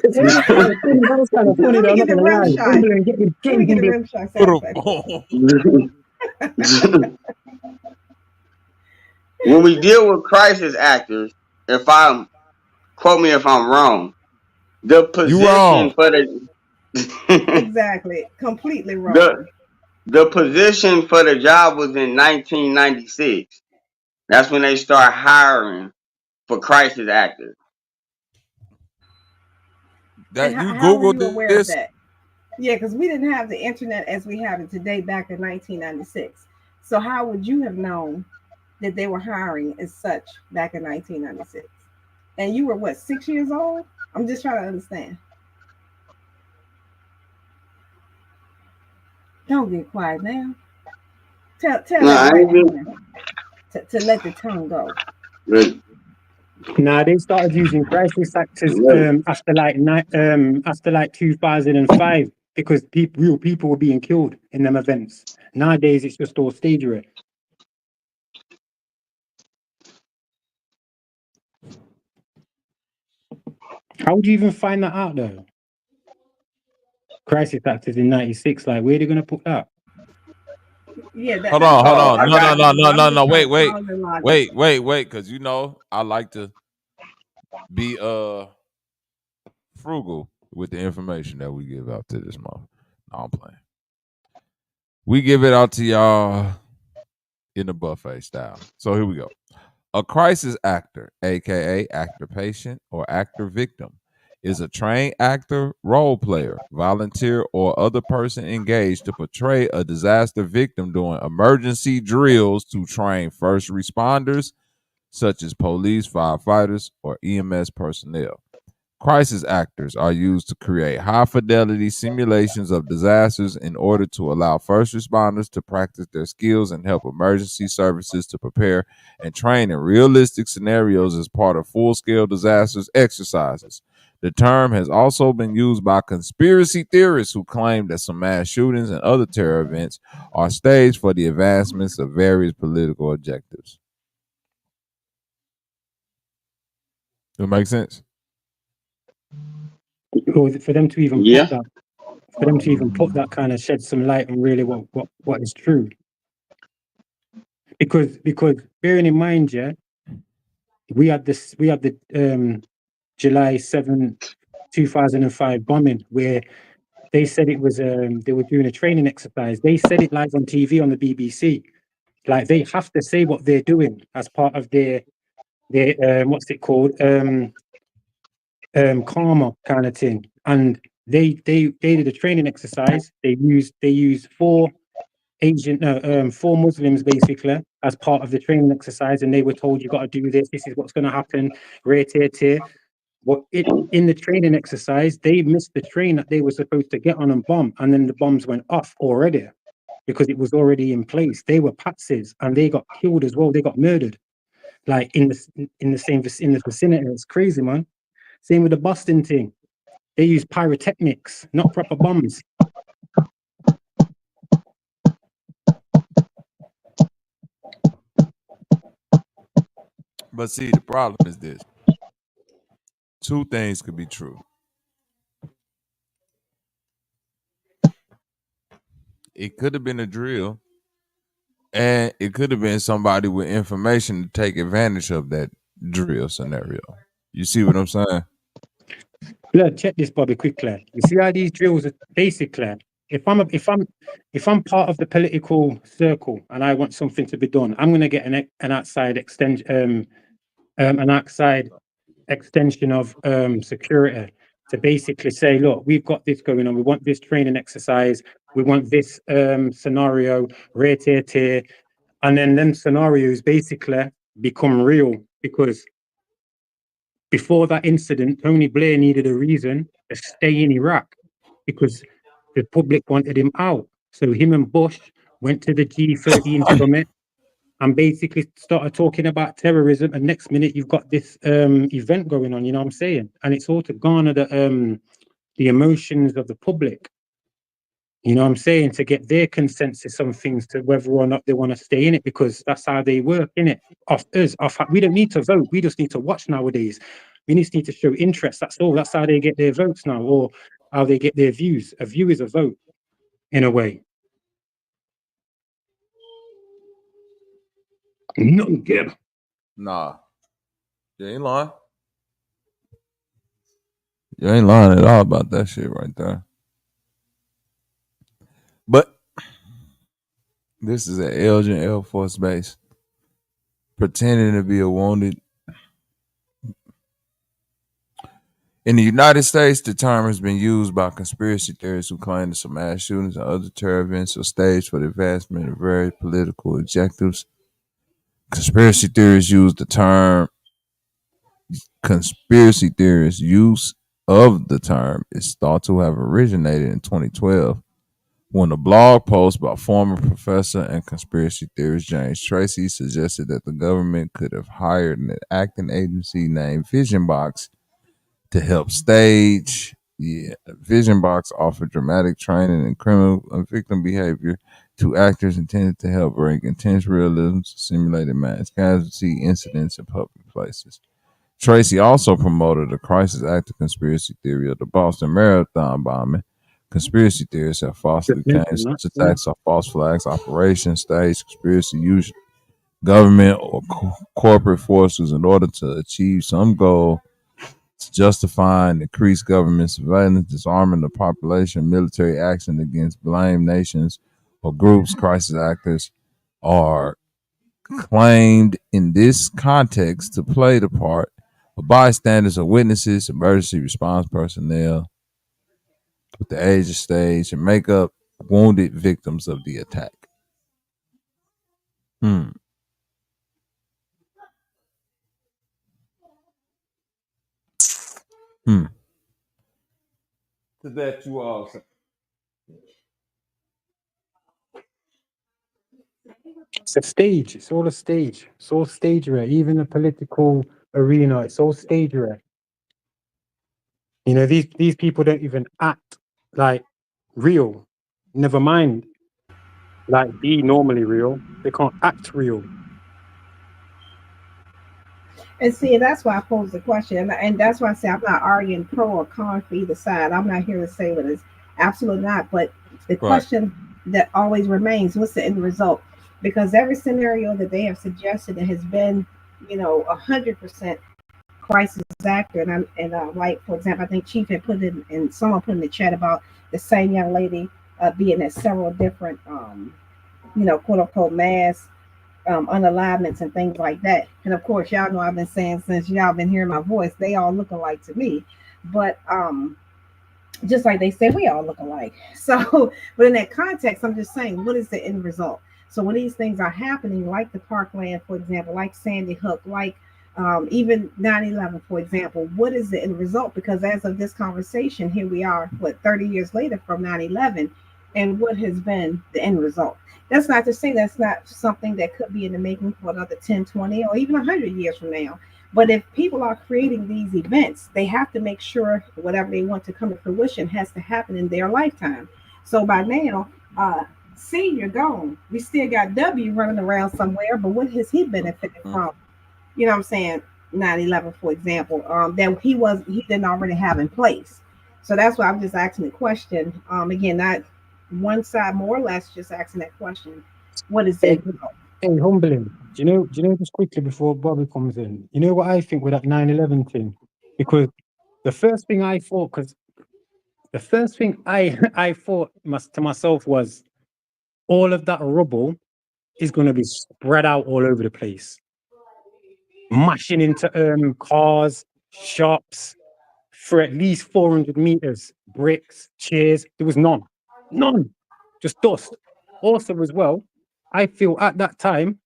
That was kind of funny though. Get the rim shot. Let me get the rim shot. When we deal with crisis actors, quote me if I'm wrong, the position for the exactly, completely wrong. The position for the job was in 1996. That's when they start hiring for crisis actors. That you Googled this? That? Yeah, because we didn't have the internet as we have it today back in 1996. So how would you have known that they were hiring as such back in 1996? And you were what, 6 years old? I'm just trying to understand. Don't get quiet now. Tell to let the tongue go. Nah, they started using crisis actors after like 2005 because real people were being killed in them events. Nowadays, it's just all stagery. How would you even find that out though? Crisis actors in '96, like where are they gonna put that? Yeah. Hold on. No. Wait. Because you know I like to be frugal with the information that we give out to this month. No, I'm playing. We give it out to y'all in the buffet style. So here we go. A crisis actor, aka actor patient or actor victim, is a trained actor, role player, volunteer, or other person engaged to portray a disaster victim during emergency drills to train first responders, such as police, firefighters, or EMS personnel. Crisis actors are used to create high-fidelity simulations of disasters in order to allow first responders to practice their skills and help emergency services to prepare and train in realistic scenarios as part of full-scale disasters exercises. The term has also been used by conspiracy theorists who claim that some mass shootings and other terror events are staged for the advancements of various political objectives. Does it make sense? For them to even for them to even put that kind of shed some light on really what is true. Because bearing in mind, yeah, we had the July 7th, 2005 bombing where they said it was they were doing a training exercise. They said it live on TV on the BBC. Like they have to say what they're doing as part of their what's it called, karma kind of thing. And they did a training exercise. They used four Muslims basically as part of the training exercise, and they were told you got to do this. This is what's going to happen. Rare. But in the training exercise, they missed the train that they were supposed to get on and bomb, and then the bombs went off already because it was already in place. They were patsies, and they got killed as well. They got murdered, like in the vicinity. It's crazy, man. Same with the Boston thing. They used pyrotechnics, not proper bombs. But see, the problem is this. Two things could be true. It could have been a drill, and it could have been somebody with information to take advantage of that drill scenario. You see what I'm saying? Look, check this, Bobby, quickly. You see how these drills are basically. If I'm part of the political circle and I want something to be done, I'm going to get an outside extension, extension of security to basically say, look, we've got this going on. We want this training exercise. We want this scenario, rare. And then them scenarios basically become real because before that incident, Tony Blair needed a reason to stay in Iraq because the public wanted him out. So him and Bush went to the G13 summit and basically started talking about terrorism. And next minute, you've got this event going on, you know what I'm saying? And it's all to garner the emotions of the public. You know what I'm saying? To get their consensus on things, to whether or not they want to stay in it, because that's how they work, innit? We don't need to vote. We just need to watch nowadays. We just need to show interest. That's all. That's how they get their votes now, or how they get their views. A view is a vote, in a way. Nothing, Gib. Nah. You ain't lying. You ain't lying at all about that shit right there. But this is at Elgin Air Force Base, pretending to be a wounded. In the United States, the term has been used by conspiracy theorists who claim that some mass shootings and other terror events are staged for the advancement of various political objectives. Conspiracy theorists use the term. Conspiracy theorists' use of the term is thought to have originated in 2012 when a blog post by former professor and conspiracy theorist James Tracy suggested that the government could have hired an acting agency named Vision Box to help stage. Vision Box offered dramatic training in criminal and victim behavior to actors intended to help bring intense realism to simulated mass casualty incidents in public places. Tracy also promoted a crisis actor conspiracy theory of the Boston Marathon bombing. Conspiracy theorists have falsely claimed such attacks are false flags, operations, staged conspiracy, use government or corporate forces in order to achieve some goal to justify and increase government surveillance, disarming the population, military action against blamed nations or groups. Crisis actors are claimed in this context to play the part of bystanders or witnesses, emergency response personnel with the age of stage and make up wounded victims of the attack. To that you all say. It's a stage. It's all a stage. It's all stagery. Even the political arena, it's all stagery. You know, these people don't even act like real. Never mind, like be normally real. They can't act real. And see, that's why I posed the question, and that's why I say I'm not arguing pro or con for either side. I'm not here to say what is Absolutely not. But the Right. question that always remains, what's the end result? Because every scenario that they have suggested that has been, 100% crisis actor, and like for example, I think Chief had put in, and someone put in the chat about the same young lady being at several different, quote unquote mass unalignments and things like that. And of course, y'all know I've been saying since y'all been hearing my voice, they all look alike to me. But just like they say, we all look alike. So, but in that context, I'm just saying, what is the end result? So when these things are happening, like the Parkland, for example, like Sandy Hook, like even 9/11, for example, what is the end result? Because as of this conversation, here we are, 30 years later from 9/11, and what has been the end result? That's not to say that's not something that could be in the making for another 10, 20, or even 100 years from now. But if people are creating these events, they have to make sure whatever they want to come to fruition has to happen in their lifetime. So by now, Senior gone. We still got W running around somewhere, but what has he benefited from? You know what I'm saying? 9/11, for example, that he didn't already have in place. So that's why I'm just asking the question. Again, not one side more or less, just asking that question. What is it? Hey, humbling. Do you know just quickly before Bobby comes in? You know what I think with that 9/11 thing? Because the first thing I thought, I thought to myself was all of that rubble is going to be spread out all over the place, mashing into cars, shops for at least 400 meters, bricks, chairs. There was none, just dust. Also, as well, I feel at that time,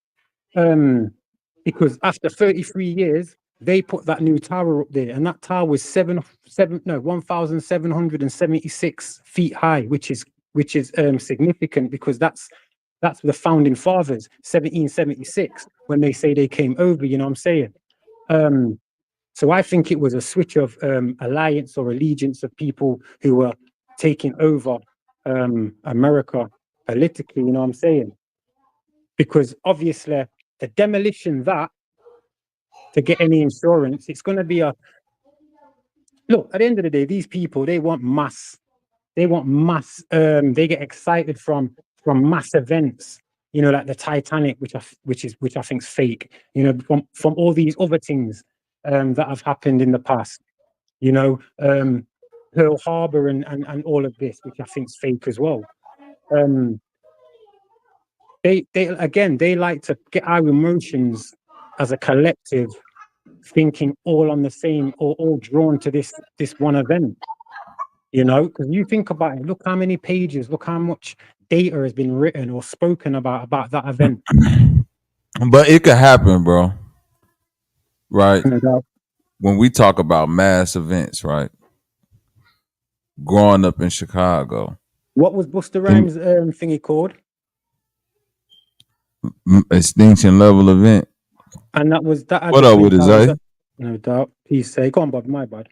because after 33 years, they put that new tower up there, and that tower was 1,776 feet high, which is significant because that's the founding fathers, 1776, when they say they came over. You know what I'm saying? So I think it was a switch of alliance or allegiance of people who were taking over America politically. You know what I'm saying? Because obviously the demolition to get any insurance, it's going to be look, at the end of the day, these people, they want mass, they get excited from mass events, like the Titanic, which I think is fake, from all these other things that have happened in the past, Pearl Harbor and all of this, which I think is fake as well. They like to get our emotions as a collective thinking all on the same or all drawn to this one event, because you think about it, look how many pages, look how much data has been written or spoken about that event. But it could happen, bro. Right? When we talk about mass events, right? Growing up in Chicago. What was Busta Rhymes thingy called? Extinction level event. And that was that. What up with it, Zay? No doubt. Peace, say. Go on, Bob. My bad.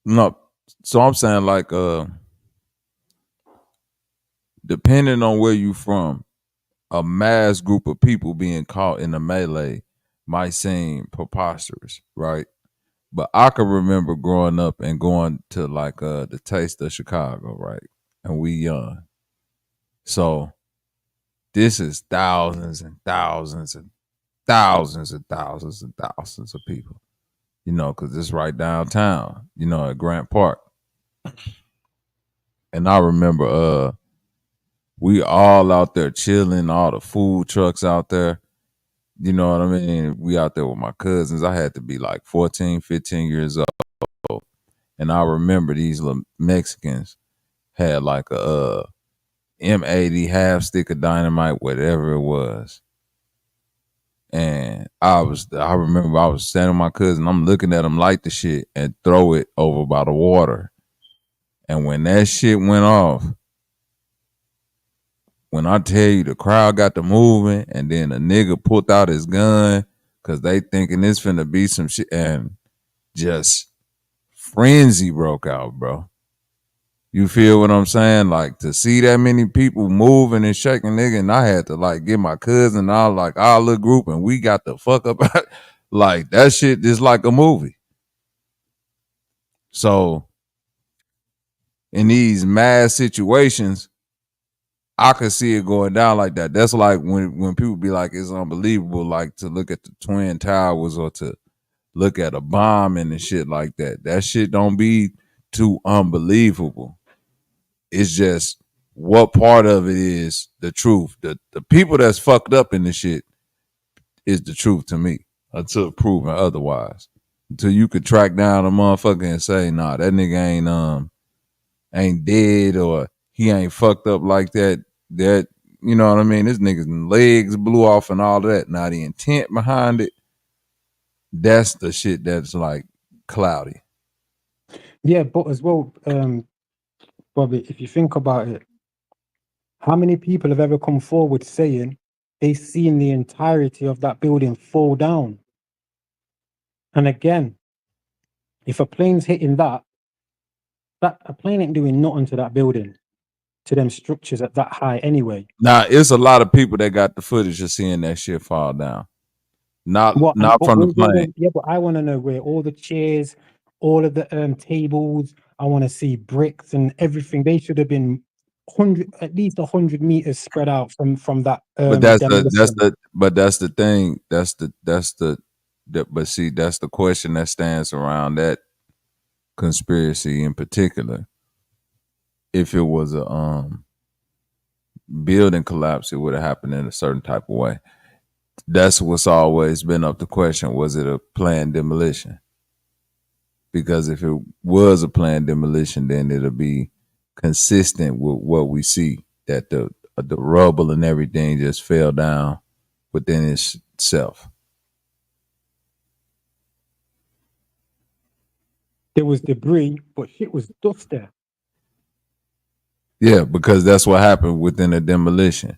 No. So I'm saying, like, depending on where you from, a mass group of people being caught in a melee might seem preposterous, right? But I can remember growing up and going to like the Taste of Chicago, right? And we young. So this is thousands and thousands and thousands and thousands and thousands of people, because it's right downtown, at Grant Park. And I remember we all out there chilling, all the food trucks out there. You know what I mean? We out there with my cousins. I had to be like 14, 15 years old. And I remember these little Mexicans had like a M80 half stick of dynamite, whatever it was. And I remember I was standing with my cousin. I'm looking at them light the shit and throw it over by the water. And when that shit went off, when I tell you the crowd got to moving, and then a nigga pulled out his gun because they thinking this finna be some shit, and just frenzy broke out, bro. You feel what I'm saying? Like, to see that many people moving and shaking, nigga, and I had to like get my cousin, all like our little group, and we got the fuck up. Like, that shit is like a movie. So in these mass situations, I could see it going down like that. That's like when people be like, it's unbelievable, like to look at the Twin Towers or to look at a bomb and shit like that. That shit don't be too unbelievable. It's just what part of it is the truth. The people that's fucked up in the shit is the truth to me until proven otherwise. Until you could track down a motherfucker and say, nah, that nigga ain't dead or he ain't fucked up like that. That, you know what I mean? This nigga's legs blew off and all of that. Now the intent behind it, that's the shit that's like cloudy. Yeah, but as well, Bobby, if you think about it, how many people have ever come forward saying they've seen the entirety of that building fall down? And again, if a plane's hitting that a plane ain't doing nothing to that building, to them structures at that high anyway. Now, it's a lot of people that got the footage of seeing that shit fall down. Not from the plane. Yeah, but I want to know where all the chairs, all of the tables, I want to see bricks and everything. They should have been at least 100 meters spread out from that. But that's the thing. But see, that's the question that stands around that conspiracy in particular. If it was a building collapse, it would have happened in a certain type of way. That's what's always been up to question. Was it a planned demolition? Because if it was a planned demolition, then it'll be consistent with what we see, that the rubble and everything just fell down within itself. There was debris, but shit was dust there. Yeah, because that's what happened within a demolition.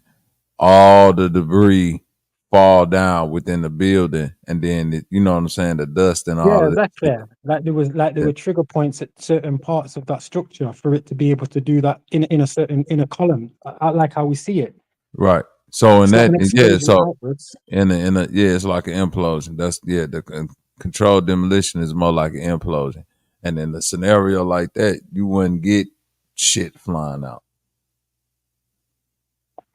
All the debris fall down within the building, and then you know what I'm saying, the dust and all of that. Yeah, like there were trigger points at certain parts of that structure for it to be able to do that in a column, like how we see it. Right. So it's it's like an implosion. The controlled demolition is more like an implosion, and in a scenario like that, you wouldn't get shit flying out.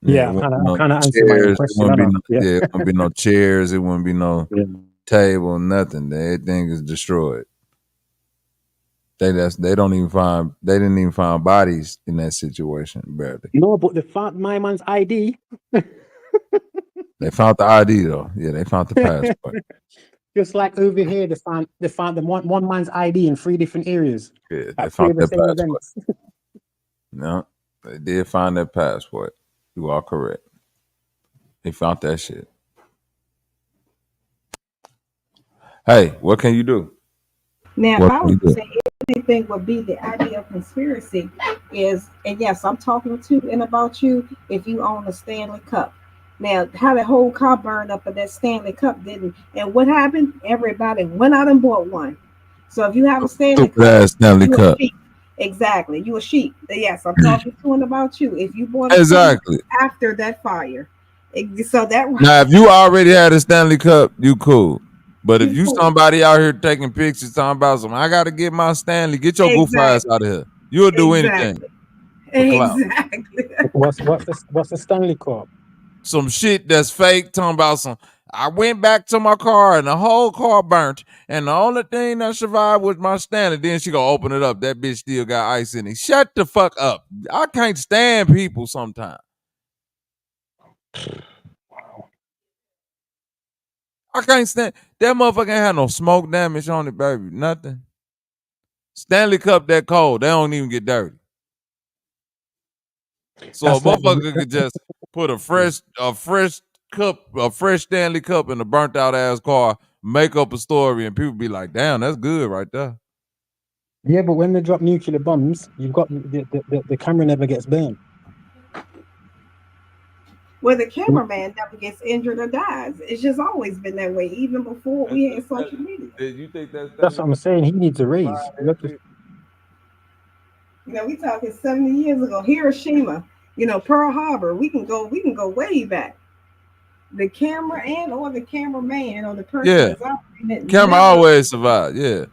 Yeah, I kind of answered my question. It wouldn't be no chairs. It wouldn't be no table. Nothing. Everything is destroyed. They didn't even find bodies in that situation. Barely. No, but they found my man's ID. They found the ID though. Yeah, they found the passport. Just like over here, they found the one man's ID in 3 different areas. Yeah, they found their passport. No, they did find their passport. You are correct. They found that shit. Hey, what can you do? Now, if I would say anything would be the idea of conspiracy is, and yes, I'm talking to and about you if you own a Stanley Cup. Now, how the whole car burned up, but that Stanley Cup didn't. And what happened? Everybody went out and bought one. So if you have a Stanley Cup, exactly, you a sheep. Yes, I'm talking to and about you. If you bought a after that fire, so that now if you already had a Stanley Cup, you cool. But if you somebody out here taking pictures talking about something, I gotta get my Stanley, get your goof ass out of here. You'll do anything. Exactly. What's the Stanley Cup? Some shit that's fake, talking about some. I went back to my car and the whole car burnt, and the only thing that survived was my Stanley. Then she gonna open it up. That bitch still got ice in it. Shut the fuck up. I can't stand people sometimes. I can't stand that motherfucker. Ain't had no smoke damage on it, baby. Nothing. Stanley Cup that cold. They don't even get dirty. So a motherfucker could just put a fresh Stanley Cup in a burnt out ass car, make up a story, and people be like, "Damn, that's good right there." Yeah, but when they drop nuclear bombs, you've got the camera never gets burned. Well, the cameraman never gets injured or dies. It's just always been that way, even before we had social media. Did you think that's what I'm saying? He needs a raise. You know, we talking 70 years ago, Hiroshima, Pearl Harbor. We can go way back. The camera or the cameraman or the person that's operating it. Camera always survive, yeah.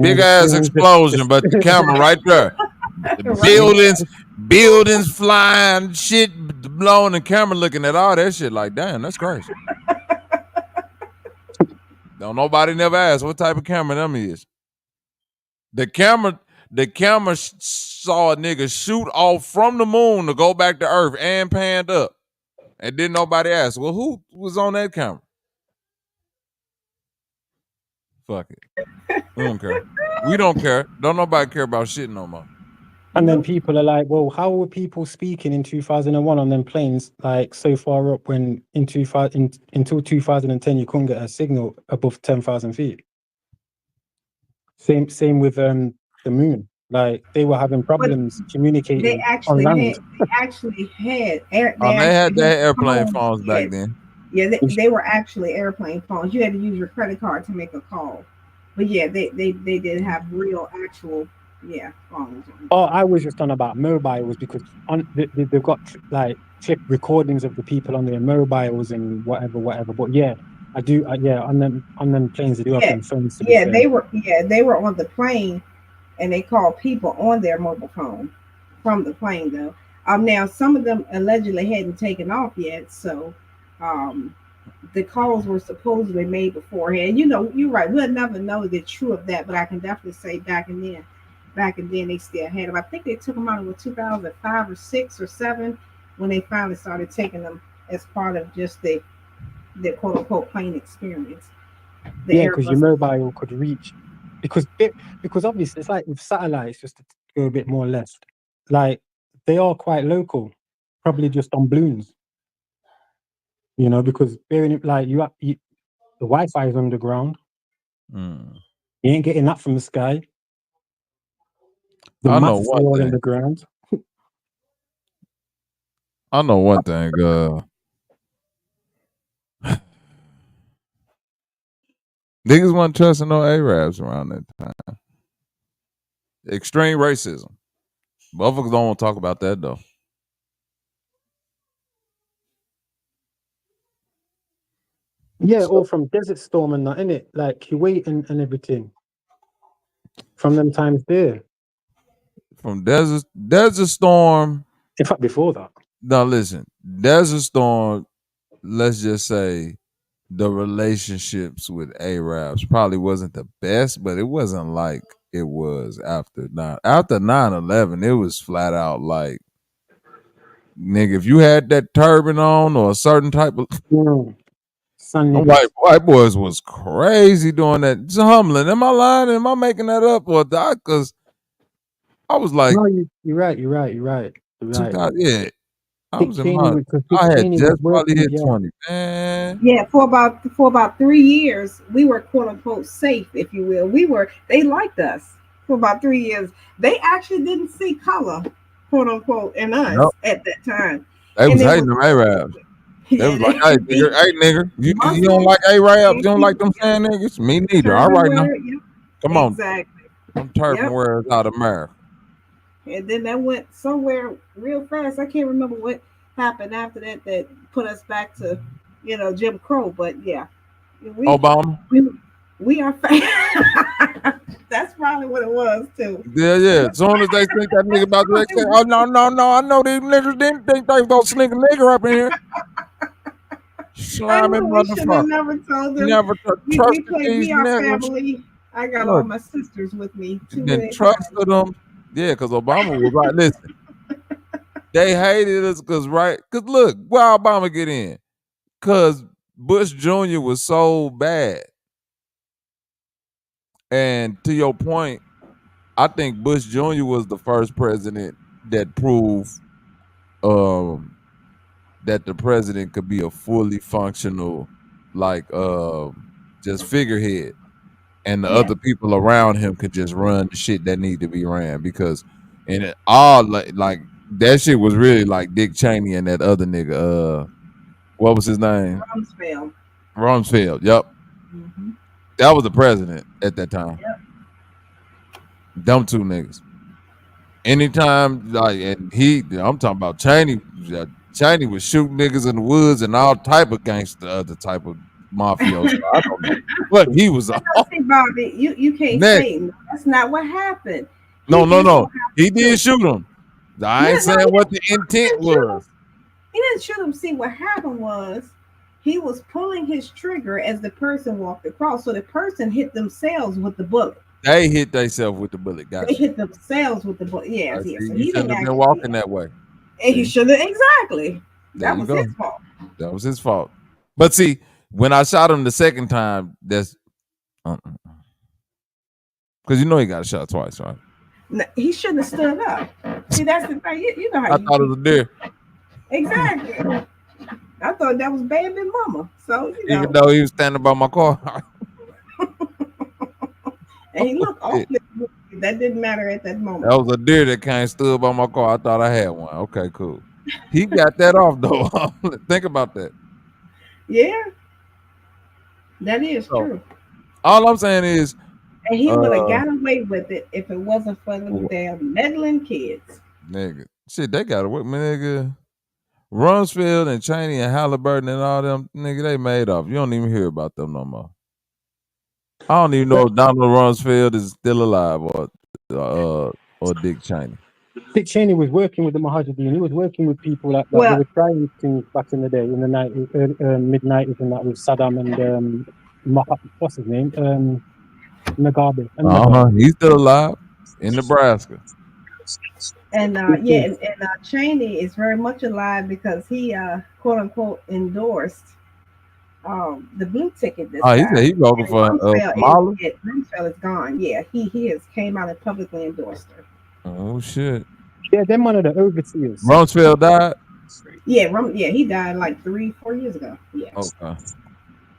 Big ass explosion, but the camera right there. Buildings flying, shit blowing, the camera looking at all that shit like, damn, that's crazy. Don't nobody never ask what type of camera them is. The camera saw a nigga shoot off from the moon to go back to Earth and panned up. And didn't nobody ask, well, who was on that camera? Fuck it. We don't care. We don't care. Don't nobody care about shit no more. And then people are like, well, how were people speaking in 2001 on them planes, like so far up when until 2010 you couldn't get a signal above 10,000 feet? Same with the moon. Like they were having problems communicating They on land. actually had air. They had airplane phones back then. Yeah, they were actually airplane phones. You had to use your credit card to make a call. But yeah, they did have real actual phones. Oh, I was just on about mobiles because they've got like clip recordings of the people on their mobiles and whatever. But yeah, I do. On them planes they do have them phones. They were on the plane, and they called people on their mobile phone from the plane though. Now some of them allegedly hadn't taken off yet, so the calls were supposedly made beforehand. You know, you're right. We'll never know the truth of that, but I can definitely say back and then they still had them. I think they took them out in 2005 or 6 or 7 when they finally started taking them as part of just the quote unquote plane experience. Because your mobile could reach, because obviously it's like with satellites, just to go a bit more left, like they are quite local, probably just on balloons. You know, because like the Wi-Fi is underground. You ain't getting that from the sky. The maps are all in the ground. I know one thing. Niggas wasn't trusting no Arabs around that time. Extreme racism. Motherfuckers don't want to talk about that though. Yeah, or from Desert Storm and that, innit? Like Kuwait and everything. From them times there. From Desert Storm. In fact, before that. Now listen, Desert Storm, let's just say the relationships with Arabs probably wasn't the best, but it wasn't like it was after 9/11. It was flat out like, nigga, if you had that turban on or a certain type of white boys was crazy doing that. It's humbling. Am I lying? Am I making that up or that? Because I was like, no, you're right. Yeah. I had just probably hit 20, man. Yeah, for about 3 years, we were quote unquote safe, if you will. They liked us for about 3 years. They actually didn't see color, quote unquote, in us at that time. They was hating them Arabs. They was like, hey nigga, you don't like Arabs? You don't like them saying niggas? Me neither. All right now. Come on. Exactly. I'm turban wearers out of America. And then that went somewhere real fast. I can't remember what happened after that put us back to, Jim Crow. But yeah. Obama? We are that's probably what it was too. Yeah. As soon as they think that nigga about to say, oh no, I know these niggas didn't think they was gonna sneak a nigga up in here. Slimy motherfucker. Never told them. Never trusted these niggas. Family. I got all my sisters with me. Then trusted them. Yeah, because Obama was right. Listen, they hated us because look, why Obama get in? Because Bush Jr. was so bad. And to your point, I think Bush Jr. was the first president that proved that the president could be a fully functional, just figurehead. And the other people around him could just run the shit that need to be ran, because it all like that shit was really like Dick Cheney and that other nigga. What was his name? Rumsfeld. Yep. Mm-hmm. That was the president at that time. Yep. Them two niggas. Anytime I'm talking about Cheney. Cheney was shooting niggas in the woods and all type of gangster, other type of mafioso. I don't know what he was on. See, Bobby, you can't Next. say that's not what happened. No. He did shoot him. I ain't saying what the intent was. He didn't shoot him. See, what happened was he was pulling his trigger as the person walked across. So the person hit themselves with the bullet. They hit themselves with the bullet. They hit themselves with the bullet. Yeah. So he shouldn't have been walking that way. And he should have, exactly. There That was his fault. That was his fault. But see, when I shot him the second time, that's because you know he got shot twice, right? No, he shouldn't have stood up. See, that's the thing. You know how I thought it was a deer. Exactly. I thought that was baby mama. So Even though he was standing by my car. And he looked awfully good. That didn't matter at that moment. That was a deer that came stood by my car. I thought I had one. Okay, cool. He got that off though. Think about that. Yeah. That is true. All I'm saying is, and he would have got away with it if it wasn't for them damn meddling kids. Nigga. Shit, they got away, nigga. Rumsfeld and Cheney and Halliburton and all them, nigga, they made off. You don't even hear about them no more. I don't even know if Donald Rumsfeld is still alive or Dick Cheney. Dick Cheney was working with the Mujahideen. He was working with people like that. They were trying things back in the day, in the mid-90s, and that with Saddam and what's his name? Mugabe. He's still alive in Nebraska. And Cheney is very much alive because he quote unquote endorsed the blue ticket. This he said he voted for Kamala. Rumsfeld is gone. Yeah, he has came out and publicly endorsed her. Oh shit. Yeah, they're one of the overseers. Rumsfeld died? Yeah, he died like 3-4 years ago. Yeah. Okay.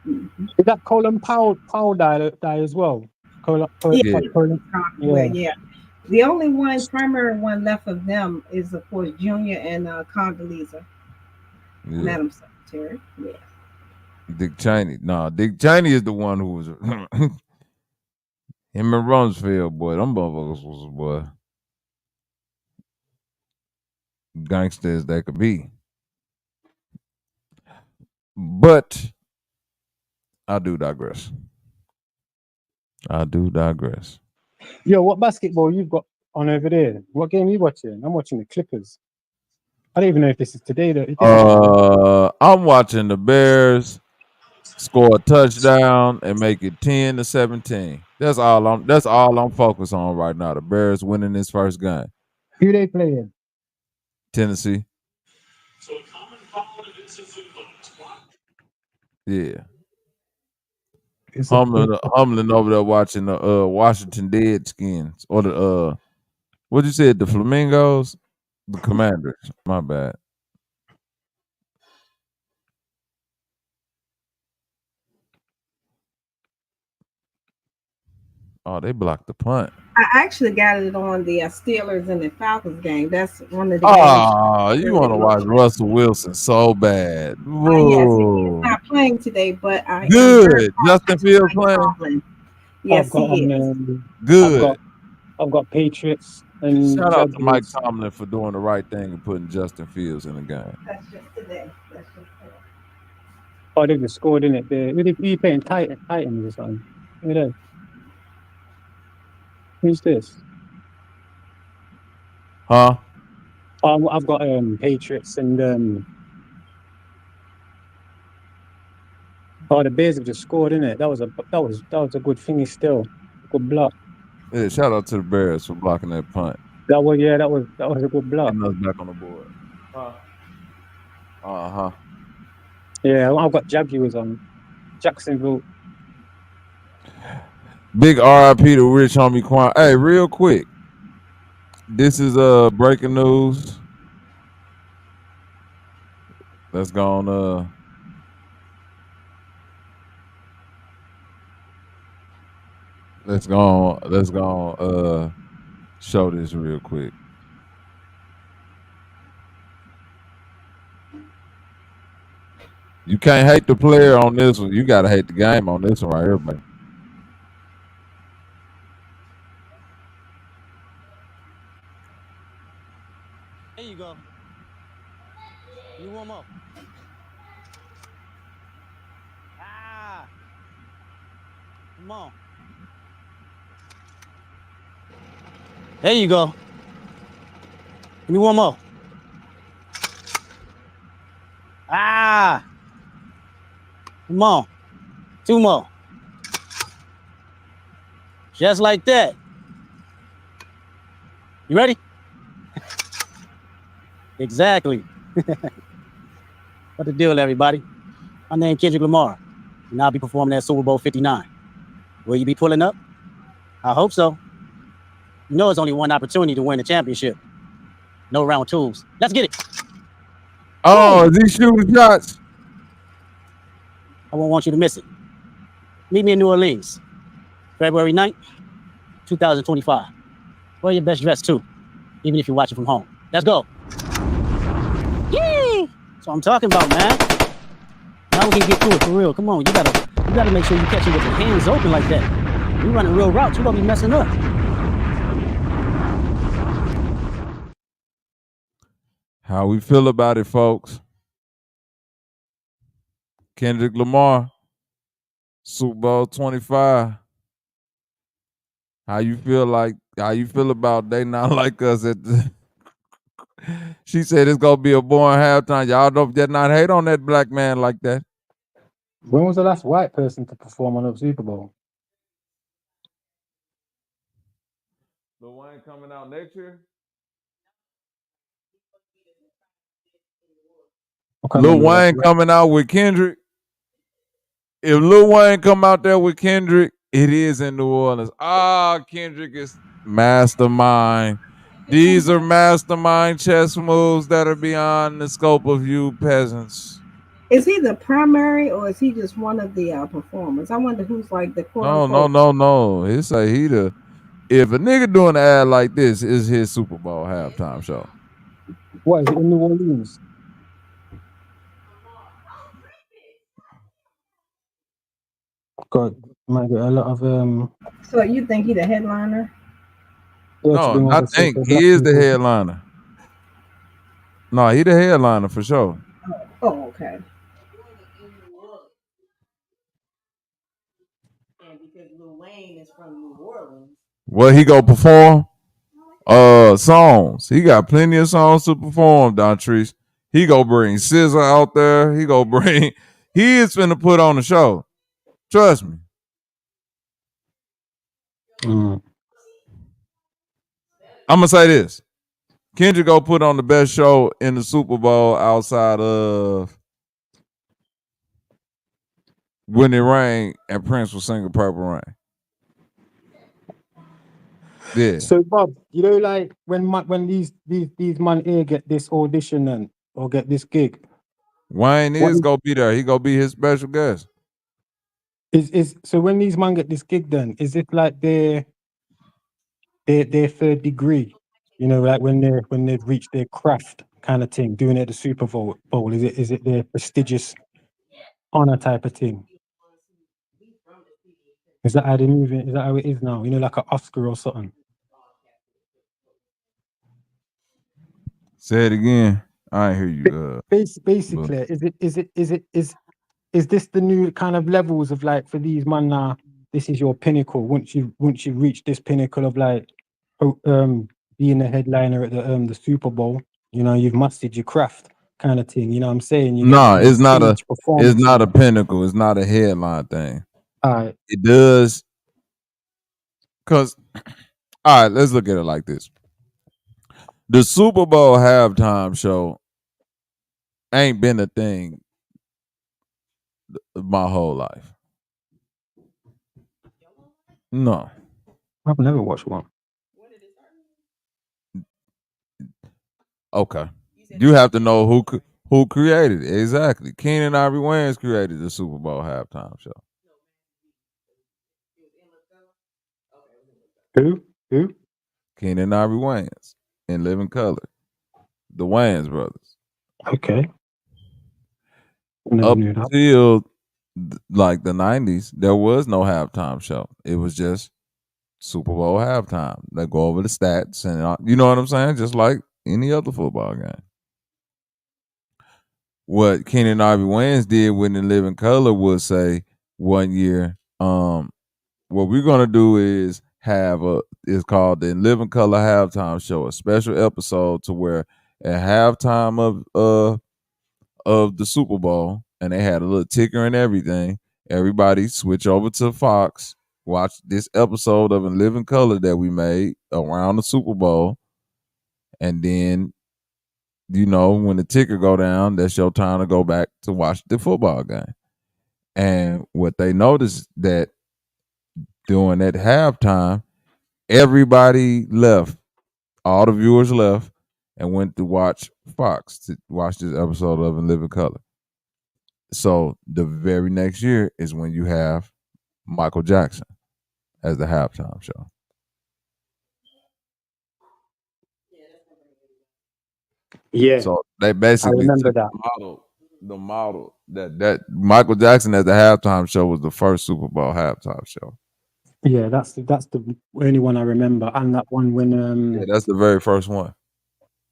Mm-hmm. Did that Colin Powell die as well? Yeah. The only primary one left of them is, of course, Junior and Condoleezza, Madam Secretary. Yeah. Dick Cheney. No, Dick Cheney is the one who was him and Rumsfeld, boy. Them motherfuckers was, boy, gangsters they could be. But I do digress. Yo, what basketball you've got on over there? What game are you watching? I'm watching the Clippers. I don't even know if this is today though. I'm watching the Bears score a touchdown and make it 10-17. That's all I'm focused on right now. The Bears winning this first game. Who they playing? Tennessee. Yeah. Humbling over there watching the Washington Redskins or the what you said, the Flamingos, the Commanders. My bad. Oh, they blocked the punt. I actually got it on the Steelers and the Falcons game. That's one of the games. You want to watch Russell Wilson so bad. Yes, he's not playing today, but I good. Justin Fields playing. Yes, he is. Good. I've got Patriots. And shout out to Mike Tomlin for doing the right thing and putting Justin Fields in the game. That's just today. Oh, they just scored in it. They're playing Titans or something. Look at that. Who's this? Huh? I've got Patriots and the Bears have just scored in it. That was a good thingy still. Good block. Yeah, shout out to the Bears for blocking that punt. That was a good block. And us back on the board. Yeah, I've got Jaguars on Jacksonville. Big RIP to Rich Homie Quan. Hey, real quick. This is breaking news. Let's go on let's go show this real quick. You can't hate the player on this one. You gotta hate the game on this one right here, man. There you go. You warm up. Come on. There you go. Give me one more. Ah. Come on. Two more. Just like that. You ready? Exactly. What the deal, everybody? My name is Kendrick Lamar, and I'll be performing at Super Bowl 59. Will you be pulling up? I hope so. You know it's only one opportunity to win the championship. No round twos. Let's get it. Oh, is he shooting shots? I won't want you to miss it. Meet me in New Orleans, February 9th, 2025. Wear your best dress too, even if you're watching from home. Let's go. Yay! That's what I'm talking about, man. Now we can get through it for real. Come on, you gotta make sure you catch it with your hands open like that. You running real routes, you're gonna be messing up. How we feel about it, folks? Kendrick Lamar, Super Bowl 25. How you feel about they not like us at the She said it's gonna be a boring halftime. Y'all don't just not hate on that black man like that. When was the last white person to perform on a Super Bowl? Lil Wayne coming out next year? Lil Wayne coming out with Kendrick. If Lil Wayne come out there with Kendrick, it is in New Orleans. Kendrick is mastermind. These are mastermind chess moves that are beyond the scope of you peasants. Is he the primary or is he just one of the performers? I wonder who's like the quote. No. It's like if a nigga doing an ad like this, is his Super Bowl halftime show. What is it in New Orleans? God, might get a lot of So you think he the headliner? No, I think he is the headliner. No, he the headliner for sure. Oh, okay. And because Lil Wayne is from New Orleans. Well, he go perform songs. He got plenty of songs to perform, Dontrice. He go bring SZA out there. He is finna put on the show. Trust me. I'm gonna say this. Kendrick go put on the best show in the Super Bowl outside of When It Rained and Prince was singing Purple Rain. Yeah. So Bob, you know, like when these man here get this audition or get this gig, Wayne is gonna be there. He gonna be his special guest. Is so when these man get this gig, then is it like their third degree? You know, like when they've reached their craft kind of thing, doing it at the Super Bowl. Is it their prestigious honor type of thing? Is that how they move it? Is that how it is now? You know, like an Oscar or something. Say it again. I ain't hear you. Basically, is this the new kind of levels of like for these man now? This is your pinnacle. Once you reach this pinnacle of like being a headliner at the Super Bowl, you know, you've mastered your craft kind of thing. You know what I'm saying? It's not a pinnacle. It's not a headline thing. All right. It does. Cause all right, let's look at it like this. The Super Bowl halftime show ain't been a thing my whole life. No. I've never watched one. Okay. You have to know who created it. Exactly. 𝘾𝐼𝙎𝙃 created the Super Bowl halftime show. Who? 𝘾𝐼𝙎𝙃 in Living Color. The Wayans brothers. Okay. Up until like the 90s, there was no halftime show. It was just Super Bowl halftime. They go over the stats and you know what I'm saying? Just like any other football game. What 𝘾𝐼𝙎𝙃 did when In Living Color would say one year, what we're gonna do is have it's called the In Living Color Halftime Show, a special episode to where at halftime of the Super Bowl, and they had a little ticker and everything. Everybody switch over to Fox, watch this episode of In Living Color that we made around the Super Bowl, and then when the ticker go down, that's your time to go back to watch the football game. And what they noticed that during that halftime, everybody left. All the viewers left and went to watch Fox to watch this episode of In Living Color. So the very next year is when you have Michael Jackson as the halftime show. Yeah. So they basically remember took that. the model that Michael Jackson as the halftime show was the first Super Bowl halftime show. Yeah, that's the only one I remember, and that one when Yeah, that's the very first one.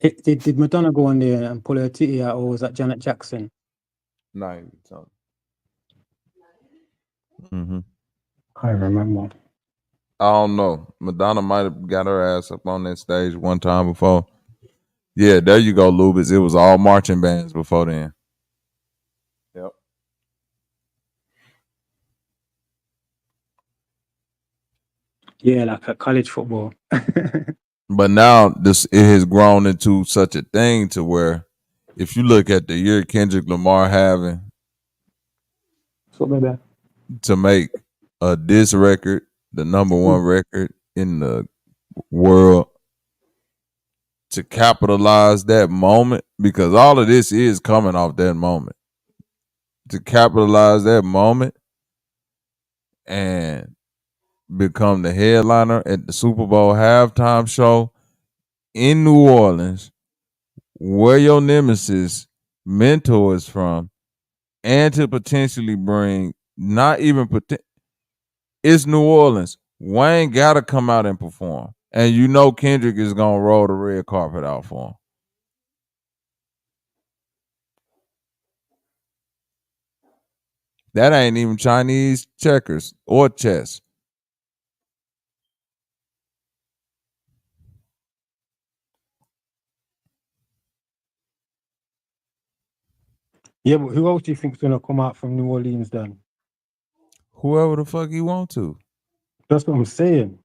Did Madonna go on there and pull her titty out, or was that Janet Jackson? No, mm-hmm. I remember. I don't know. Madonna might have got her ass up on that stage one time before. Yeah, there you go, Lubis. It was all marching bands before then. Yep. Yeah, like at college football. But now it has grown into such a thing to where if you look at the year Kendrick Lamar having to make a diss record, the number one record in the world, to capitalize that moment, because all of this is coming off that moment. To capitalize that moment and become the headliner at the Super Bowl halftime show in New Orleans, where your nemesis mentor is from, and to potentially bring it's New Orleans. Wayne gotta come out and perform. And Kendrick is gonna roll the red carpet out for him. That ain't even Chinese checkers or chess. Yeah, but who else do you think is gonna come out from New Orleans then? Whoever the fuck you want to. That's what I'm saying.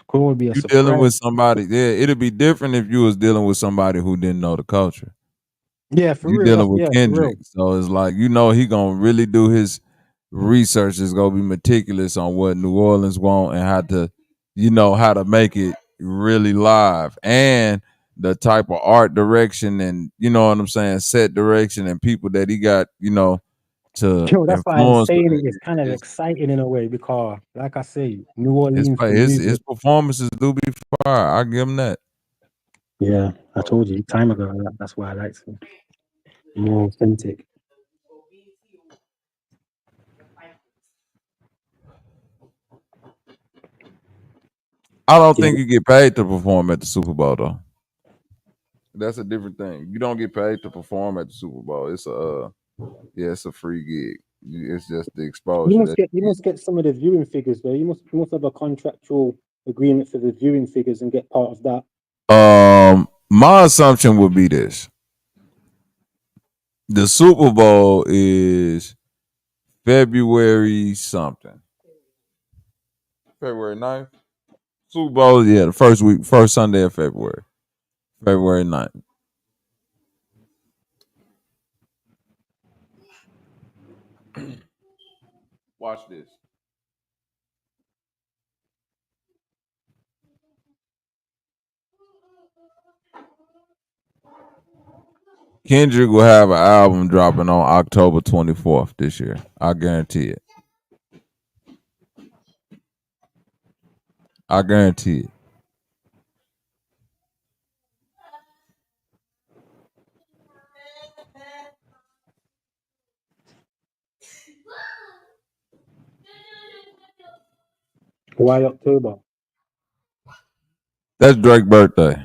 Could be a You surprise. dealing with somebody. Yeah, it'd be different if you was dealing with somebody who didn't know the culture. Yeah, for you real. dealing with For real. Kendrick, so it's like he gonna really do his research. Is gonna be meticulous on what New Orleans want and how to make it really live, and the type of art direction and set direction and people that he got to That's why I'm influence. saying it's kind of exciting in a way because, like I say, New Orleans. His performances do be fire. I give him that. Yeah, I told you time ago. That's why I like it. More authentic. I don't think you get paid to perform at the Super Bowl though. That's a different thing. You don't get paid to perform at the Super Bowl. It's it's a free gig. It's just the exposure. You must get some of the viewing figures though. You must have a contractual agreement for the viewing figures and get part of that. My assumption would be this. The Super Bowl is February something. February 9th. Super Bowl, the first Sunday of February. February 9th. Watch this. Kendrick will have an album dropping on October 24th this year. I guarantee it. I guarantee it. Why October? That's Drake's birthday.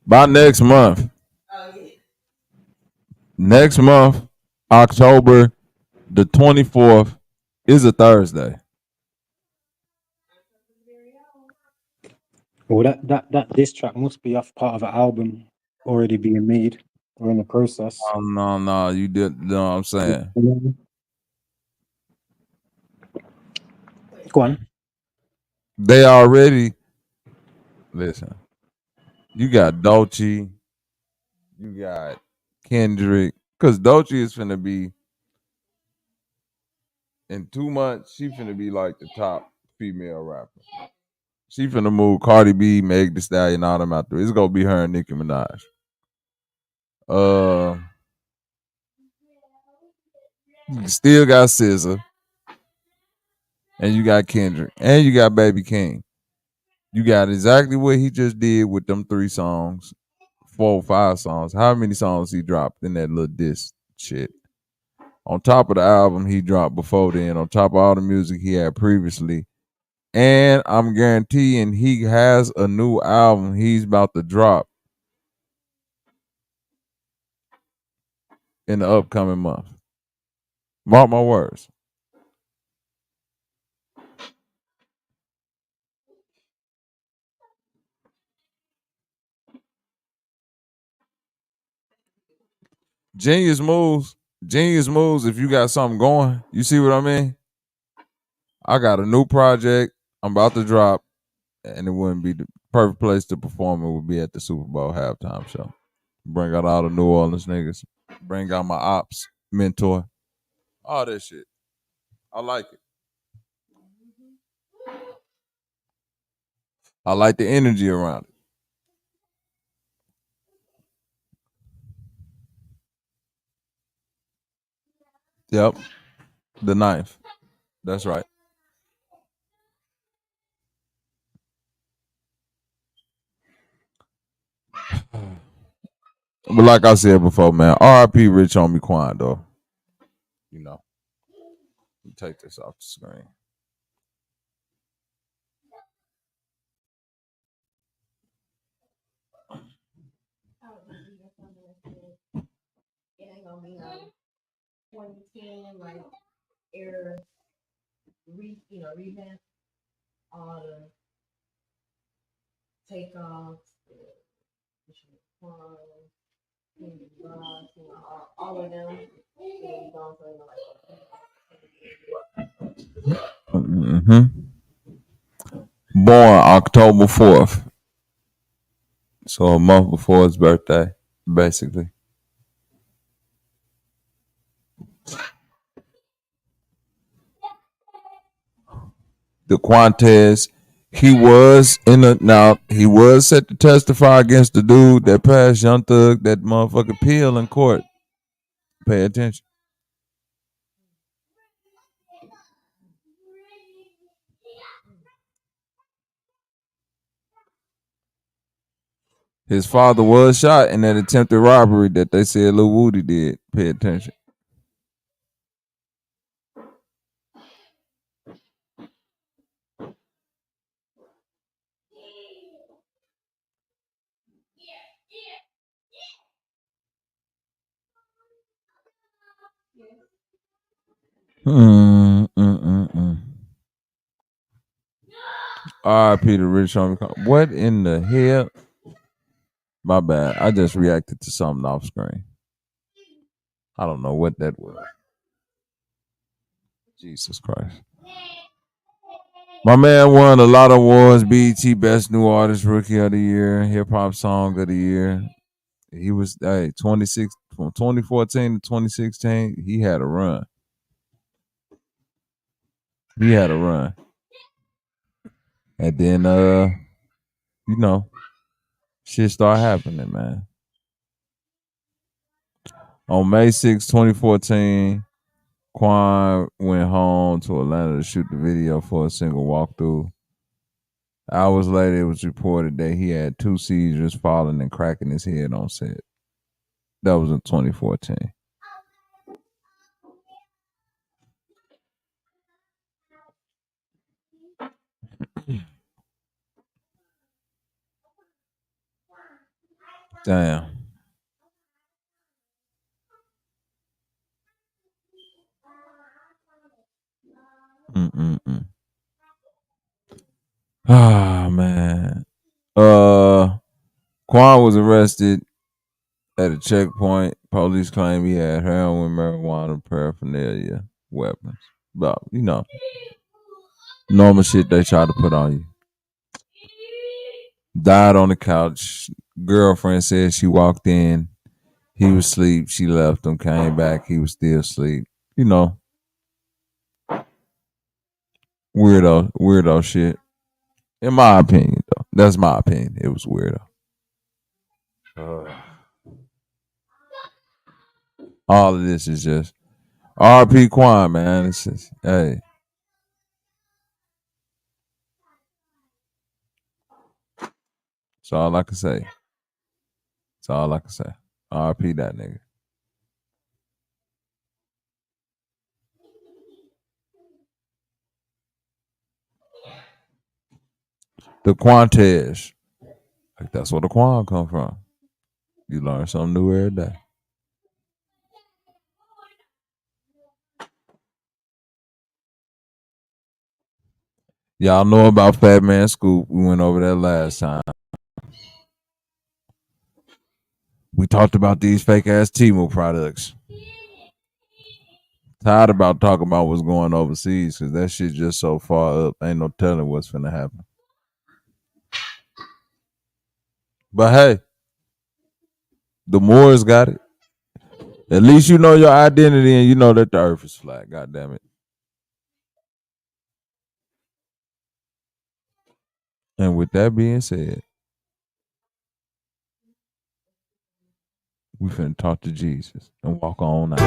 By next month. Next month, October, The 24th is a Thursday. Well, that diss track must be off part of an album already being made or in the process. No, you did. No, I'm saying. Go on. They already listen. You got 𝘾𝙬, you got Kendrick, because 𝘾𝙬 is finna be in 2 months. She finna be like the top female rapper. She finna move Cardi B, Meg Thee Stallion, all them out there. It's gonna be her and Nicki Minaj. You still got SZA, and you got Kendrick, and you got Baby King. You got exactly what he just did with them 3 songs, 4 or 5 songs. How many songs he dropped in that little diss shit? On top of the album he dropped before then, on top of all the music he had previously. And I'm guaranteeing he has a new album he's about to drop in the upcoming month. Mark my words. Genius moves, if you got something going. You see what I mean? I got a new project I'm about to drop, and it wouldn't be the perfect place to perform. It would be at the Super Bowl halftime show. Bring out all the New Orleans niggas. Bring out my ops, mentor. All that shit. I like it. I like the energy around it. Yep. The 9th. That's right. But like I said before, man, R.I.P. Rich Homie Quan, though. You know. Take this off the screen. It ain't gonna be no 2010 like era revamp all the takeoffs, all of them. Mm-hmm. Born October 4th. So a month before his birthday, basically. The Quantes, he was set to testify against the dude that passed Young Thug that motherfucking pill in court. Pay attention. His father was shot in that attempted robbery that they said Lil Woody did. Pay attention. R.I.P. to Rich Homie. What in the hell? My bad. I just reacted to something off screen. I don't know what that was. Jesus Christ. My man won a lot of awards. BET Best New Artist, Rookie of the Year, Hip Hop Song of the Year. He was 26 from 2014 to 2016. He had a run. And then shit started happening, man. On May 6, 2014, Quan went home to Atlanta to shoot the video for a single walkthrough. Hours later, it was reported that he had 2 seizures, falling and cracking his head on set. That was in 2014. Damn. Ah, man. Quan was arrested at a checkpoint. Police claim he had heroin, marijuana, paraphernalia, weapons. But, you know, normal shit they try to put on you. Died on the couch. Girlfriend said she walked in. He was asleep. She left him, came back. He was still asleep. You know, weirdo shit. In my opinion, though. That's my opinion. It was weirdo. All of this is just R.P. Quan, man. It's just, hey. That's all I can say. That's all I can say. R.P. that nigga. The Quantage. Like, that's where the Quan come from. You learn something new every day. Y'all know about Fat Man Scoop. We went over that last time. We talked about these fake ass Temu products. Tired about talking about what's going overseas because that shit just so far up. Ain't no telling what's finna happen. But hey, the Moors got it. At least you know your identity and you know that the earth is flat. God damn it. And with that being said, we finna talk to Jesus and walk on out.